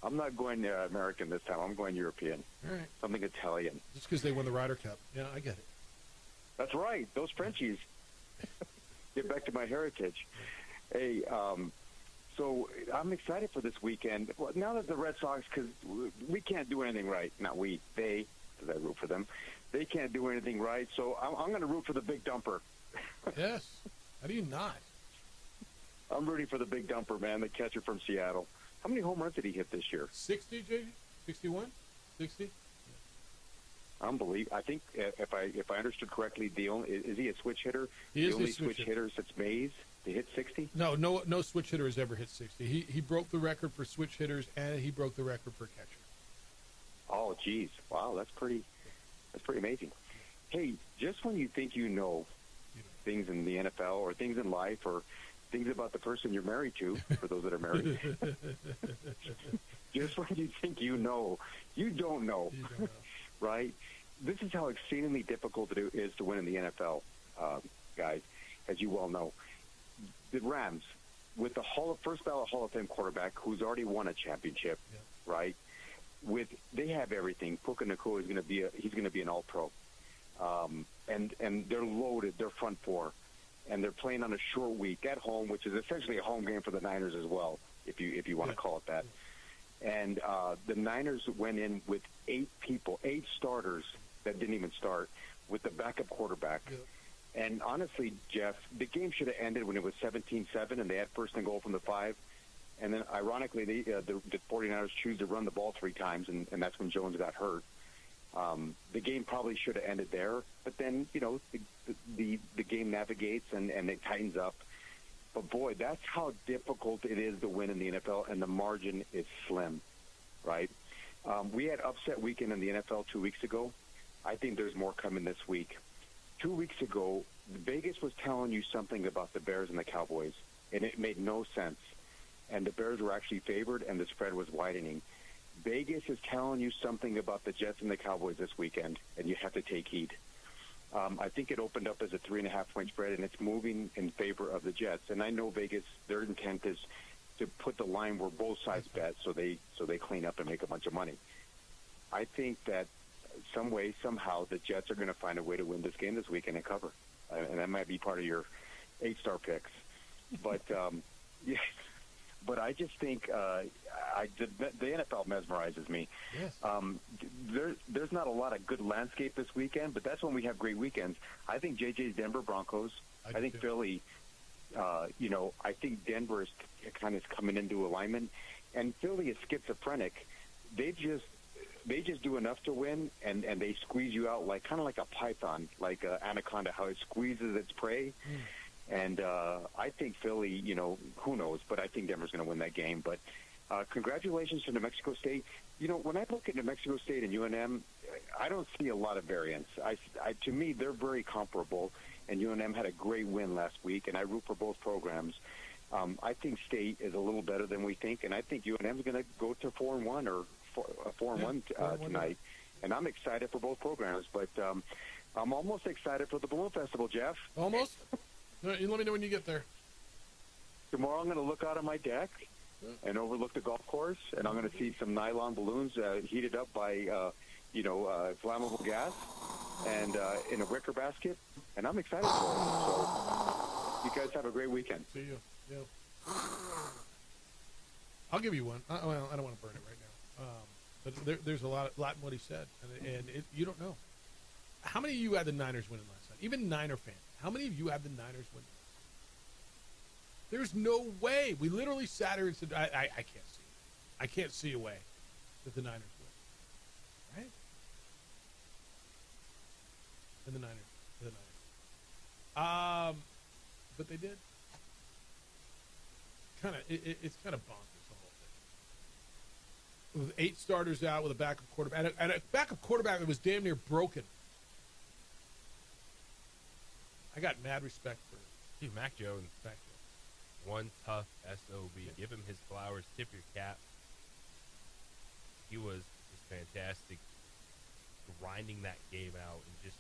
P: I'm not going American this time. I'm going European.
A: All right.
P: Something Italian.
A: Just because they won the Ryder Cup. Yeah, I get it.
P: That's right. Those Frenchies. Get back to my heritage. Hey, so I'm excited for this weekend. Well, now that the Red Sox, because we can't do anything right. Not we, they, because I root for them. They can't do anything right, so I'm going to root for the big dumper.
A: Yes. How do you not?
P: I'm rooting for the big dumper, man, the catcher from Seattle. How many home runs did he hit this year?
A: 60, JJ? 61? 60?
P: Unbelievable. I think if I understood correctly, is he a switch hitter?
A: He is
P: the only
A: a switch
P: hitter since Mays to hit 60?
A: No switch hitter has ever hit 60. He broke the record for switch hitters, and he broke the record for catcher.
P: Oh, geez. Wow, that's pretty amazing. Hey, just when you think you know things in the NFL or things in life or things about the person you're married to, for those that are married. Just when you think you know, you don't know, right? This is how exceedingly difficult it is to win in the NFL, guys, as you well know. The Rams, with the first ballot Hall of Fame quarterback who's already won a championship, right? They have everything. Puka Nacua is going to be an All-Pro, and they're loaded. Their front four, and they're playing on a short week at home, which is essentially a home game for the Niners as well, if you want to call it that. And the Niners went in with 8 starters that didn't even start, with the backup quarterback. And honestly, Jeff, the game should have ended when it was 17-7 and they had first and goal from the 5. And then, ironically, the 49ers choose to run the ball 3 times, and that's when Jones got hurt. The game probably should have ended there. But then, the game navigates and it tightens up. But, boy, that's how difficult it is to win in the NFL, and the margin is slim, right? We had upset weekend in the NFL 2 weeks ago. I think there's more coming this week. 2 weeks ago, Vegas was telling you something about the Bears and the Cowboys, and it made no sense. And the Bears were actually favored, and the spread was widening. Vegas is telling you something about the Jets and the Cowboys this weekend, and you have to take heed. I think it opened up as a 3.5-point spread, and it's moving in favor of the Jets. And I know Vegas, their intent is to put the line where both sides bet, so they clean up and make a bunch of money. I think that some way, somehow, the Jets are going to find a way to win this game this weekend and cover. And that might be part of your 8-star picks. But, yeah. But I just think the NFL mesmerizes me.
A: Yes.
P: There's not a lot of good landscape this weekend, but that's when we have great weekends. I think JJ's Denver Broncos. I think Philly, I think Denver is kind of coming into alignment. And Philly is schizophrenic. They just do enough to win, and they squeeze you out kind of like a python, like an anaconda, how it squeezes its prey. And I think Philly, who knows, but I think Denver's going to win that game. But congratulations to New Mexico State. When I look at New Mexico State and UNM, I don't see a lot of variance. To me, they're very comparable, and UNM had a great win last week, and I root for both programs. I think State is a little better than we think, and I think UNM is going to go to 4-1 or 4-1 tonight. And I'm excited for both programs, but I'm almost excited for the Balloon Festival, Jeff.
A: Almost? You let me know when you get there.
P: Tomorrow I'm going to look out on my deck and overlook the golf course, and I'm going to see some nylon balloons heated up by, flammable gas and in a wicker basket, and I'm excited for it. So you guys have a great weekend.
A: See you. Yeah. I'll give you one. I don't want to burn it right now. But there's a lot in what he said, and you don't know. How many of you had the Niners winning last night? Even Niner fans. How many of you have the Niners winning? There's no way. We literally sat here and said, I can't see it. I can't see a way that the Niners win. Right? And the Niners. But they did. It's kind of bonkers, the whole thing. With 8 starters out with a backup quarterback. And a backup quarterback that was damn near broken. I got mad respect for
B: Dude, Mac Jones. One tough SOB. Yeah. Give him his flowers. Tip your cap. He was just fantastic, grinding that game out, and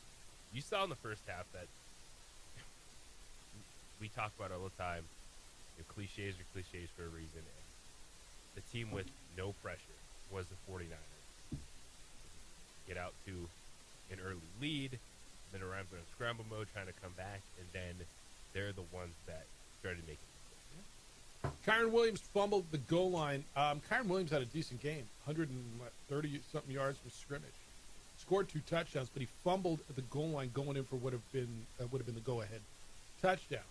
B: you saw in the first half that we talk about all the time. Cliches are cliches for a reason. And the team with no pressure was the 49ers. Get out to an early lead. Then around in scramble mode, trying to come back, and then they're the ones that started making it.
A: Kyron Williams fumbled the goal line. Kyron Williams had a decent game, 130-something yards from scrimmage. Scored 2 touchdowns, but he fumbled at the goal line going in for would have been the go-ahead touchdown.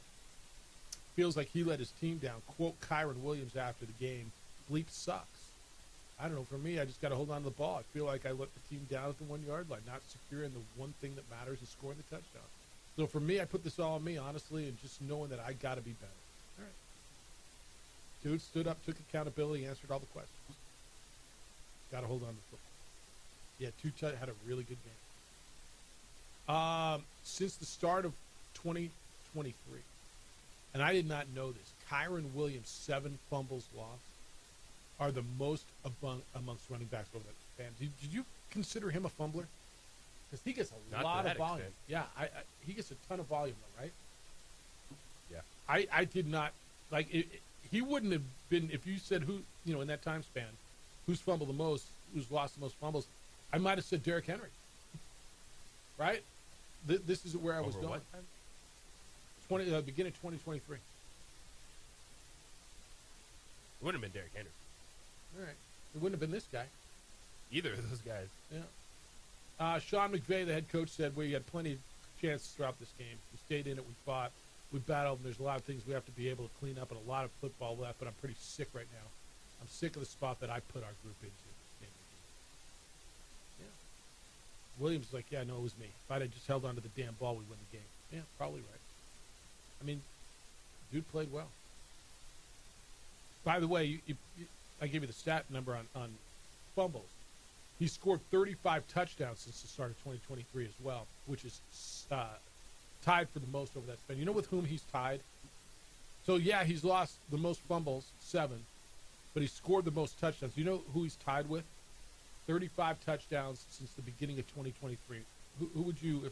A: Feels like he let his team down. Quote Kyron Williams after the game, bleep sucks. I don't know. For me, I just got to hold on to the ball. I feel like I let the team down at the 1-yard line, not securing the one thing that matters is scoring the touchdown. So for me, I put this all on me, honestly, and just knowing that I got to be better. All right. Dude stood up, took accountability, answered all the questions. Got to hold on to the football. Yeah, had a really good game. Since the start of 2023, and I did not know this, Kyron Williams' 7 fumbles lost are the most amongst running backs over that span. Did you consider him a fumbler? Because he gets a
B: Not
A: lot
B: to
A: of
B: that
A: volume.
B: extent.
A: Yeah, he gets a ton of volume, though, right?
B: Yeah.
A: I did not like it. He wouldn't have been if you said who in that time span, who's fumbled the most, who's lost the most fumbles. I might have said Derrick Henry. Right? This is where I was
B: Over
A: going.
B: what time?
A: Beginning of 2023.
B: It wouldn't have been Derrick Henry.
A: All right. It wouldn't have been this guy.
B: Either of those guys.
A: Yeah. Sean McVay, the head coach, said we had plenty of chances throughout this game. We stayed in it. We fought. We battled. And there's a lot of things we have to be able to clean up and a lot of football left, but I'm pretty sick right now. I'm sick of the spot that I put our group into. Yeah. Williams is like, yeah, no, it was me. If I'd have just held on to the damn ball, we win the game. Yeah, probably right. I mean, dude played well. By the way, I gave you the stat number on fumbles. He scored 35 touchdowns since the start of 2023 as well, which is tied for the most over that span. You know with whom he's tied? So, yeah, he's lost the most fumbles, 7, but he scored the most touchdowns. You know who he's tied with? 35 touchdowns since the beginning of 2023. Who would you,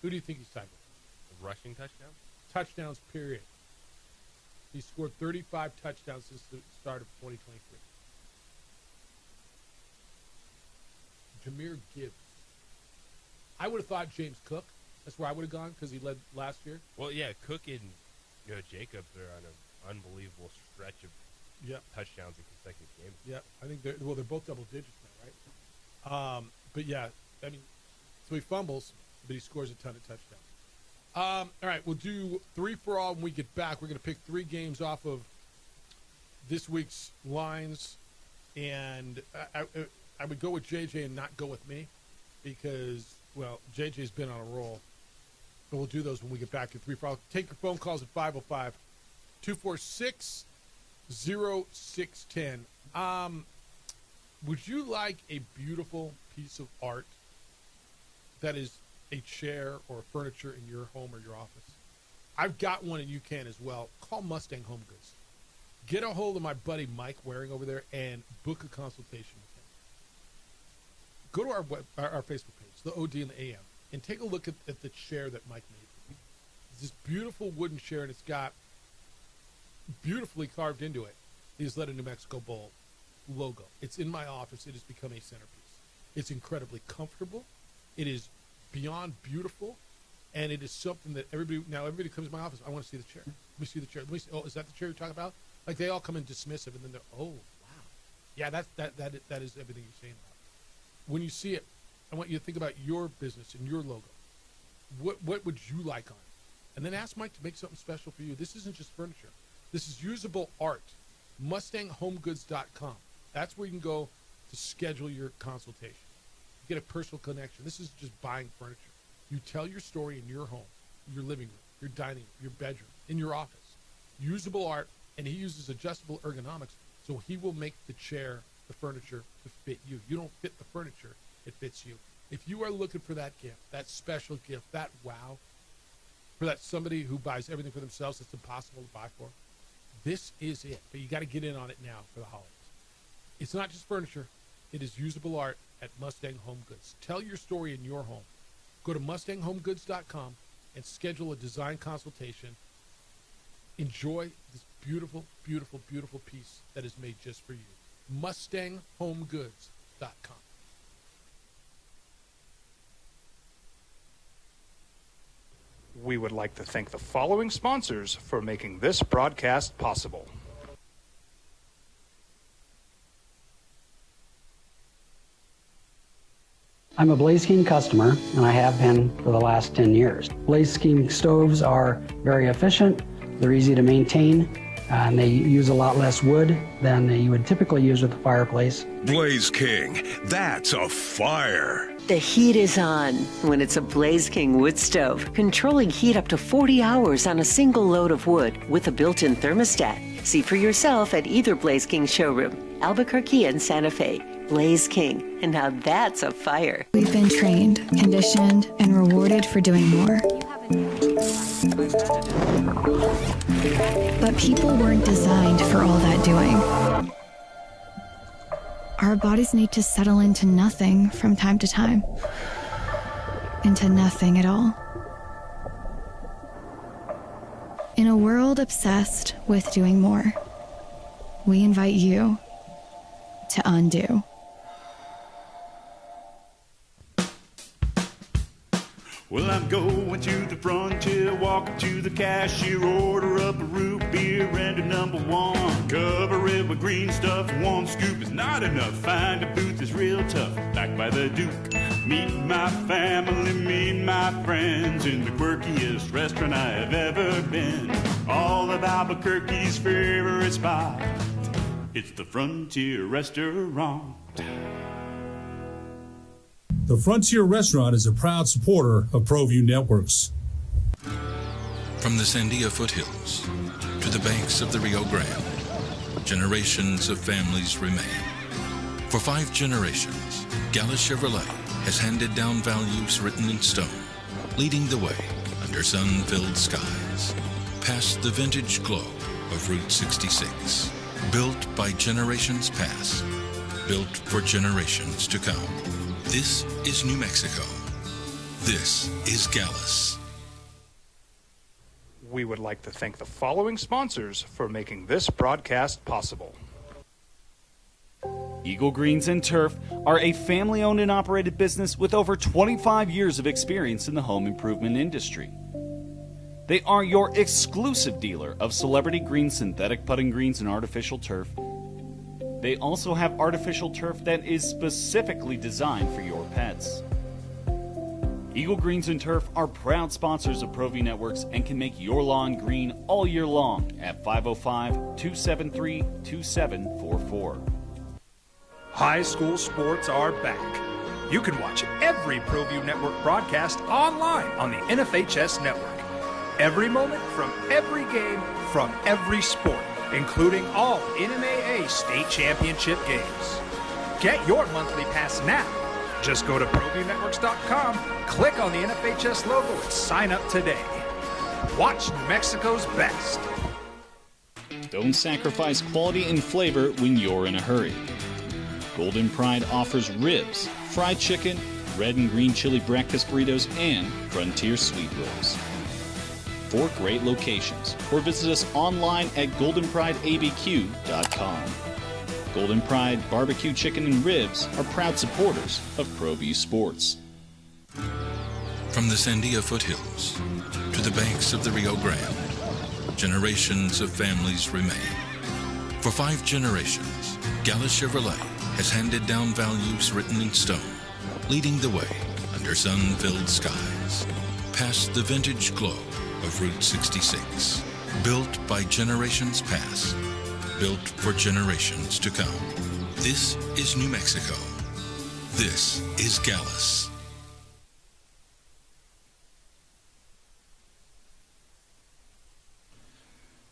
A: who do you think he's tied with?
B: A rushing touchdown?
A: Touchdowns, period. He scored 35 touchdowns since the start of 2023. Jahmyr Gibbs. I would have thought James Cook. That's where I would have gone because he led last year.
B: Well, yeah, Cook and Jacobs are on an unbelievable stretch of touchdowns in consecutive games.
A: Yeah, I think they're both double digits now, right? But yeah, I mean, so he fumbles, but he scores a ton of touchdowns. All right, we'll do 3 for all when we get back. We're going to pick 3 games off of this week's lines, and I would go with JJ and not go with me because, well, JJ's been on a roll. But we'll do those when we get back to 3 for all. Take your phone calls at 505-246-0610. Would you like a beautiful piece of art that is a chair or furniture in your home or your office? I've got one and you can as well. Call Mustang Home Goods. Get a hold of my buddy Mike Waring over there and book a consultation with him. Go to our Facebook page, the OD and the AM, and take a look at the chair that Mike made. It's this beautiful wooden chair, and it's got beautifully carved into it the Isleta New Mexico Bowl logo. It's in my office. It has become a centerpiece. It's incredibly comfortable. It is beyond beautiful, and it is something that everybody comes to my office. I want to see the chair. Let me see the chair. Let me see. Oh, is that the chair you're talking about? Like they all come in dismissive, and then they're, oh wow, yeah, that is everything you're saying about it. When you see it, I want you to think about your business and your logo. What would you like on it? And then ask Mike to make something special for you. This isn't just furniture. This is usable art. MustangHomeGoods.com. That's where you can go to schedule your consultation. Get a personal connection. This is just buying furniture. You tell your story in your home, your living room, your dining room, your bedroom, in your office. Usable art, and he uses adjustable ergonomics, so he will make the chair, the furniture, to fit you. You don't fit the furniture, it fits you. If you are looking for that gift, that special gift, that wow, for that somebody who buys everything for themselves that's impossible to buy for, this is it. But you got to get in on it now for the holidays. It's not just furniture. It is usable art at Mustang Home Goods. Tell your story in your home. Go to MustangHomeGoods.com and schedule a design consultation. Enjoy this beautiful, beautiful, beautiful piece that is made just for you. MustangHomeGoods.com.
C: We would like to thank the following sponsors for making this broadcast possible.
E: I'm a Blaze King customer, and I have been for the last 10 years. Blaze King stoves are very efficient, they're easy to maintain, and they use a lot less wood than you would typically use with a fireplace.
L: Blaze King, that's a fire.
G: The heat is on when it's a Blaze King wood stove, controlling heat up to 40 hours on a single load of wood with a built-in thermostat. See for yourself at either Blaze King showroom, Albuquerque and Santa Fe. Blaze King, and now that's a fire.
K: We've been trained, conditioned, and rewarded for doing more. But people weren't designed for all that doing. Our bodies need to settle into nothing from time to time. Into nothing at all. In a world obsessed with doing more, we invite you to undo.
M: Well, I'm going to the frontier, walking to the cashier, order up a root beer and a number one. Cover it with green stuff, one scoop is not enough. Find a booth is real tough, back by the Duke. Meet my family, meet my friends in the quirkiest restaurant I have ever been. All of Albuquerque's favorite spot, it's the Frontier Restaurant.
Q: The Frontier Restaurant is a proud supporter of ProView Networks.
F: From the Sandia foothills to the banks of the Rio Grande, generations of families remain. For 5 generations, Gallus Chevrolet has handed down values written in stone, leading the way under sun-filled skies, past the vintage glow of Route 66. Built by generations past, built for generations to come. This is New Mexico. This is Gallus.
C: We would like to thank the following sponsors for making this broadcast possible.
J: Eagle Greens and Turf are a family-owned and operated business with over 25 years of experience in the home improvement industry. They are your exclusive dealer of celebrity green, synthetic putting greens, and artificial turf. They also have artificial turf that is specifically designed for your pets. Eagle Greens and Turf are proud sponsors of ProView Networks and can make your lawn green all year long at 505-273-2744.
C: High school sports are back. You can watch every ProView Network broadcast online on the NFHS Network. Every moment from every game from every sport, including all NMAA state championship games. Get your monthly pass now. Just go to ProViewNetworks.com, click on the NFHS logo, and sign up today. Watch New Mexico's best.
S: Don't sacrifice quality and flavor when you're in a hurry. Golden Pride offers ribs, fried chicken, red and green chili breakfast burritos, and Frontier sweet rolls. 4 great locations, or visit us online at goldenprideabq.com. Golden Pride Barbecue Chicken and Ribs are proud supporters of ProView Sports.
F: From the Sandia foothills to the banks of the Rio Grande, generations of families remain. For 5 generations, Gallus Chevrolet has handed down values written in stone, leading the way under sun-filled skies, past the vintage glow of Route 66. Built by generations past, built for generations to come. This is New Mexico. This is Gallus.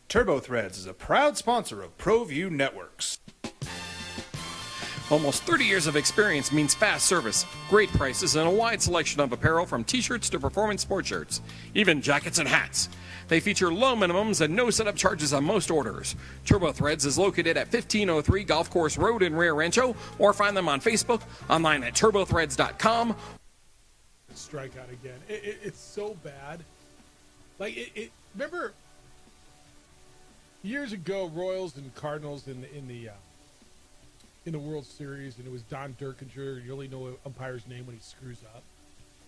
C: TurboThreads is a proud sponsor of ProView Networks.
I: Almost 30 years of experience means fast service, great prices, and a wide selection of apparel from t-shirts to performance sport shirts, even jackets and hats. They feature low minimums and no setup charges on most orders. TurboThreads is located at 1503 Golf Course Road in Rio Rancho, or find them on Facebook, online at turbothreads.com.
A: Strikeout again. It's so bad. Like, remember years ago, Royals and Cardinals in the World Series, and it was Don Derkinger. You only know an umpire's name when he screws up.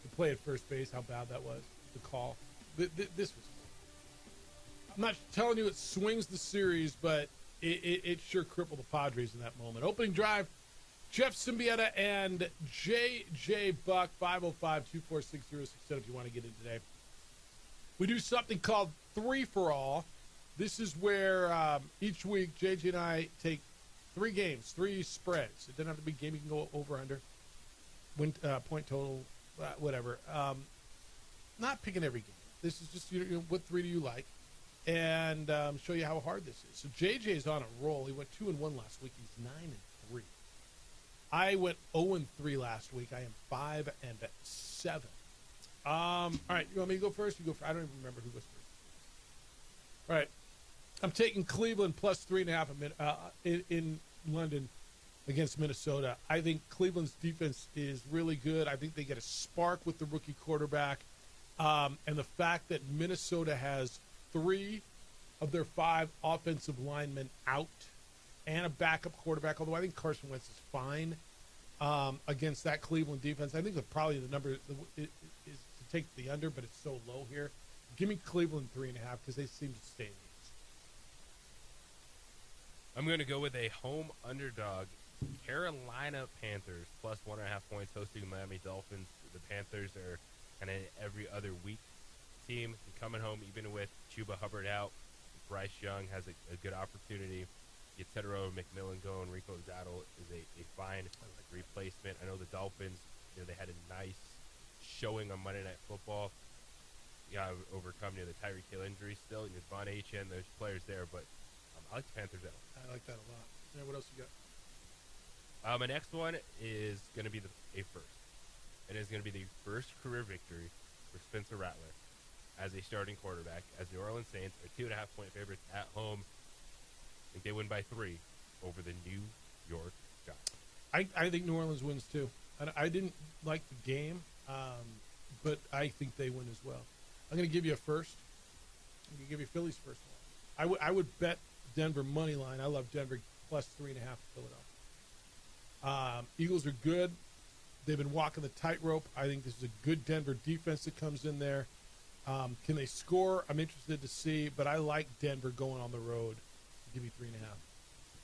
A: The play at first base, how bad that was, the call. This was. I'm not telling you it swings the series, but it sure crippled the Padres in that moment. Opening drive, Jeff Symbieta and J.J. Buck, 505-246-0610 if you want to get in today. We do something called 3-for-all. This is where each week J.J. and I take 3 games, 3 spreads. It doesn't have to be a game. You can go over, under, win, point total, whatever. Not picking every game. This is just what 3 do you like, and show you how hard this is. So JJ's on a roll. He went 2-1 last week. He's 9-3. I went 0-3 last week. I am 5-7. All right, you want me to go first? You go first. I don't even remember who goes first. All right. I'm taking Cleveland plus 3.5 in London against Minnesota. I think Cleveland's defense is really good. I think they get a spark with the rookie quarterback. And the fact that Minnesota has 3 of their 5 offensive linemen out and a backup quarterback, although I think Carson Wentz is fine against that Cleveland defense. I think that probably the number is to take the under, but it's so low here. Give me Cleveland 3.5 because they seem to stay in the East.
B: I'm going to go with a home underdog, Carolina Panthers, plus 1.5 points, hosting Miami Dolphins. The Panthers are kind of every other week team coming home, even with Chuba Hubbard out. Bryce Young has a good opportunity. Get Cedro McMillan going. Rico Dowdle is a fine replacement. I know the Dolphins, they had a nice showing on Monday Night Football. Overcome the Tyreek Hill injury still. Von H.N., those players there, but I like the Panthers out.
A: I like that a lot. Yeah, what else you
B: got? My next one is going to be a first. It is going to be the first career victory for Spencer Rattler as a starting quarterback, as New Orleans Saints are 2.5-point favorites at home. I think they win by 3 over the New York Giants.
A: I think New Orleans wins too. I didn't like the game, but I think they win as well. I'm going to give you a first. I'm going to give you Philly's first one. I would bet Denver money line. I love Denver plus 3.5 Philadelphia. Eagles are good. They've been walking the tightrope. I think this is a good Denver defense that comes in there. Can they score? I'm interested to see, but I like Denver going on the road. Give me 3.5.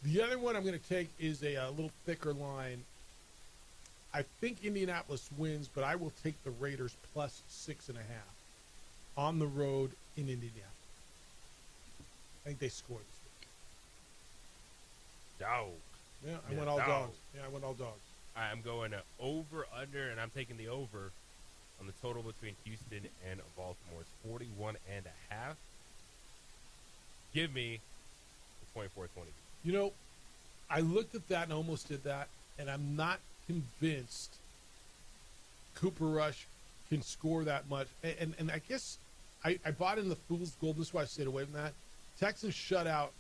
A: The other one I'm going to take is a little thicker line. I think Indianapolis wins, but I will take the Raiders plus 6.5 on the road in Indianapolis. I think they score this week.
B: Dogs.
A: Yeah, I went all dogs. Yeah, I went all dogs.
B: All right, I'm going over, under, and I'm taking the over on the total between Houston and Baltimore. It's 41.5. Give me the 0.420.
A: I looked at that and almost did that, and I'm not convinced Cooper Rush can score that much. And I guess I bought in the fool's gold. This is why I stayed away from that. Texans shut out,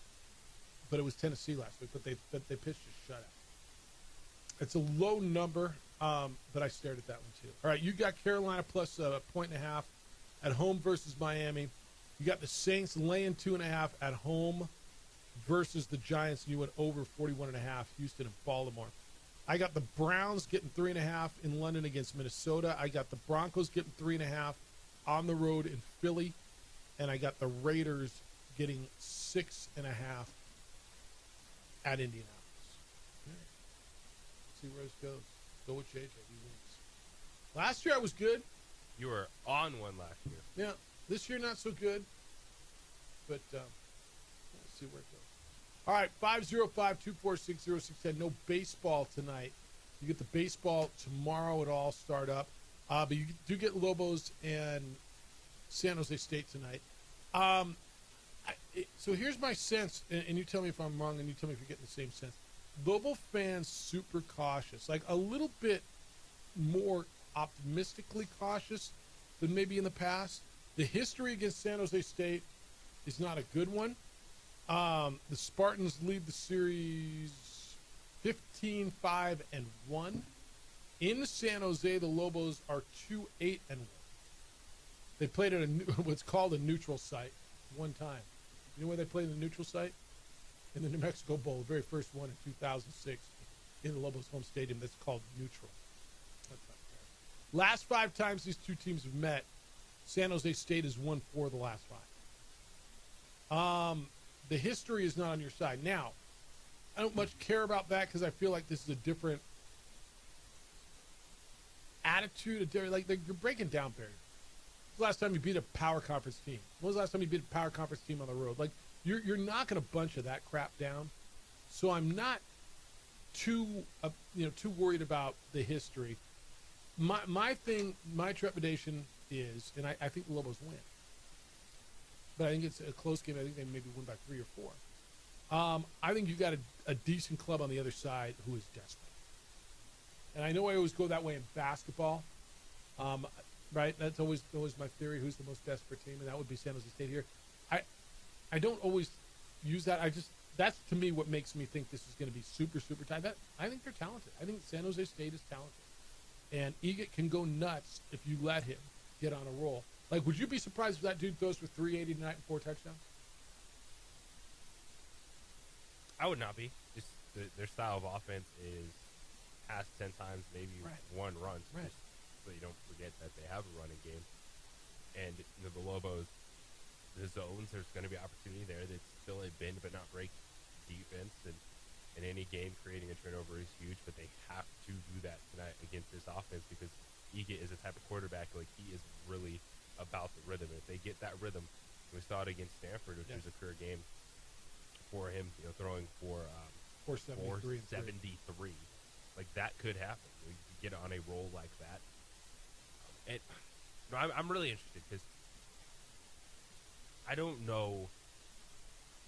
A: but it was Tennessee last week, but they pitched a shutout. It's a low number, but I stared at that one too. All right, you got Carolina plus 1.5 at home versus Miami. You got the Saints laying 2.5 at home versus the Giants, and you went over 41.5, Houston and Baltimore. I got the Browns getting 3.5 in London against Minnesota. I got the Broncos getting 3.5 on the road in Philly, and I got the Raiders getting 6.5 at Indianapolis. See where this goes. Go with JJ. He wins. Last year I was good.
B: You were on one last year.
A: Yeah. This year not so good. But let's see where it goes. All right, 505-246-0610. No baseball tonight. You get the baseball tomorrow. It all start up. But you do get Lobos and San Jose State tonight. So here's my sense, and you tell me if I'm wrong, and you tell me if you're getting the same sense. Lobo fans super cautious, like a little bit more optimistically cautious than maybe in the past. The history against San Jose State is not a good one. The Spartans lead the series 15-5-1. In San Jose, the Lobos are 2-8-1. They played at what's called a neutral site one time. You know where they played in the neutral site? In the New Mexico Bowl, the very first one in 2006 in the Lobos home stadium that's called neutral. That's not fair. Last 5 times these two teams have met, San Jose State has won 4 of the last 5. The history is not on your side. Now, I don't much care about that because I feel like this is a different attitude. Like you're breaking down barriers. When was the last time you beat a power conference team? When was the last time you beat a power conference team on the road? Like, you're knocking a bunch of that crap down. So I'm not too worried about the history. My trepidation is, and I think the Lobos win. But I think it's a close game. I think they maybe win by 3 or 4. I think you got a decent club on the other side who is desperate. And I know I always go that way in basketball. Right? That's always my theory. Who's the most desperate team? And that would be San Jose State here. I don't always use that. That's to me what makes me think this is going to be super, super tight. I think they're talented. I think San Jose State is talented. And Eget can go nuts if you let him get on a roll. Like, would you be surprised if that dude throws for 380 tonight and 4 touchdowns?
B: I would not be. Just their style of offense is pass 10 times, maybe one run.
A: Right.
B: Just so you don't forget that they have a running game. And the Lobos, the zones, there's going to be opportunity there. That's still a bend but not break defense. And in any game, creating a turnover is huge, but they have to do that tonight against this offense because Eget is a type of quarterback, like he is really about the rhythm. If they get that rhythm, we saw it against Stanford, which was a career game for him, throwing for 473. Like, that could happen. We get on a roll like that. And I'm really interested because I don't know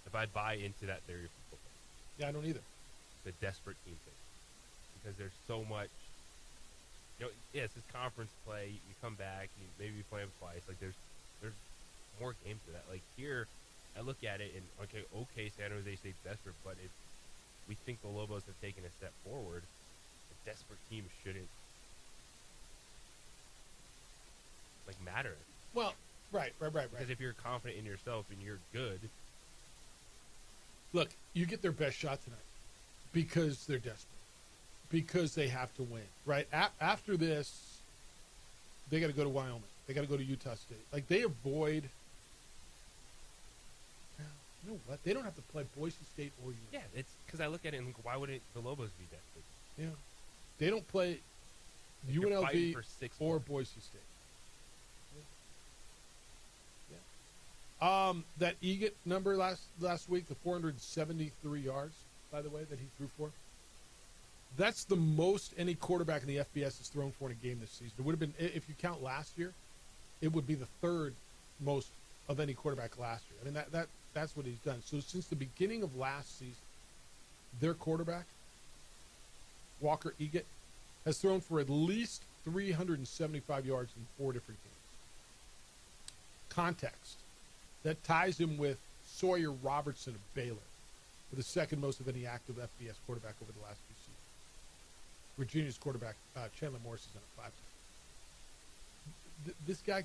B: if I buy into that theory for football.
A: Yeah, I don't either.
B: The desperate team thing. Because there's so much, yes, it's conference play. You come back, maybe you play them twice. Like, there's more games to that. Like, here, I look at it and, okay, San Jose State's desperate, but if we think the Lobos have taken a step forward, a desperate team shouldn't, matter.
A: Well, right.
B: Because if you're confident in yourself and you're good.
A: Look, you get their best shot tonight because they're desperate. Because they have to win, right? After this, they got to go to Wyoming. They got to go to Utah State. Like, they avoid. You know what? They don't have to play Boise State or UNLV.
B: Yeah, it's because I look at it and why wouldn't the Lobos be desperate?
A: Yeah, they don't play UNLV or Boise State. Yeah. That Eget number last week, the 473 yards, by the way, that he threw for. That's the most any quarterback in the FBS has thrown for in a game this season. It would have been, if you count last year, it would be the third most of any quarterback last year. I mean, that's what he's done. So since the beginning of last season, their quarterback, Walker Eget, has thrown for at least 375 yards in 4 different games. Context. That ties him with Sawyer Robertson of Baylor, for the second most of any active FBS quarterback over the last few seasons. Virginia's quarterback, Chandler Morris, is on a 5. This guy,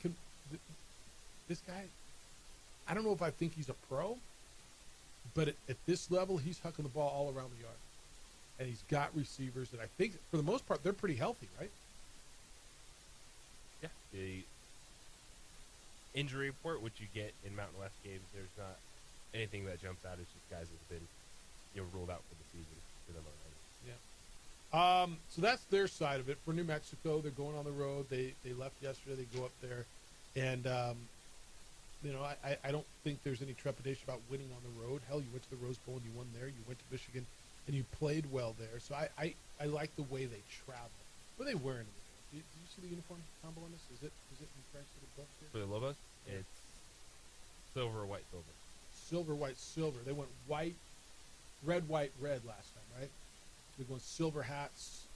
A: I don't know if I think he's a pro, but at this level, he's hucking the ball all around the yard. And he's got receivers that I think, for the most part, they're pretty healthy, right?
B: Yeah. The injury report, which you get in Mountain West games, there's not anything that jumps out. It's just guys that have been ruled out for the season for them already.
A: Yeah. So that's their side of it. For New Mexico, they're going on the road. They left yesterday. They go up there. And, I don't think there's any trepidation about winning on the road. Hell, you went to the Rose Bowl and you won there. You went to Michigan and you played well there. So I like the way they travel. What are they wearing? Did you see the uniform combo on this? Is it in French to the book here?
B: For the Lobos, it's silver, white, silver.
A: Silver, white, silver. They went red, white, red last time, right? They're going silver hats,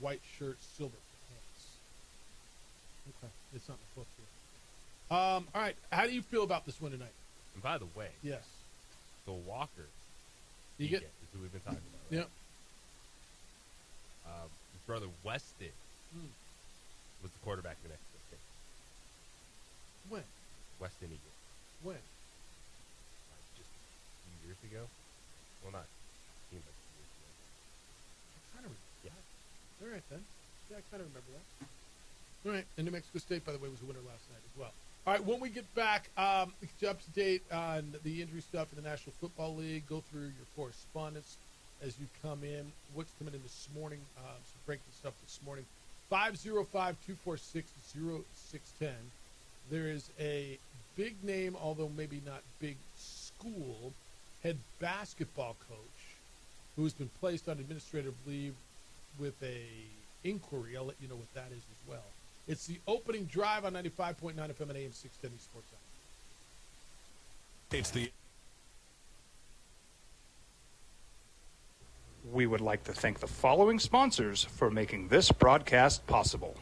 A: white shirts, silver pants. Okay, it's not in the book here. All right, how do you feel about this win tonight?
B: And by the way,
A: yes,
B: the Walker
A: Eget
B: is who we've been talking about. Right?
A: Yep.
B: His brother Weston was the quarterback of New Mexico State.
A: When?
B: Weston Eget.
A: When?
B: Just a few years ago. Well, not seems like 2 years ago.
A: I kind of remember.
B: Yeah.
A: All right then. Yeah, I kind of remember that. All right, and New Mexico State, by the way, was a winner last night as well. All right, when we get back, up to date on the injury stuff in the National Football League, go through your correspondence as you come in. What's coming in this morning? Some breaking stuff this morning. 505-246-0610. There is a big name, although maybe not big school, head basketball coach who has been placed on administrative leave with a inquiry. I'll let you know what that is as well. It's the opening drive on 95.9 FM and AM 610 Sports Center.
C: It's the. We would like to thank the following sponsors for making this broadcast possible.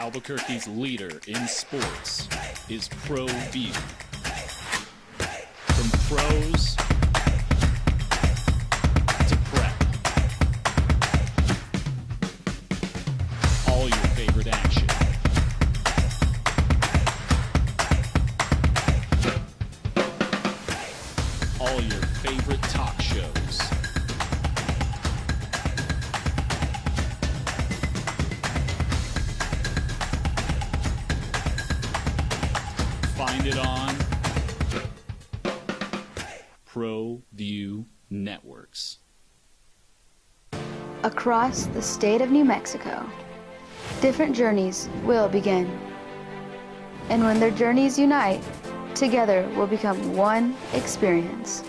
J: Albuquerque's leader in sports is ProView. From pros to prep, all your favorite action. All your favorite talk shows. Find it on ProView Networks.
D: Across the state of New Mexico, different journeys will begin. And when their journeys unite, together will become one experience.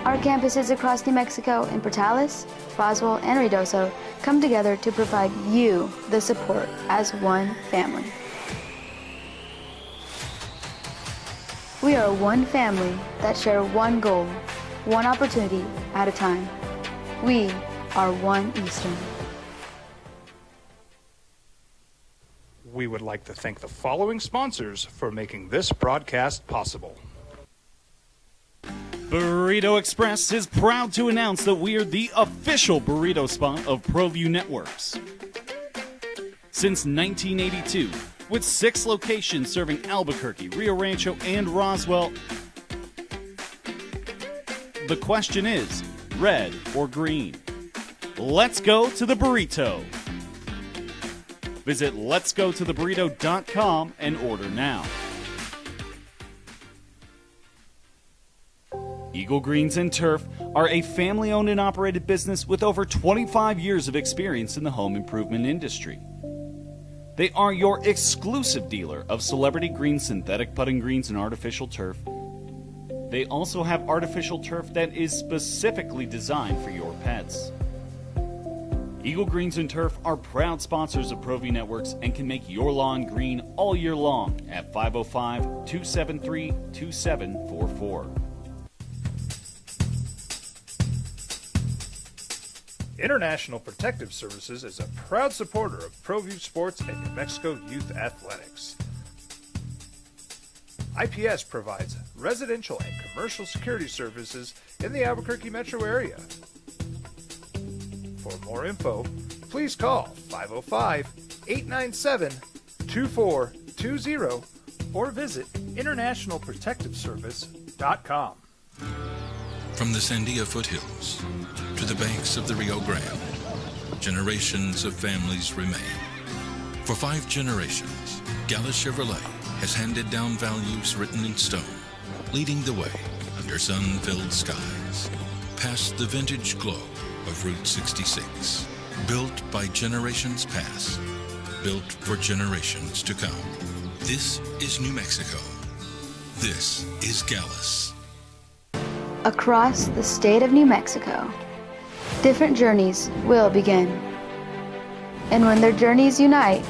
D: Our campuses across New Mexico in Portales, Roswell, and Ruidoso come together to provide you the support as one family. We are one family that share one goal, one opportunity at a time. We are One Eastern.
C: We would like to thank the following sponsors for making this broadcast possible.
J: Burrito Express is proud to announce that we are the official burrito spot of ProView Networks. Since 1982, with 6 locations serving Albuquerque, Rio Rancho, and Roswell, the question is, red or green? Let's go to the burrito. Visit letsgototheburrito.com and order now. Eagle Greens and Turf are a family-owned and operated business with over 25 years of experience in the home improvement industry. They are your exclusive dealer of celebrity green, synthetic putting greens, and artificial turf. They also have artificial turf that is specifically designed for your pets. Eagle Greens and Turf are proud sponsors of ProView Networks and can make your lawn green all year long at 505-273-2744.
H: International Protective Services is a proud supporter of ProView Sports and New Mexico Youth Athletics. IPS provides residential and commercial security services in the Albuquerque metro area. For more info, please call 505-897-2420 or visit internationalprotectiveservice.com.
F: From the Sandia foothills to the banks of the Rio Grande, generations of families remain. For 5 generations, Gallus Chevrolet has handed down values written in stone, leading the way under sun-filled skies, past the vintage glow of Route 66. Built by generations past, built for generations to come. This is New Mexico. This is Gallus.
D: Across the state of New Mexico, different journeys will begin. And when their journeys unite,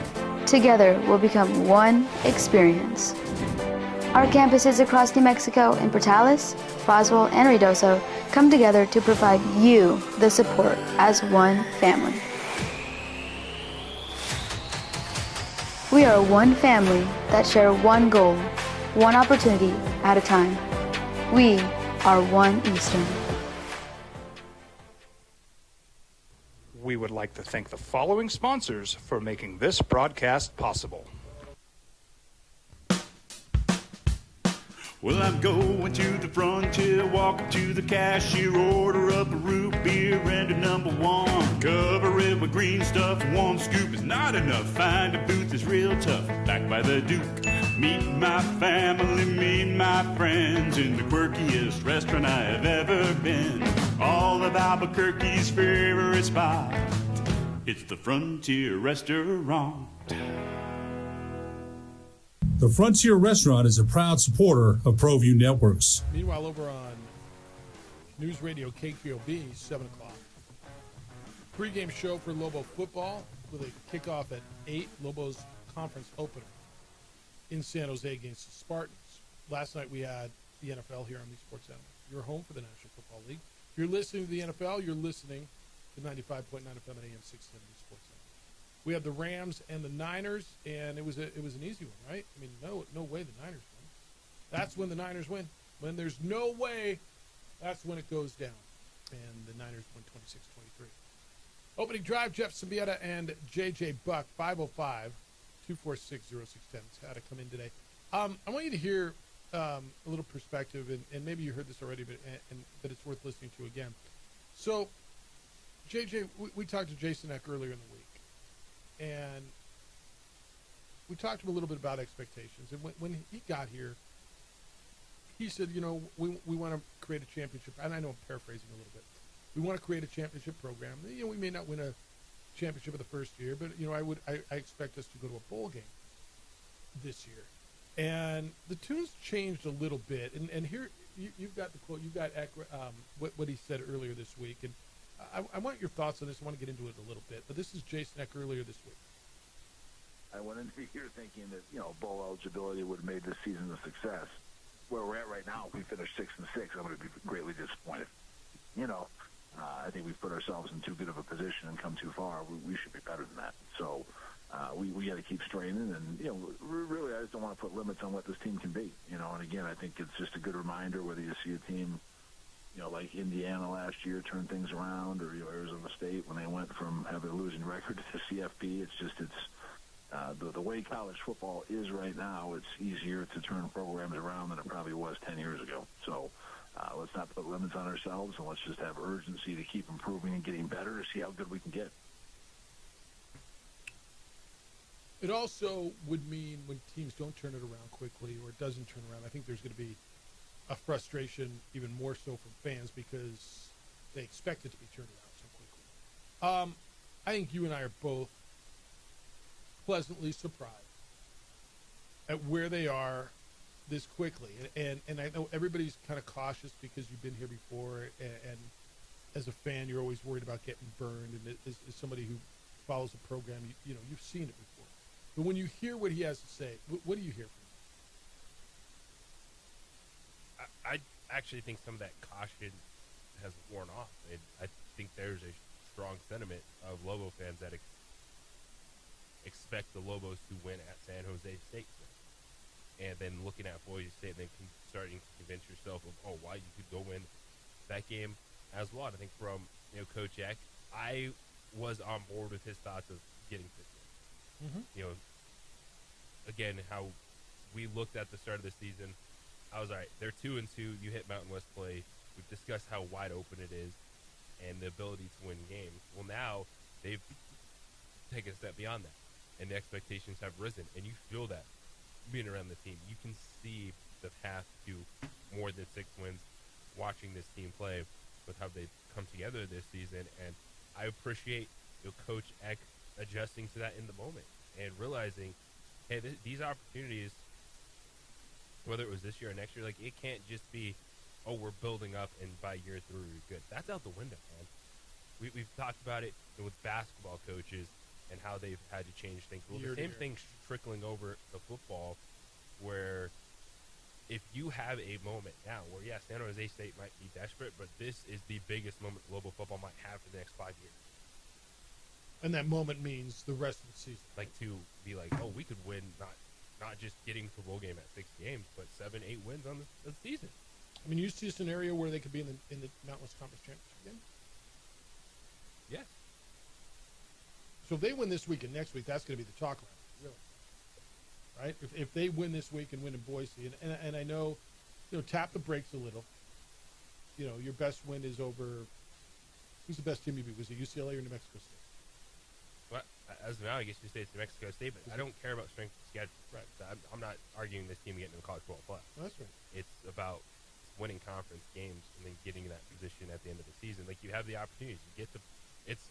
D: together will become one experience. Our campuses across New Mexico in Portales, Roswell, and Ruidoso come together to provide you the support as one family. We are one family that share one goal, one opportunity at a time. We are One Eastern.
C: We would like to thank the following sponsors for making this broadcast possible.
M: Well, I'm going to the frontier, walk up to the cashier, order up a root beer and a number 1. Cover it with green stuff, 1 scoop is not enough. Find a booth that's real tough, back by the Duke. Meet my family, meet my friends in the quirkiest restaurant I have ever been. All of Albuquerque's favorite spot, it's the Frontier Restaurant.
Q: The Frontier Restaurant is a proud supporter of ProView Networks.
A: Meanwhile, over on News Radio KQOB, 7 o'clock. Pre-game show for Lobo football with a kickoff at 8. Lobo's conference opener in San Jose against the Spartans. Last night we had the NFL here on the Sports Center. You're home for the National Football League. If you're listening to the NFL, you're listening to 95.9 FM and AM 670 Sports Center. We have the Rams and the Niners, and it was an easy one, right? I mean, no way the Niners win. That's when the Niners win. When there's no way, that's when it goes down. And the Niners win 26-23. Opening drive, Jeff Symbieta and J.J. Buck, 505-246-0610. That's how to come in today. I want you to hear a little perspective, and maybe you heard this already, but it's worth listening to again. So, JJ, we talked to Jason Eck earlier in the week, and we talked to him a little bit about expectations. And when he got here, he said, we want to create a championship. And I know I'm paraphrasing a little bit. We want to create a championship program. We may not win a championship of the first year, but I expect us to go to a bowl game this year. And the tune's changed a little bit. And here you've got the quote. You've got Eck, what he said earlier this week. And I want your thoughts on this. I want to get into it a little bit. But this is Jason Eck earlier this week.
R: I went into the year thinking that bowl eligibility would have made this season a success. Where we're at right now, if we finish 6-6, I'm going to be greatly disappointed. I think we've put ourselves in too good of a position and come too far. We should be better than that. So we got to keep straining, and really, I just don't want to put limits on what this team can be. And again, I think it's just a good reminder whether you see a team, like Indiana last year turn things around, or Arizona State when they went from having a losing record to the CFP. The way college football is right now, it's easier to turn programs around than it probably was 10 years ago. So let's not put limits on ourselves, and let's just have urgency to keep improving and getting better to see how good we can get.
A: It also would mean when teams don't turn it around quickly, or it doesn't turn around, I think there's going to be a frustration, even more so from fans, because they expect it to be turned around so quickly. I think you and I are both pleasantly surprised at where they are this quickly. And I know everybody's kind of cautious because you've been here before, and as a fan, you're always worried about getting burned. And as somebody who follows the program, you've seen it before. But when you hear what he has to say, what do you hear from him?
B: I actually think some of that caution has worn off. And I think there's a strong sentiment of Lobo fans that expect the Lobos to win at San Jose State. And then looking at Boise State, and then starting to convince yourself of, why you could go win that game as well. And I think from Coach Eck, I was on board with his thoughts of getting 6 wins. Again, how we looked at the start of the season, I was all right. They're 2-2. You hit Mountain West play. We've discussed how wide open it is and the ability to win games. Well, now they've taken a step beyond that, and the expectations have risen, and you feel that being around the team. You can see the path to more than 6 wins watching this team play with how they've come together this season. And I appreciate Coach Eck adjusting to that in the moment and realizing, hey, these opportunities, whether it was this year or next year, like, it can't just be, we're building up and by year 3 we're good. That's out the window, man. We've talked about it with basketball coaches and how they've had to change things. Well, the same thing's trickling over to football, where if you have a moment now where, San Jose State might be desperate, but this is the biggest moment Lobo football might have for the next 5 years.
A: And that moment means the rest of the season.
B: Like, to be like, we could win not just getting to bowl game at 6 games, but 7-8 wins on the season.
A: I mean, you see a scenario where they could be in the Mountain West Conference Championship game?
B: Yes.
A: So if they win this week and next week, that's going to be the talk around, really. Right? If they win this week and win in Boise, and I know, tap the brakes a little. Your best win is over. Who's the best team you beat? Was it UCLA or New Mexico State?
B: Well, as of now, I guess you say it's New Mexico State, but I don't care about strength of schedule.
A: Right.
B: So I'm not arguing this team getting to the college football playoff.
A: That's right.
B: It's about winning conference games and then getting that position at the end of the season. Like, you have the opportunities. You get it's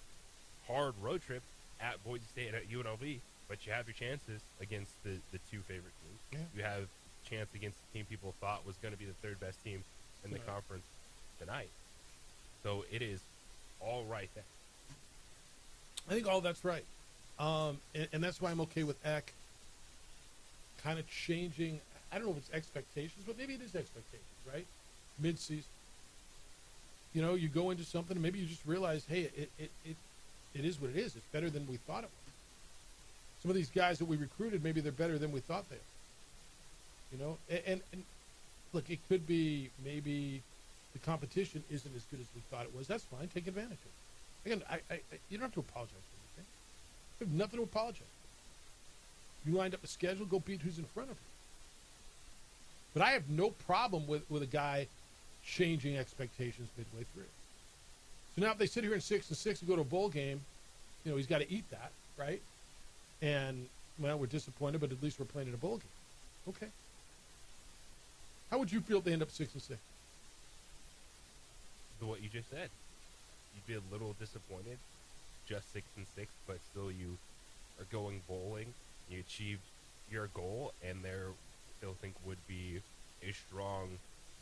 B: hard road trip at Boise State and at UNLV, but you have your chances against the 2 favorite teams.
A: Yeah.
B: You have a chance against the team people thought was going to be the 3rd best team in the conference tonight. So it is all right there.
A: I think all that's right. And that's why I'm okay with Eck kind of changing. I don't know if it's expectations, but maybe it is expectations, right? Mid-season. You go into something and maybe you just realize, hey, it is what it is. It's better than we thought it was. Some of these guys that we recruited, maybe they're better than we thought they are. You know, and look, it could be maybe the competition isn't as good as we thought it was. That's fine. Take advantage of it. Again, you don't have to apologize for anything. You have nothing to apologize for. You lined up a schedule, go beat who's in front of you. But I have no problem with a guy changing expectations midway through. So now if they sit here in 6-6 and go to a bowl game, you know, he's got to eat that, right? And, well, we're disappointed, but at least we're playing in a bowl game. Okay. How would you feel if they end up 6-6?
B: What you just said. You'd be a little disappointed, just 6-6, but still you are going bowling. You achieved your goal, and there still think would be a strong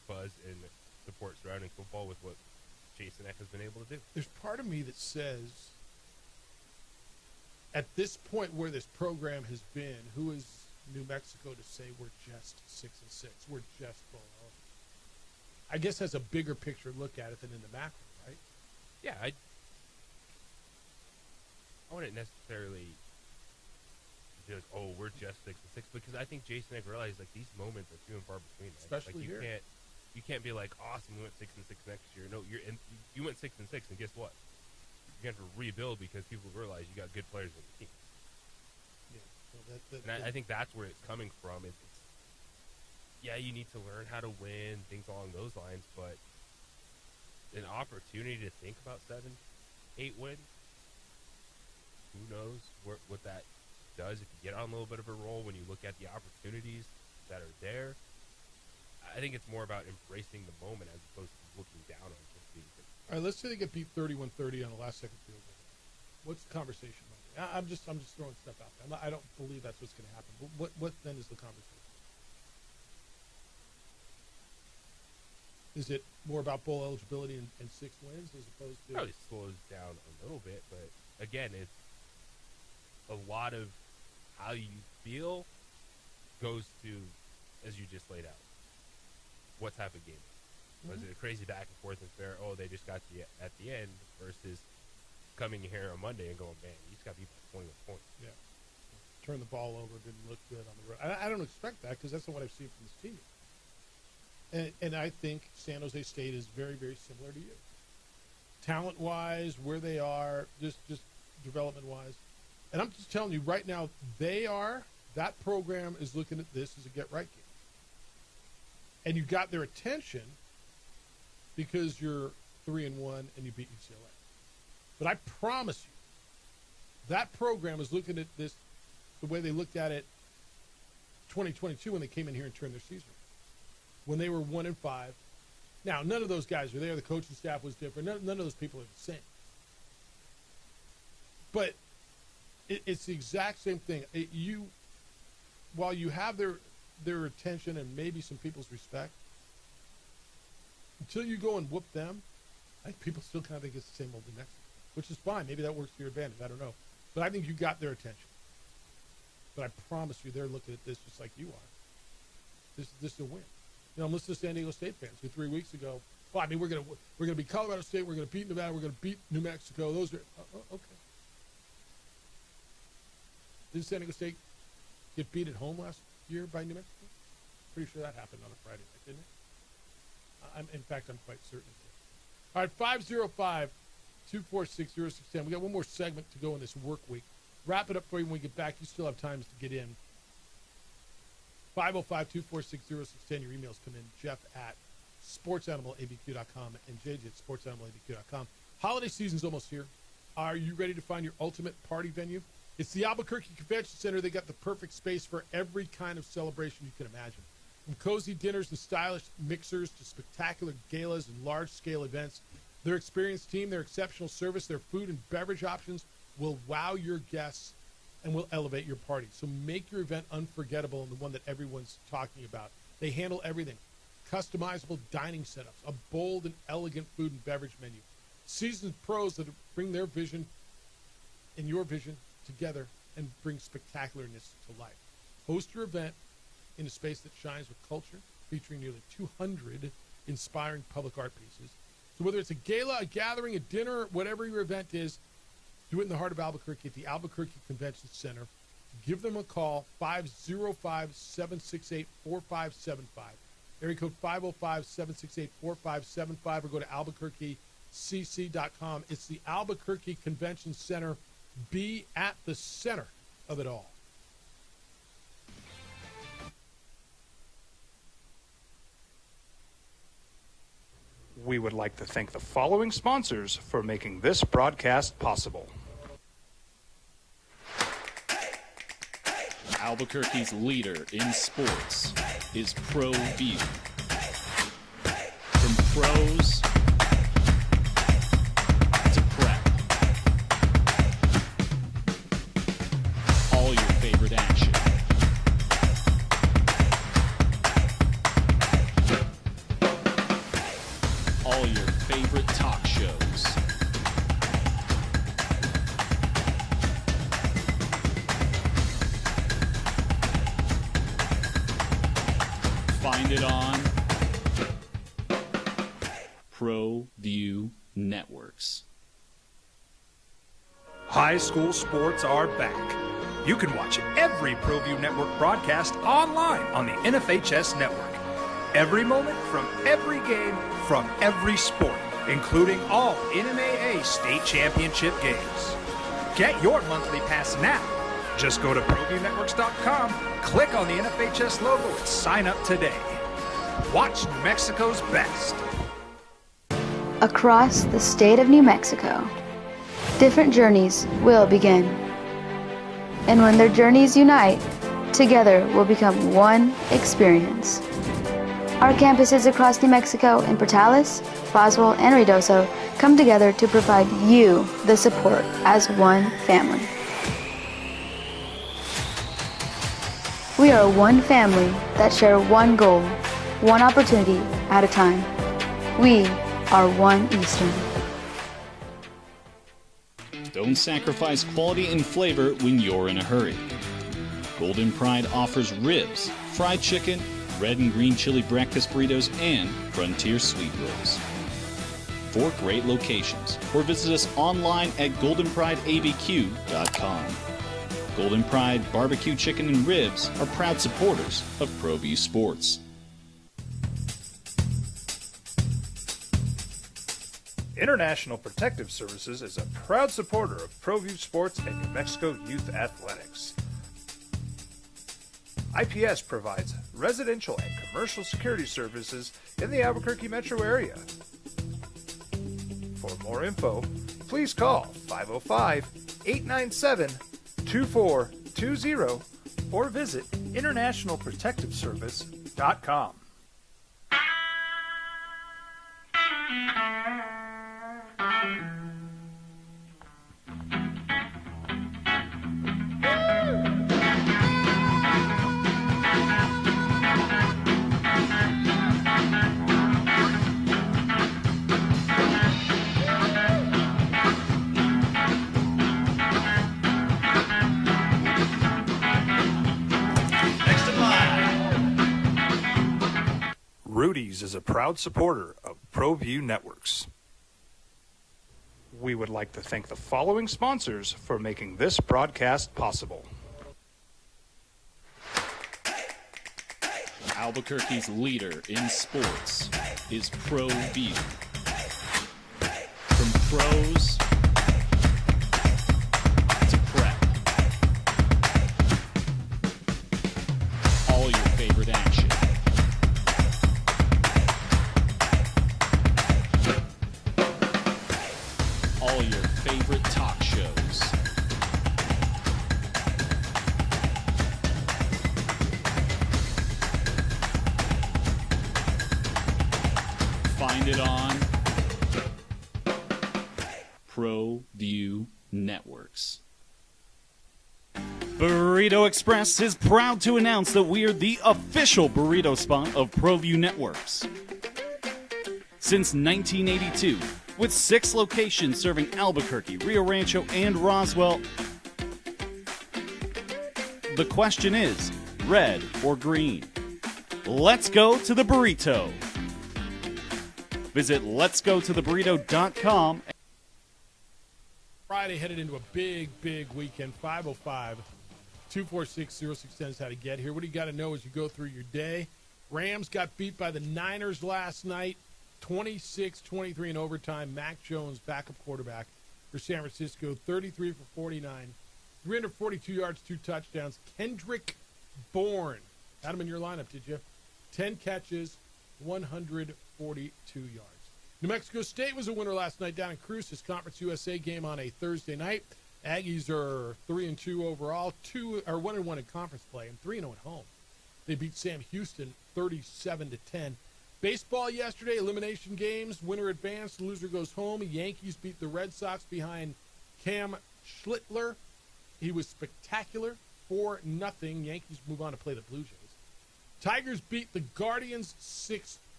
B: buzz and support surrounding football with what Jason Eck has been able to do.
A: There's part of me that says, at this point where this program has been, who is New Mexico to say we're just 6-6? We're just bowl eligible. I guess has a bigger picture look at it than in the macro, right?
B: Yeah, I wouldn't necessarily be like, oh, we're just 6-6, because I think Jason Eck realized like these moments are few and far between. Right?
A: Especially
B: like,
A: here.
B: You can't be like, awesome, we went 6-6 next year. No, you went 6-6, and guess what? You're going to have to rebuild because people realize you got good players on the team.
A: Yeah.
B: And I think that's where it's coming from. It's yeah, you need to learn how to win, things along those lines, but an opportunity to think about 7-8 wins, who knows what that does if you get on a little bit of a roll when you look at the opportunities that are there. I think it's more about embracing the moment as opposed to looking down on just being good.
A: All right, let's say they get beat 31-30 on the last second field goal. What's the conversation like? I'm just throwing stuff out there. I don't believe that's what's going to happen. But what then is the conversation? Is it more about bowl eligibility and 6 wins as opposed to?
B: Probably slows down a little bit, but again, it's a lot of how you feel goes to, as you just laid out, what type of game? Was it a crazy back and forth and fair? Oh, they just got you at the end versus coming here on Monday and going, man, you just got beat by 21 points.
A: Yeah. Turn the ball over, didn't look good on the road. I don't expect that because that's not what I've seen from this team. And I think San Jose State is very, very similar to you. Talent-wise, where they are, just development-wise. And I'm just telling you right now, that program is looking at this as a get-right game. And you got their attention because you're 3-1 and you beat UCLA. But I promise you, that program is looking at this the way they looked at it 2022 when they came in here and turned their season. When they were 1-5. Now, none of those guys were there. The coaching staff was different. None of those people are the same. But it's the exact same thing. While you have their attention and maybe some people's respect, until you go and whoop them, I think people still kind of think it's the same old New Mexico, which is fine. Maybe that works to your advantage. I don't know. But I think you got their attention. But I promise you, they're looking at this just like you are. This is a win. You know, I'm listening to San Diego State fans who 3 weeks ago, well, I mean, we're gonna beat Colorado State, we're gonna beat Nevada, we're gonna beat New Mexico. Those are okay. Did San Diego State get beat at home last year by New Mexico? Pretty sure that happened on a Friday night, didn't it? In fact, I'm quite certain of it. All right, 505-246-0610. We got one more segment to go in this work week. Wrap it up for you when we get back. You still have time to get in. 505-246-0610. Your emails come in. Jeff at sportsanimалabq.com and JJ at sportsanimалabq.com. Holiday season's almost here. Are you ready to find your ultimate party venue? It's the Albuquerque Convention Center. They got the perfect space for every kind of celebration you can imagine. From cozy dinners and stylish mixers to spectacular galas and large-scale events, their experienced team, their exceptional service, their food and beverage options will wow your guests and will elevate your party. So make your event unforgettable and the one that everyone's talking about. They handle everything. Customizable dining setups, a bold and elegant food and beverage menu, seasoned pros that bring their vision and your vision together and bring spectacularness to life. Host your event in a space that shines with culture, featuring nearly 200 inspiring public art pieces. So whether it's a gala, a gathering, a dinner, whatever your event is, do it in the heart of Albuquerque at the Albuquerque Convention Center. give them a call, 505-768-4575. Area code 505-768-4575, or go to AlbuquerqueCC.com. It's the Albuquerque Convention Center. Be at the center of it all.
C: We would like to thank the following sponsors for making this broadcast possible.
S: Albuquerque's leader in sports is ProView. From pros to prep, all your favorite action. All your favorite talk shows. Find it on ProView Networks.
C: High school sports are back. You can watch every ProView Network broadcast online on the NFHS network. Every moment from every game from every sport, including all NMAA state championship games. Get your monthly pass now. Just go to ProViewNetworks.com, click on the NFHS logo, and sign up today. Watch New Mexico's best.
D: Across the state of New Mexico, different journeys will begin. And when their journeys unite, together will become one experience. Our campuses across New Mexico in Portales, Roswell, and Ruidoso come together to provide you the support as one family. We are one family that share one goal, one opportunity at a time. We are One Eastern.
S: Don't sacrifice quality and flavor when you're in a hurry. Golden Pride offers ribs, fried chicken, red and green chili breakfast burritos, and Frontier sweet rolls. 4 great locations, or visit us online at goldenprideabq.com. Golden Pride Barbecue Chicken and Ribs are proud supporters of ProView Sports.
H: International Protective Services is a proud supporter of ProView Sports and New Mexico Youth Athletics. IPS provides residential and commercial security services in the Albuquerque metro area. For more info, please call 505-897-2420 or visit internationalprotectiveservice.com.
C: Rudy's is a proud supporter of ProView Networks. We would like to thank the following sponsors for making this broadcast possible.
S: Albuquerque's leader in sports is ProView. From pros to prep, all your favorite action. All your favorite talk shows. Find it on ProView Networks.
J: Burrito Express is proud to announce that we're the official burrito spot of ProView Networks. Since 1982, with 6 locations serving Albuquerque, Rio Rancho, and Roswell, the question is, red or green? Let's go to the burrito. Visit letsgototheburrito.com.
A: Friday headed into a big weekend. 246-0610 is how to get here. What do you got to know as you go through your day? Rams got beat by the Niners last night, 26-23 in overtime. Mac Jones, backup quarterback for San Francisco, 33 for 49, 342 yards, 2 touchdowns. Kendrick Bourne, had him in your lineup, did you? 10 catches, 142 yards. New Mexico State was a winner last night down in Cruces, Conference USA game on a Thursday night. Aggies are 3-2 overall, 1-1 in conference play, and 3-0 at home. They beat Sam Houston 37-10. Baseball yesterday, elimination games. Winner advanced, loser goes home. Yankees beat the Red Sox behind Cam Schlittler. He was spectacular, 4-0. Yankees move on to play the Blue Jays. Tigers beat the Guardians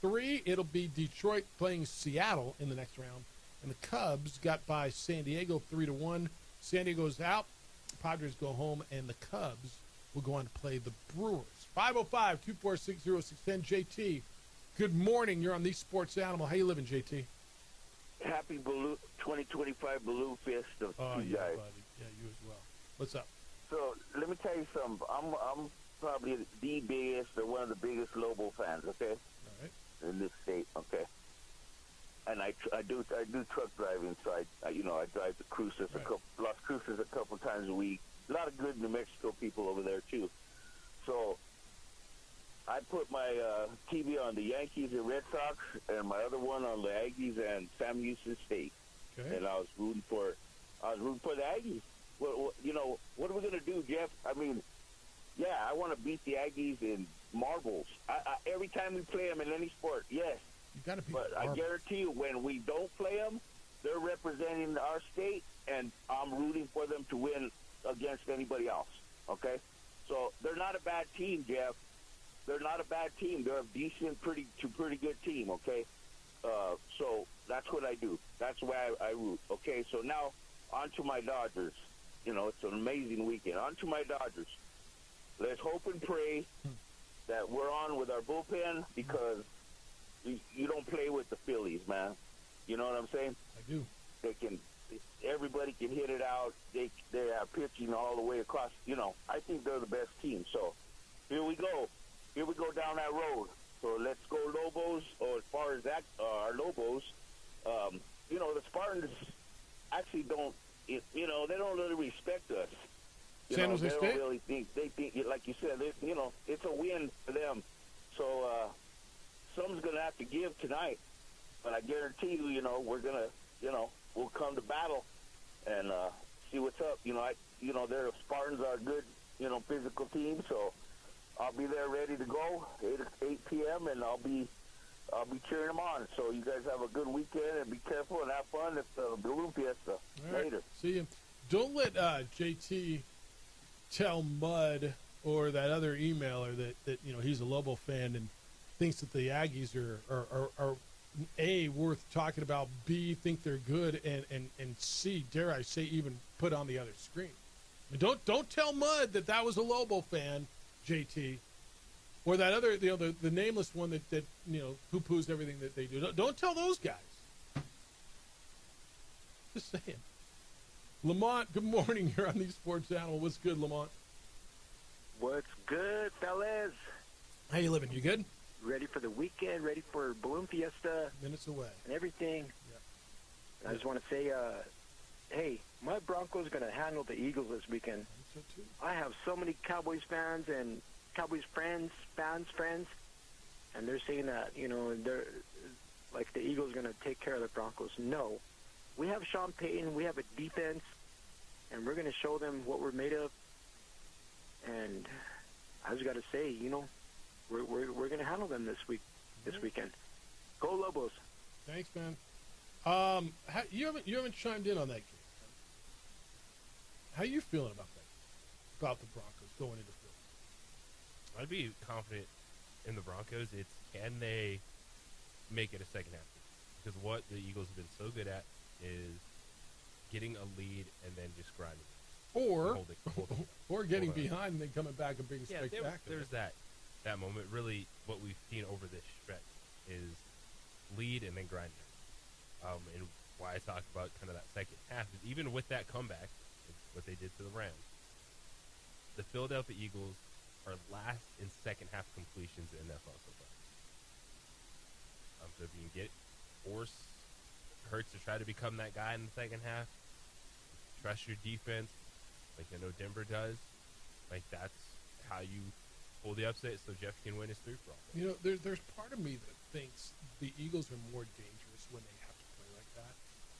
A: 6-3. It'll be Detroit playing Seattle in the next round. And the Cubs got by San Diego 3-1. San Diego's out. The Padres go home, and the Cubs will go on to play the Brewers. 505-246-0610. JT, good morning. You're on the Sports Animal. How you living, JT?
T: Happy 2025 Balloon Fest of you guys.
A: Buddy. Yeah, you as well. What's up?
T: So let me tell you something. I'm probably the biggest or one of the biggest Lobo fans. Okay.
A: All right.
T: In this state. Okay. And I do truck driving, so I drive the Cruces Las Cruces a couple times a week. A lot of good New Mexico people over there too. So I put my TV on the Yankees and Red Sox, and my other one on the Aggies and Sam Houston State.
A: Okay.
T: And I was rooting for the Aggies. Well, what are we gonna do, Jeff? I mean, yeah, I want to beat the Aggies in marbles. Every time we play them in any sport, yes.
A: You got to beat
T: But
A: marbles.
T: I guarantee you, when we don't play them, they're representing our state, and I'm rooting for them to win against anybody else. Okay, so they're not a bad team, Jeff. They're not a bad team. They're a decent, pretty good team. Okay, so that's what I do. That's why I root. Okay, so now on to my Dodgers. It's an amazing weekend. On to my Dodgers. Let's hope and pray that we're on with our bullpen, because you don't play with the Phillies, man. You know what I'm saying?
A: I do.
T: Everybody can hit it out. They have pitching all the way across. I think they're the best team. So here we go. Here we go down that road. So let's go Lobos. Or as far as that, our Lobos, the Spartans actually don't. They don't really respect us.
A: San Jose
T: they
A: State?
T: don't really think. They think, like you said, it's a win for them. So something's going to have to give tonight. But I guarantee you, we're going to, we'll come to battle and see what's up. Their Spartans are a good, physical team. So I'll be there ready to go 8 p.m. and I'll be cheering them on. So you guys have a good weekend and be careful and have fun at the Balloon Fiesta later.
A: See you. Don't let JT tell Mud or that other emailer that he's a Lobo fan and thinks that the Aggies are A, worth talking about, B, think they're good, and C, dare I say, even put on the other screen. I mean, don't tell Mud that was a Lobo fan, JT, or that other the nameless one that poo-poos everything that they do. Don't tell those guys. Just saying. Lamont, good morning. You're on the Sports Animal. What's good, Lamont?
U: What's good, fellas?
A: How you living? You good?
U: Ready for the weekend, ready for Balloon Fiesta.
A: Minutes away.
U: And everything.
A: Yeah.
U: I just want to say, hey, my Broncos going to handle the Eagles this weekend.
A: So too.
U: I have so many Cowboys fans and Cowboys friends, and they're saying that, they're like the Eagles going to take care of the Broncos. No. We have Sean Payton, we have a defense, and we're going to show them what we're made of. And I just got to say, we're going to handle them this weekend. Go Lobos!
A: Thanks, man. You haven't chimed in on that game. How you feeling about that? About the Broncos going into Philly?
B: I'd be confident in the Broncos. It's can they make it a second half? Because what the Eagles have been so good at is getting a lead and then just grinding.
A: Or getting behind and then coming back and being spectacular.
B: There's that moment. Really, what we've seen over this stretch is lead and then grinding. And why I talk about kind of that second half is even with that comeback, what they did to the Rams, the Philadelphia Eagles are last in second half completions in NFL so far. So if you can force Hurts to try to become that guy in the second half, trust your defense, like I know Denver does, like that's how you pull the upset so Jeff can win his 3 for all.
A: You know, there's part of me that thinks the Eagles are more dangerous when they have to play like that,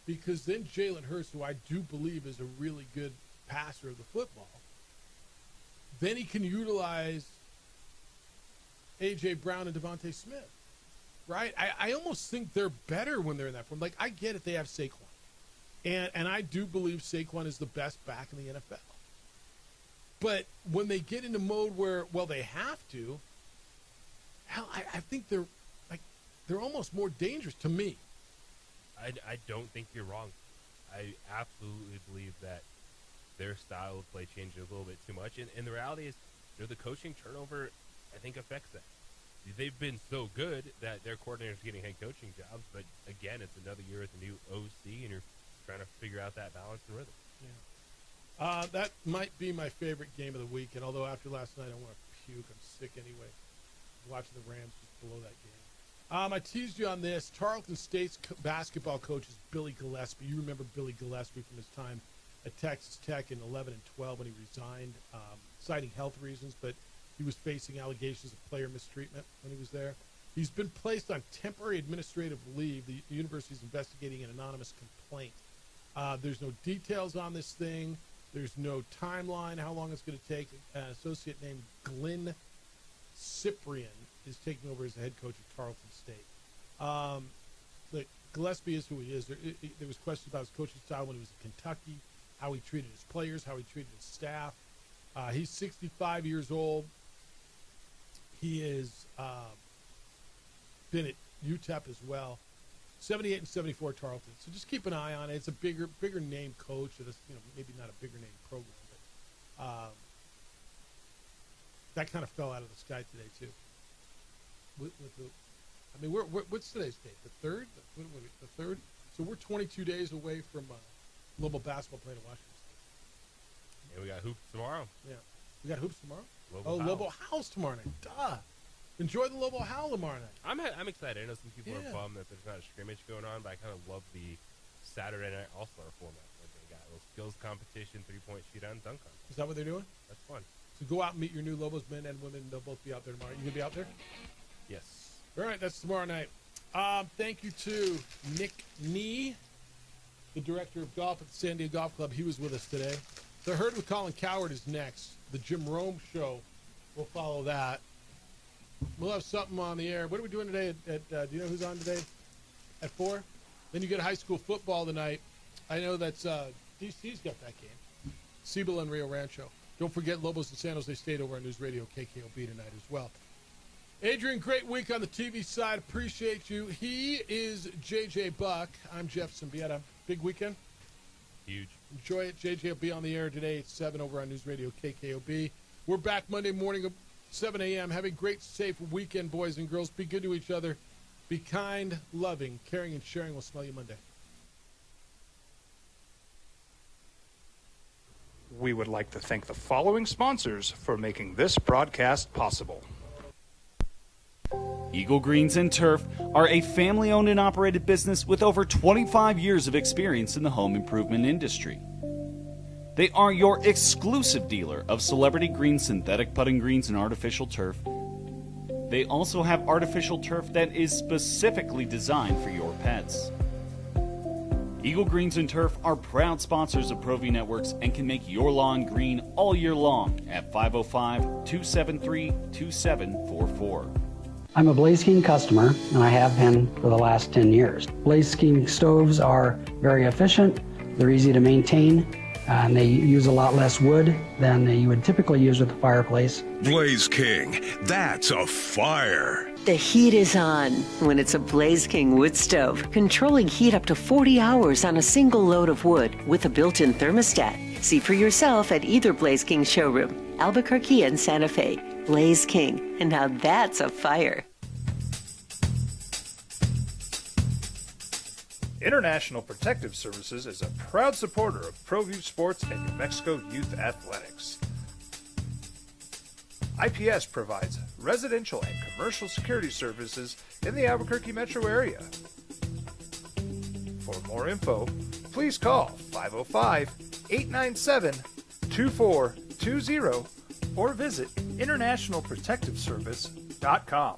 A: because then Jalen Hurts, who I do believe is a really good passer of the football, then he can utilize A.J. Brown and Devontae Smith, right? I almost think they're better when they're in that form. Like, I get it, they have Saquon, and I do believe Saquon is the best back in the NFL. But when they get into mode where, well, they have to, hell, I think they're almost more dangerous to me.
B: I don't think you're wrong. I absolutely believe that their style of play changed a little bit too much. And the reality is, the coaching turnover, I think, affects that. They've been so good that their coordinators are getting head coaching jobs, but again, it's another year with a new OC, and you're trying to figure out that balance and rhythm.
A: Yeah. That might be my favorite game of the week, and although after last night I want to puke, I'm sick anyway, watching the Rams just below that game. I teased you on this. Tarleton State's basketball coach is Billy Gillespie. You remember Billy Gillespie from his time at Texas Tech in 11 and 12 when he resigned, citing health reasons, but he was facing allegations of player mistreatment when he was there. He's been placed on temporary administrative leave. The university is investigating an anonymous complaint. There's no details on this thing. There's no timeline, how long it's going to take. An associate named Glenn Cyprian is taking over as the head coach of Tarleton State. Look, Gillespie is who he is. There was questions about his coaching style when he was in Kentucky, how he treated his players, how he treated his staff. He's 65 years old. He has been at UTEP as well. 78 and 74 Tarleton. So just keep an eye on it. It's a bigger name coach. It's, maybe not a bigger name program, but that kind of fell out of the sky today too. What's today's date? The 3rd? The 3rd? So we're 22 days away from Lobo basketball playing in Washington State.
B: And we got hoops tomorrow.
A: Yeah. We got hoops tomorrow?
B: Lobo
A: Lobo Howls tomorrow night. Duh. Enjoy the Lobo Howl tomorrow night.
B: I'm excited. I know some people are bummed that there's not a scrimmage going on, but I kind of love the Saturday night All-Star format. Like they got a little skills competition, 3-point shootout, and dunk contest.
A: Is that what they're doing?
B: That's fun.
A: So go out and meet your new Lobos men and women. They'll both be out there tomorrow. You going to be out there?
B: Yes.
A: All right, that's tomorrow night. Thank you to Nick Nee, the director of golf at the San Diego Golf Club. He was with us today. The Herd with Colin Cowherd is next. The Jim Rome Show will follow that. We'll have something on the air. What are we doing today? Do you know who's on today? At 4? Then you get high school football tonight. I know that's DC's got that game. Cibola and Rio Rancho. Don't forget Lobos and San Jose State over on News Radio KKOB tonight as well. Adrian, great week on the TV side. Appreciate you. He is JJ Buck. I'm Jeff Symbieta. Big weekend?
B: Huge.
A: Enjoy it. JJ will be on the air today at 7 over on News Radio KKOB. We're back Monday morning at 7 a.m. Have a great, safe weekend, boys and girls. Be good to each other. Be kind, loving, caring, and sharing. We'll smell you Monday.
C: We would like to thank the following sponsors for making this broadcast possible.
J: Eagle Greens and Turf are a family-owned and operated business with over 25 years of experience in the home improvement industry. They are your exclusive dealer of celebrity green, synthetic putting greens, and artificial turf. They also have artificial turf that is specifically designed for your pets. Eagle Greens and Turf are proud sponsors of ProView Networks and can make your lawn green all year long at 505-273-2744.
E: I'm a Blaze King customer, and I have been for the last 10 years. Blaze King stoves are very efficient, they're easy to maintain, and they use a lot less wood than you would typically use with a fireplace.
L: Blaze King, that's a fire.
G: The heat is on when it's a Blaze King wood stove, controlling heat up to 40 hours on a single load of wood with a built-in thermostat. See for yourself at either Blaze King showroom, Albuquerque and Santa Fe. Blaze King, and now that's a fire.
H: International Protective Services is a proud supporter of ProView Sports and New Mexico Youth Athletics. IPS provides residential and commercial security services in the Albuquerque metro area. For more info, please call 505-897-2420 or visit internationalprotectiveservice.com.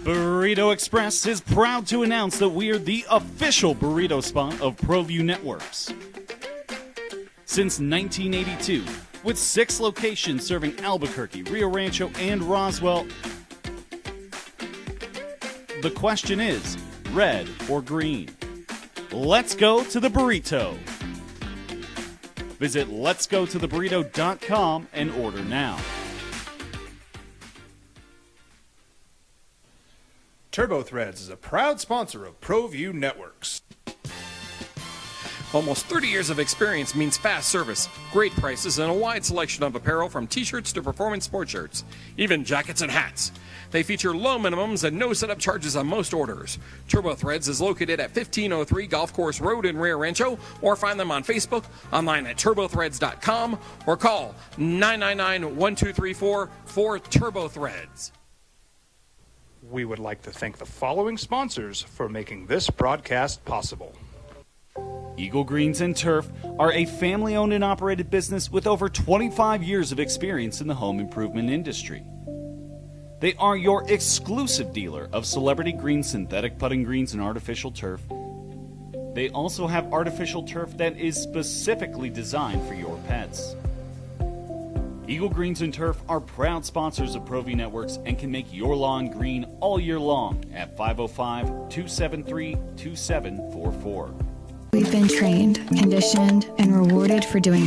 J: Burrito Express is proud to announce that we're the official burrito spot of ProView Networks. Since 1982, with 6 locations serving Albuquerque, Rio Rancho, and Roswell, the question is, red or green? Let's go to the burrito. Visit letsgototheburrito.com and order now.
H: Turbo Threads is a proud sponsor of ProView Networks.
I: Almost 30 years of experience means fast service, great prices, and a wide selection of apparel from t-shirts to performance sport shirts, even jackets and hats. They feature low minimums and no setup charges on most orders. Turbo Threads is located at 1503 Golf Course Road in Rio Rancho, or find them on Facebook, online at turbothreads.com, or call 999-1234 for Turbo Threads.
C: We would like to thank the following sponsors for making this broadcast possible.
J: Eagle Greens and Turf are a family-owned and operated business with over 25 years of experience in the home improvement industry. They are your exclusive dealer of celebrity green, synthetic putting greens, and artificial turf. They also have artificial turf that is specifically designed for your pets. Eagle Greens and Turf are proud sponsors of ProView Networks and can make your lawn green all year long at 505-273-2744.
K: We've been trained, conditioned, and rewarded for doing